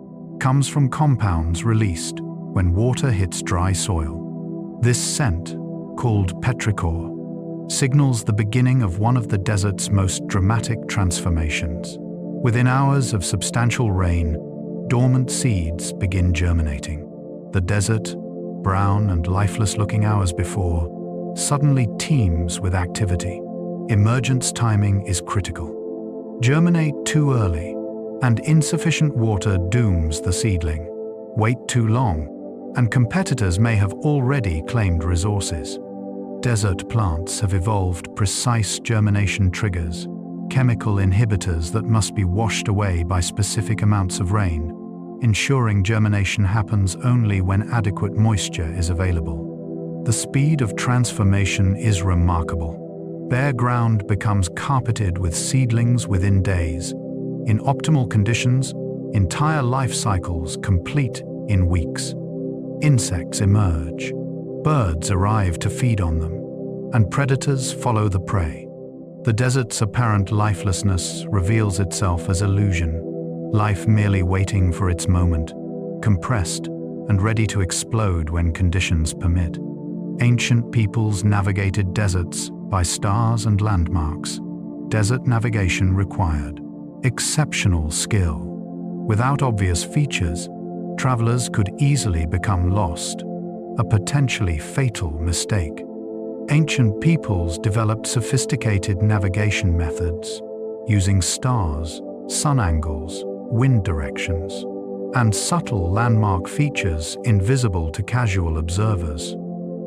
comes from compounds released when water hits dry soil. This scent, called petrichor, signals the beginning of one of the desert's most dramatic transformations. Within hours of substantial rain, dormant seeds begin germinating. The desert, brown and lifeless-looking hours before, suddenly teems with activity. Emergence timing is critical. Germinate too early, and insufficient water dooms the seedling. Wait too long, and competitors may have already claimed resources. Desert plants have evolved precise germination triggers, chemical inhibitors that must be washed away by specific amounts of rain, ensuring germination happens only when adequate moisture is available. The speed of transformation is remarkable. Bare ground becomes carpeted with seedlings within days. In optimal conditions, entire life cycles complete in weeks. Insects emerge. Birds arrive to feed on them, and predators follow the prey. The desert's apparent lifelessness reveals itself as illusion, life merely waiting for its moment, compressed and ready to explode when conditions permit. Ancient peoples navigated deserts by stars and landmarks. Desert navigation required exceptional skill. Without obvious features, travelers could easily become lost, a potentially fatal mistake. Ancient peoples developed sophisticated navigation methods, using stars, sun angles, wind directions, and subtle landmark features invisible to casual observers.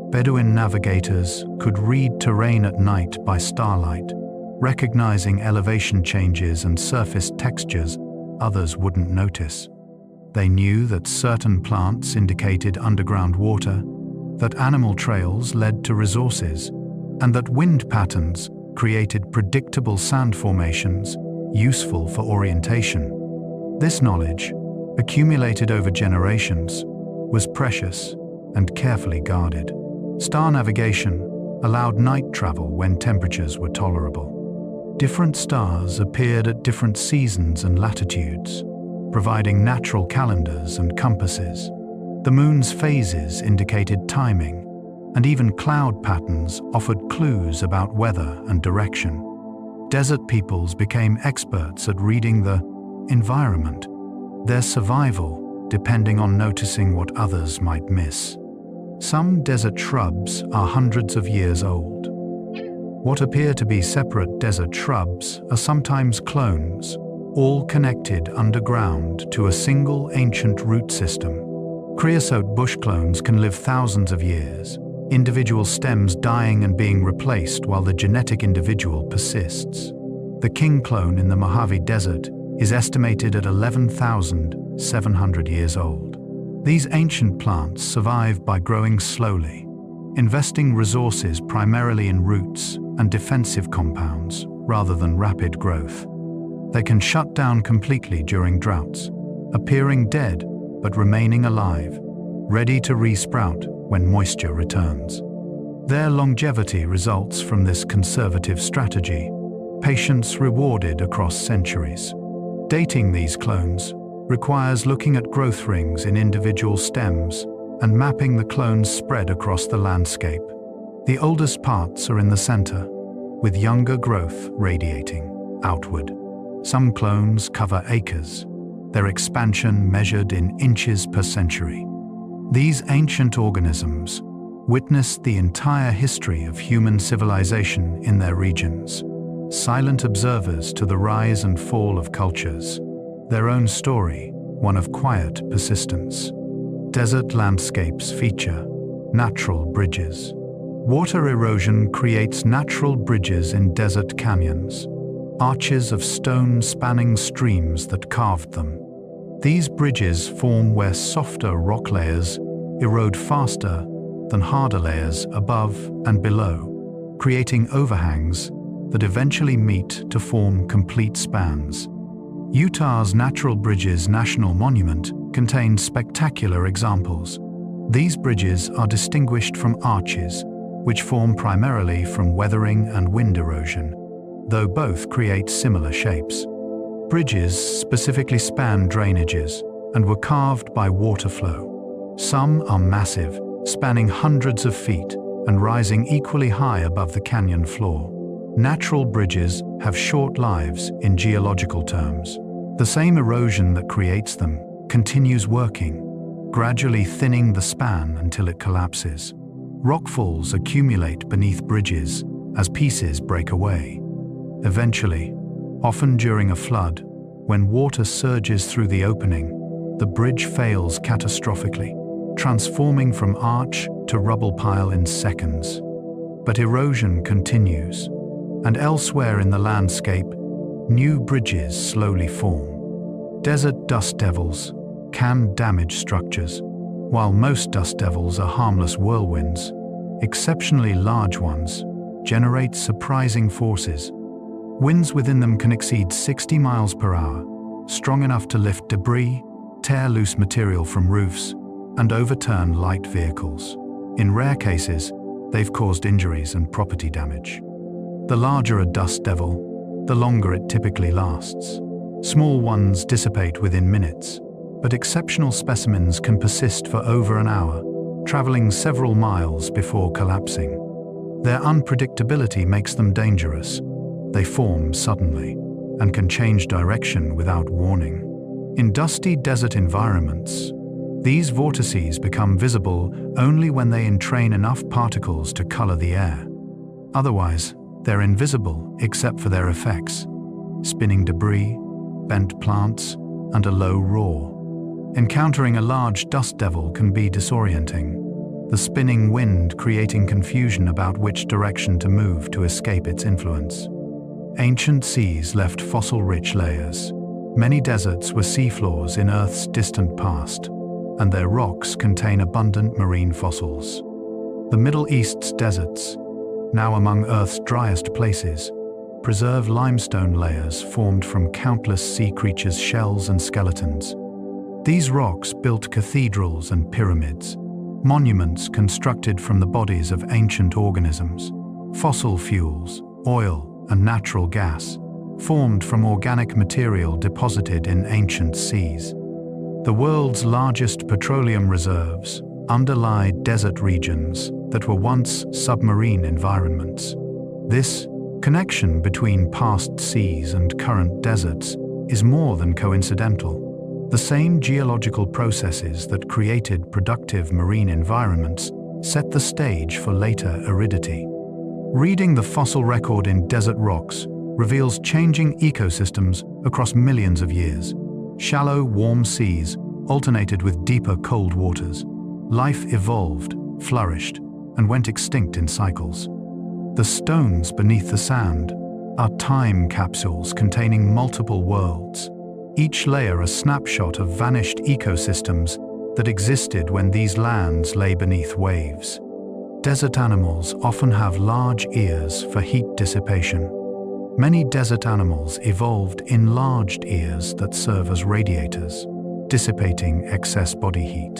Bedouin navigators could read terrain at night by starlight, recognizing elevation changes and surface textures others wouldn't notice. They knew that certain plants indicated underground water, that animal trails led to resources, and that wind patterns created predictable sand formations useful for orientation. This knowledge, accumulated over generations, was precious and carefully guarded. Star navigation allowed night travel when temperatures were tolerable. Different stars appeared at different seasons and latitudes, providing natural calendars and compasses. The moon's phases indicated timing, and even cloud patterns offered clues about weather and direction. Desert peoples became experts at reading the environment, their survival depending on noticing what others might miss. Some desert shrubs are hundreds of years old. What appear to be separate desert shrubs are sometimes clones, all connected underground to a single ancient root system. Creosote bush clones can live thousands of years, individual stems dying and being replaced while the genetic individual persists. The king clone in the Mojave Desert is estimated at 11,700 years old. These ancient plants survive by growing slowly, investing resources primarily in roots and defensive compounds rather than rapid growth. They can shut down completely during droughts, appearing dead but remaining alive, ready to re-sprout when moisture returns. Their longevity results from this conservative strategy, patience rewarded across centuries. Dating these clones requires looking at growth rings in individual stems and mapping the clones spread across the landscape. The oldest parts are in the center, with younger growth radiating outward. Some clones cover acres, their expansion measured in inches per century. These ancient organisms witnessed the entire history of human civilization in their regions, silent observers to the rise and fall of cultures. Their own story, one of quiet persistence. Desert landscapes feature natural bridges. Water erosion creates natural bridges in desert canyons, arches of stone spanning streams that carved them. These bridges form where softer rock layers erode faster than harder layers above and below, creating overhangs that eventually meet to form complete spans. Utah's Natural Bridges National Monument contains spectacular examples. These bridges are distinguished from arches, which form primarily from weathering and wind erosion, though both create similar shapes. Bridges specifically span drainages and were carved by water flow. Some are massive, spanning hundreds of feet and rising equally high above the canyon floor. Natural bridges have short lives in geological terms. The same erosion that creates them continues working, gradually thinning the span until it collapses. Rockfalls accumulate beneath bridges as pieces break away. Eventually, often during a flood, when water surges through the opening, the bridge fails catastrophically, transforming from arch to rubble pile in seconds. But erosion continues, and elsewhere in the landscape, new bridges slowly form. Desert dust devils can damage structures. While most dust devils are harmless whirlwinds, exceptionally large ones generate surprising forces. Winds within them can exceed 60 miles per hour, strong enough to lift debris, tear loose material from roofs, and overturn light vehicles. In rare cases, they've caused injuries and property damage. The larger a dust devil, the longer it typically lasts. Small ones dissipate within minutes, but exceptional specimens can persist for over an hour, traveling several miles before collapsing. Their unpredictability makes them dangerous. They form suddenly and can change direction without warning. In dusty desert environments, these vortices become visible only when they entrain enough particles to color the air. Otherwise, they're invisible except for their effects: spinning debris, bent plants, and a low roar. Encountering a large dust devil can be disorienting, the spinning wind creating confusion about which direction to move to escape its influence. Ancient seas left fossil-rich layers. Many deserts were seafloors in Earth's distant past, and their rocks contain abundant marine fossils. The Middle East's deserts, now among Earth's driest places, preserve limestone layers formed from countless sea creatures' shells and skeletons. These rocks built cathedrals and pyramids, monuments constructed from the bodies of ancient organisms. Fossil fuels, oil, and natural gas formed from organic material deposited in ancient seas. The world's largest petroleum reserves underlie desert regions that were once submarine environments. This connection between past seas and current deserts is more than coincidental. The same geological processes that created productive marine environments set the stage for later aridity. Reading the fossil record in desert rocks reveals changing ecosystems across millions of years. Shallow, warm seas alternated with deeper, cold waters. Life evolved, flourished, and went extinct in cycles. The stones beneath the sand are time capsules containing multiple worlds, each layer a snapshot of vanished ecosystems that existed when these lands lay beneath waves. Desert animals often have large ears for heat dissipation. Many desert animals evolved enlarged ears that serve as radiators, dissipating excess body heat.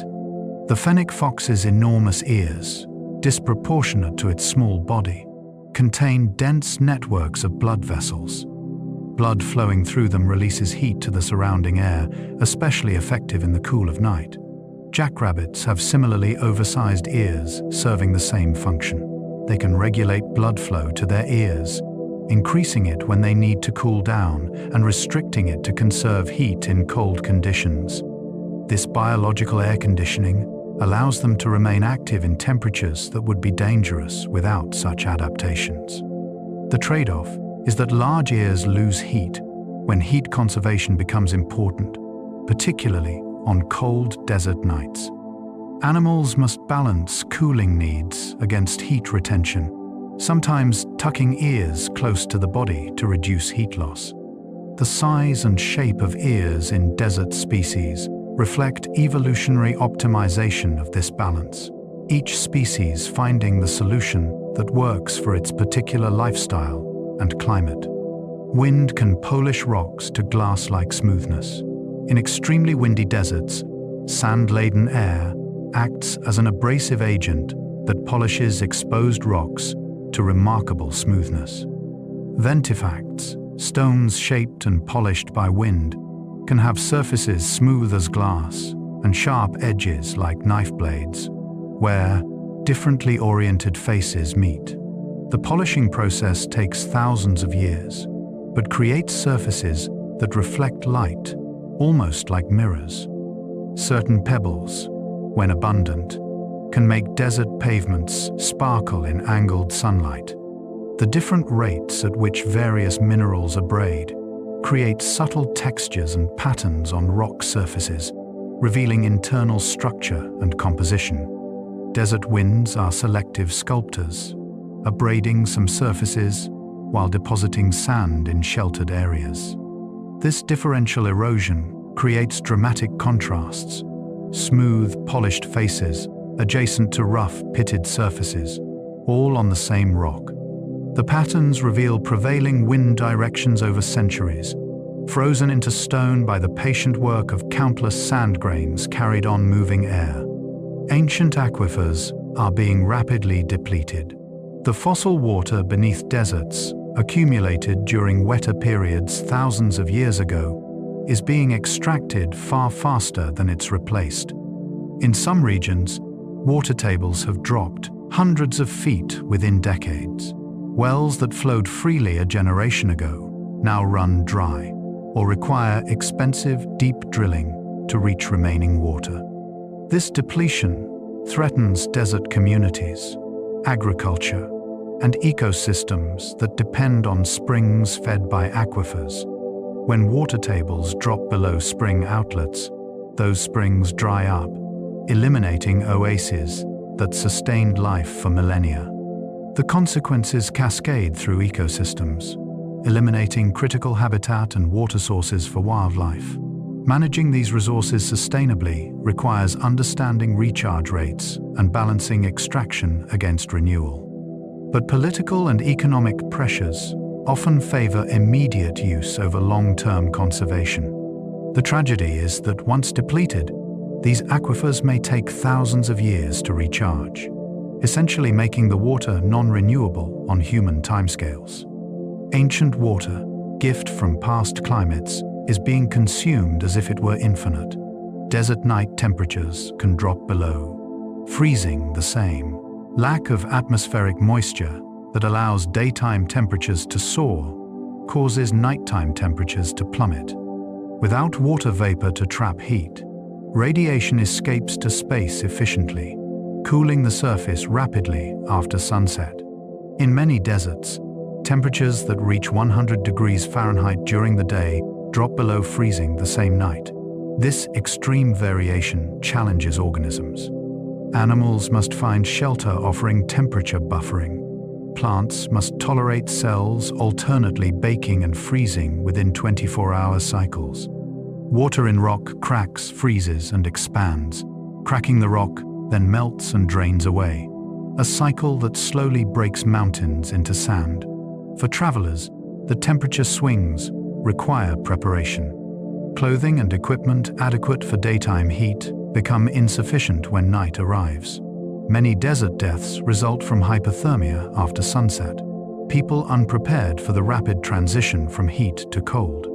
The fennec fox's enormous ears, disproportionate to its small body, contain dense networks of blood vessels. Blood flowing through them releases heat to the surrounding air, especially effective in the cool of night. Jackrabbits have similarly oversized ears, serving the same function. They can regulate blood flow to their ears, increasing it when they need to cool down and restricting it to conserve heat in cold conditions. This biological air conditioning allows them to remain active in temperatures that would be dangerous without such adaptations. The trade-off is that large ears lose heat when heat conservation becomes important, particularly on cold desert nights. Animals must balance cooling needs against heat retention, sometimes tucking ears close to the body to reduce heat loss. The size and shape of ears in desert species reflect evolutionary optimization of this balance, each species finding the solution that works for its particular lifestyle and climate. Wind can polish rocks to glass-like smoothness. In extremely windy deserts, sand-laden air acts as an abrasive agent that polishes exposed rocks to remarkable smoothness. Ventifacts, stones shaped and polished by wind, can have surfaces smooth as glass and sharp edges like knife blades, where differently oriented faces meet. The polishing process takes thousands of years, but creates surfaces that reflect light, almost like mirrors. Certain pebbles, when abundant, can make desert pavements sparkle in angled sunlight. The different rates at which various minerals abrade create subtle textures and patterns on rock surfaces, revealing internal structure and composition. Desert winds are selective sculptors, abrading some surfaces while depositing sand in sheltered areas. This differential erosion creates dramatic contrasts: smooth, polished faces adjacent to rough, pitted surfaces, all on the same rock. The patterns reveal prevailing wind directions over centuries, frozen into stone by the patient work of countless sand grains carried on moving air. Ancient aquifers are being rapidly depleted. The fossil water beneath deserts, accumulated during wetter periods thousands of years ago, is being extracted far faster than it's replaced. In some regions, water tables have dropped hundreds of feet within decades. Wells that flowed freely a generation ago now run dry or require expensive, deep drilling to reach remaining water. This depletion threatens desert communities, agriculture, and ecosystems that depend on springs fed by aquifers. When water tables drop below spring outlets, those springs dry up, eliminating oases that sustained life for millennia. The consequences cascade through ecosystems, eliminating critical habitat and water sources for wildlife. Managing these resources sustainably requires understanding recharge rates and balancing extraction against renewal. But political and economic pressures often favor immediate use over long-term conservation. The tragedy is that once depleted, these aquifers may take thousands of years to recharge, essentially making the water non-renewable on human timescales. Ancient water, gift from past climates, is being consumed as if it were infinite. Desert night temperatures can drop below freezing the same. Lack of atmospheric moisture that allows daytime temperatures to soar causes nighttime temperatures to plummet. Without water vapor to trap heat, radiation escapes to space efficiently, cooling the surface rapidly after sunset. In many deserts, temperatures that reach 100 degrees Fahrenheit during the day drop below freezing the same night. This extreme variation challenges organisms. Animals must find shelter offering temperature buffering. Plants must tolerate cells alternately baking and freezing within 24-hour cycles. Water in rock cracks, freezes, and expands. Cracking the rock then melts and drains away, a cycle that slowly breaks mountains into sand. For travelers, the temperature swings require preparation. Clothing and equipment adequate for daytime heat become insufficient when night arrives. Many desert deaths result from hypothermia after sunset, people unprepared for the rapid transition from heat to cold.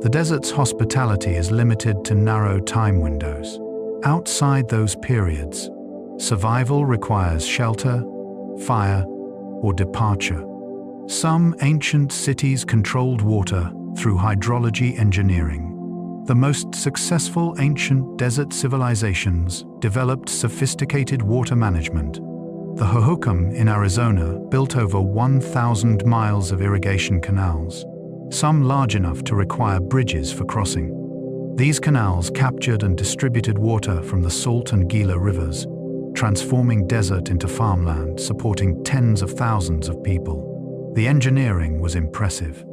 The desert's hospitality is limited to narrow time windows. Outside those periods, survival requires shelter, fire, or departure. Some ancient cities controlled water through hydrology engineering. The most successful ancient desert civilizations developed sophisticated water management. The Hohokam in Arizona built over 1,000 miles of irrigation canals, some large enough to require bridges for crossing. These canals captured and distributed water from the Salt and Gila rivers, transforming desert into farmland, supporting tens of thousands of people. The engineering was impressive.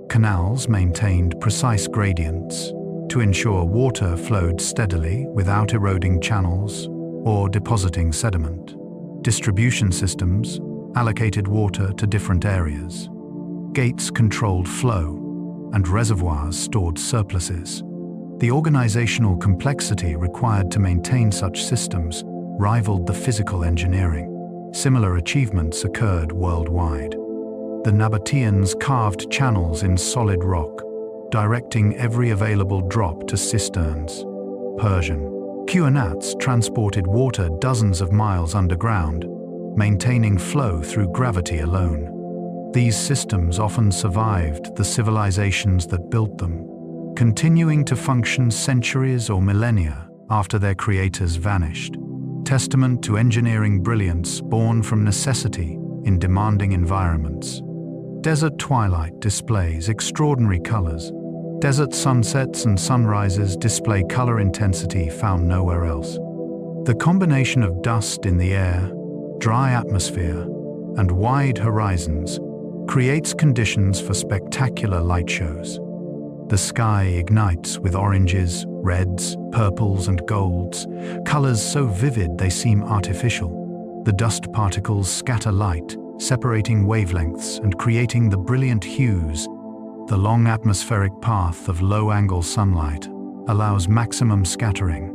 Canals maintained precise gradients to ensure water flowed steadily without eroding channels or depositing sediment. Distribution systems allocated water to different areas. Gates controlled flow, and reservoirs stored surpluses. The organizational complexity required to maintain such systems rivaled the physical engineering. Similar achievements occurred worldwide. The Nabateans carved channels in solid rock, directing every available drop to cisterns. Persian Kuanats transported water dozens of miles underground, maintaining flow through gravity alone. These systems often survived the civilizations that built them, continuing to function centuries or millennia after their creators vanished. Testament to engineering brilliance born from necessity in demanding environments. Desert twilight displays extraordinary colors. Desert sunsets and sunrises display color intensity found nowhere else. The combination of dust in the air, dry atmosphere, and wide horizons creates conditions for spectacular light shows. The sky ignites with oranges, reds, purples, and golds, colors so vivid they seem artificial. The dust particles scatter light, separating wavelengths and creating the brilliant hues. The long atmospheric path of low-angle sunlight allows maximum scattering,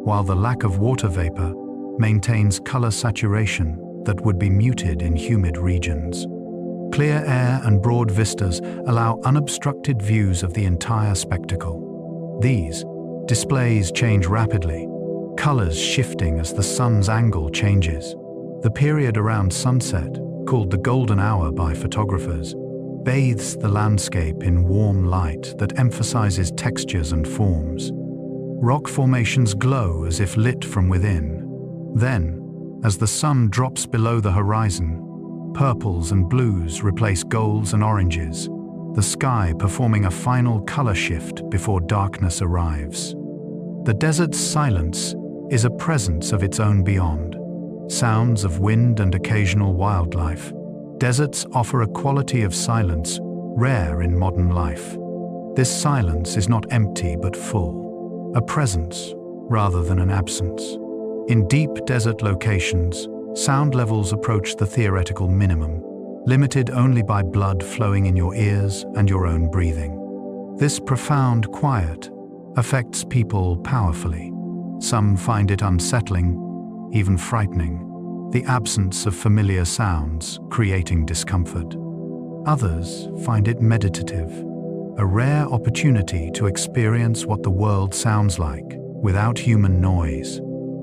while the lack of water vapor maintains color saturation that would be muted in humid regions. Clear air and broad vistas allow unobstructed views of the entire spectacle. These displays change rapidly, colors shifting as the sun's angle changes. The period around sunset, called the golden hour by photographers, bathes the landscape in warm light that emphasizes textures and forms. Rock formations glow as if lit from within. Then, as the sun drops below the horizon, purples and blues replace golds and oranges, the sky performing a final color shift before darkness arrives. The desert's silence is a presence of its own beyond. Sounds of wind and occasional wildlife. Deserts offer a quality of silence rare in modern life. This silence is not empty but full, a presence rather than an absence. In deep desert locations, sound levels approach the theoretical minimum, limited only by blood flowing in your ears and your own breathing. This profound quiet affects people powerfully. Some find it unsettling, even frightening, the absence of familiar sounds creating discomfort. Others find it meditative, a rare opportunity to experience what the world sounds like without human noise.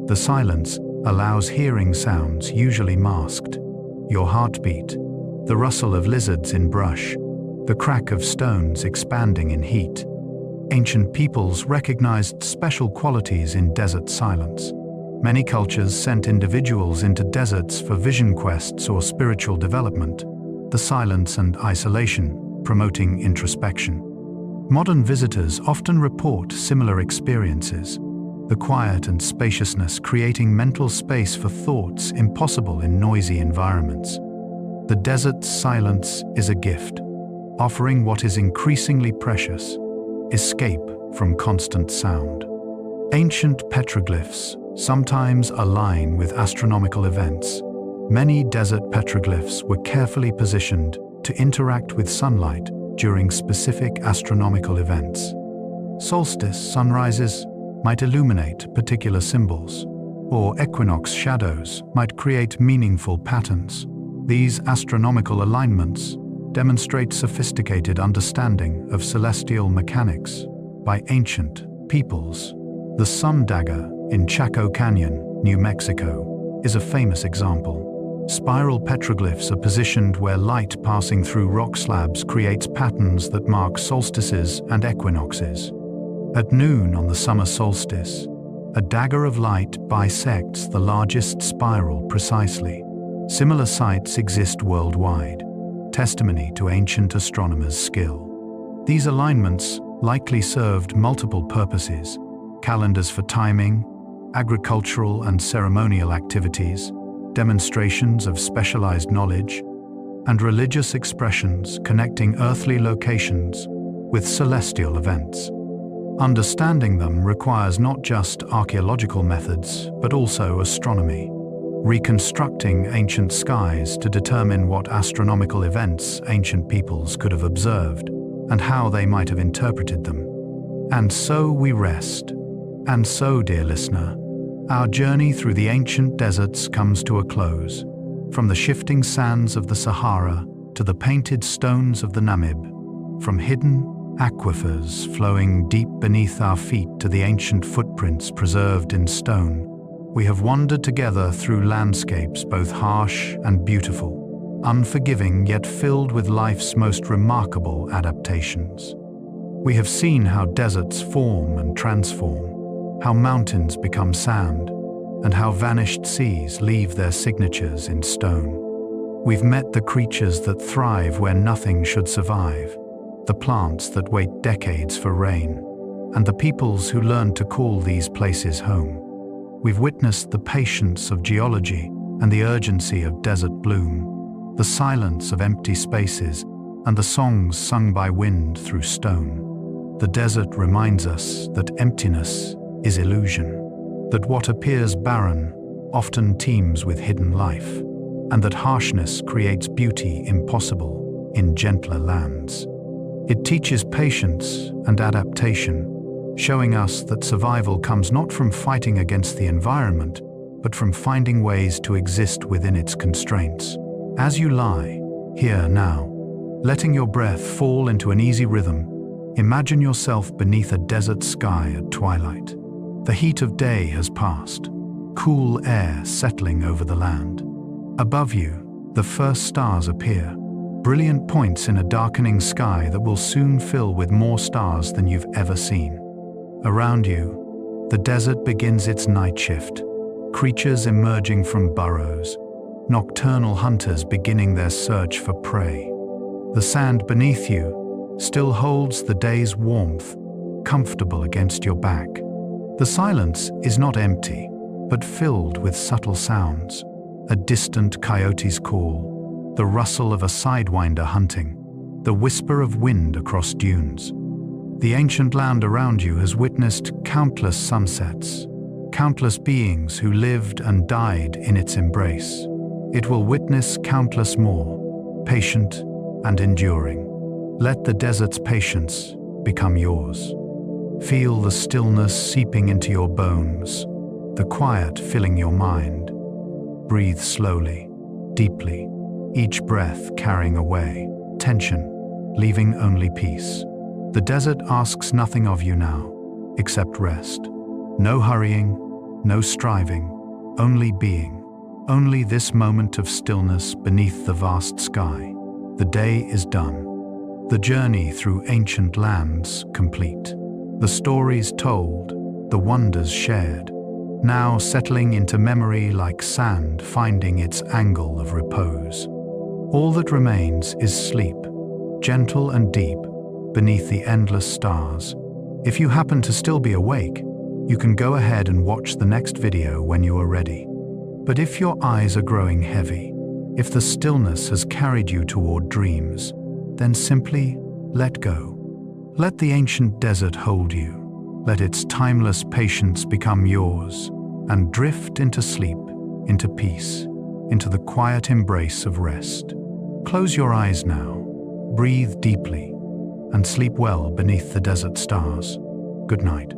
The silence allows hearing sounds usually masked: your heartbeat, the rustle of lizards in brush, the crack of stones expanding in heat. Ancient peoples recognized special qualities in desert silence. Many cultures sent individuals into deserts for vision quests or spiritual development, the silence and isolation promoting introspection. Modern visitors often report similar experiences, the quiet and spaciousness creating mental space for thoughts impossible in noisy environments. The desert's silence is a gift, offering what is increasingly precious: escape from constant sound. Ancient petroglyphs sometimes align with astronomical events. Many desert petroglyphs were carefully positioned to interact with sunlight during specific astronomical events. Solstice sunrises might illuminate particular symbols, or equinox shadows might create meaningful patterns. These astronomical alignments demonstrate sophisticated understanding of celestial mechanics by ancient peoples. The sun dagger in Chaco Canyon, New Mexico, is a famous example. Spiral petroglyphs are positioned where light passing through rock slabs creates patterns that mark solstices and equinoxes. At noon on the summer solstice, a dagger of light bisects the largest spiral precisely. Similar sites exist worldwide, testimony to ancient astronomers' skill. These alignments likely served multiple purposes: calendars for timing, agricultural and ceremonial activities, demonstrations of specialized knowledge, and religious expressions connecting earthly locations with celestial events. Understanding them requires not just archaeological methods, but also astronomy, reconstructing ancient skies to determine what astronomical events ancient peoples could have observed and how they might have interpreted them. And so we rest. And so, dear listener, our journey through the ancient deserts comes to a close. From the shifting sands of the Sahara to the painted stones of the Namib, from hidden aquifers flowing deep beneath our feet to the ancient footprints preserved in stone, we have wandered together through landscapes both harsh and beautiful, unforgiving yet filled with life's most remarkable adaptations. We have seen how deserts form and transform, how mountains become sand, and how vanished seas leave their signatures in stone. We've met the creatures that thrive where nothing should survive, the plants that wait decades for rain, and the peoples who learn to call these places home. We've witnessed the patience of geology and the urgency of desert bloom, the silence of empty spaces and the songs sung by wind through stone. The desert reminds us that emptiness is illusion, that what appears barren often teems with hidden life, and that harshness creates beauty impossible in gentler lands. It teaches patience and adaptation, showing us that survival comes not from fighting against the environment, but from finding ways to exist within its constraints. As you lie, here now, letting your breath fall into an easy rhythm, imagine yourself beneath a desert sky at twilight. The heat of day has passed, cool air settling over the land. Above you, the first stars appear, brilliant points in a darkening sky that will soon fill with more stars than you've ever seen. Around you, the desert begins its night shift, creatures emerging from burrows, nocturnal hunters beginning their search for prey. The sand beneath you still holds the day's warmth, comfortable against your back. The silence is not empty, but filled with subtle sounds: a distant coyote's call, the rustle of a sidewinder hunting, the whisper of wind across dunes. The ancient land around you has witnessed countless sunsets, countless beings who lived and died in its embrace. It will witness countless more, patient and enduring. Let the desert's patience become yours. Feel the stillness seeping into your bones, the quiet filling your mind. Breathe slowly, deeply, each breath carrying away tension, leaving only peace. The desert asks nothing of you now, except rest. No hurrying, no striving, only being. Only this moment of stillness beneath the vast sky. The day is done. The journey through ancient lands complete. The stories told, the wonders shared, now settling into memory like sand finding its angle of repose. All that remains is sleep, gentle and deep, beneath the endless stars. If you happen to still be awake, you can go ahead and watch the next video when you are ready. But if your eyes are growing heavy, if the stillness has carried you toward dreams, then simply let go. Let the ancient desert hold you. Let its timeless patience become yours, and drift into sleep, into peace, into the quiet embrace of rest. Close your eyes now, breathe deeply, and sleep well beneath the desert stars. Good night.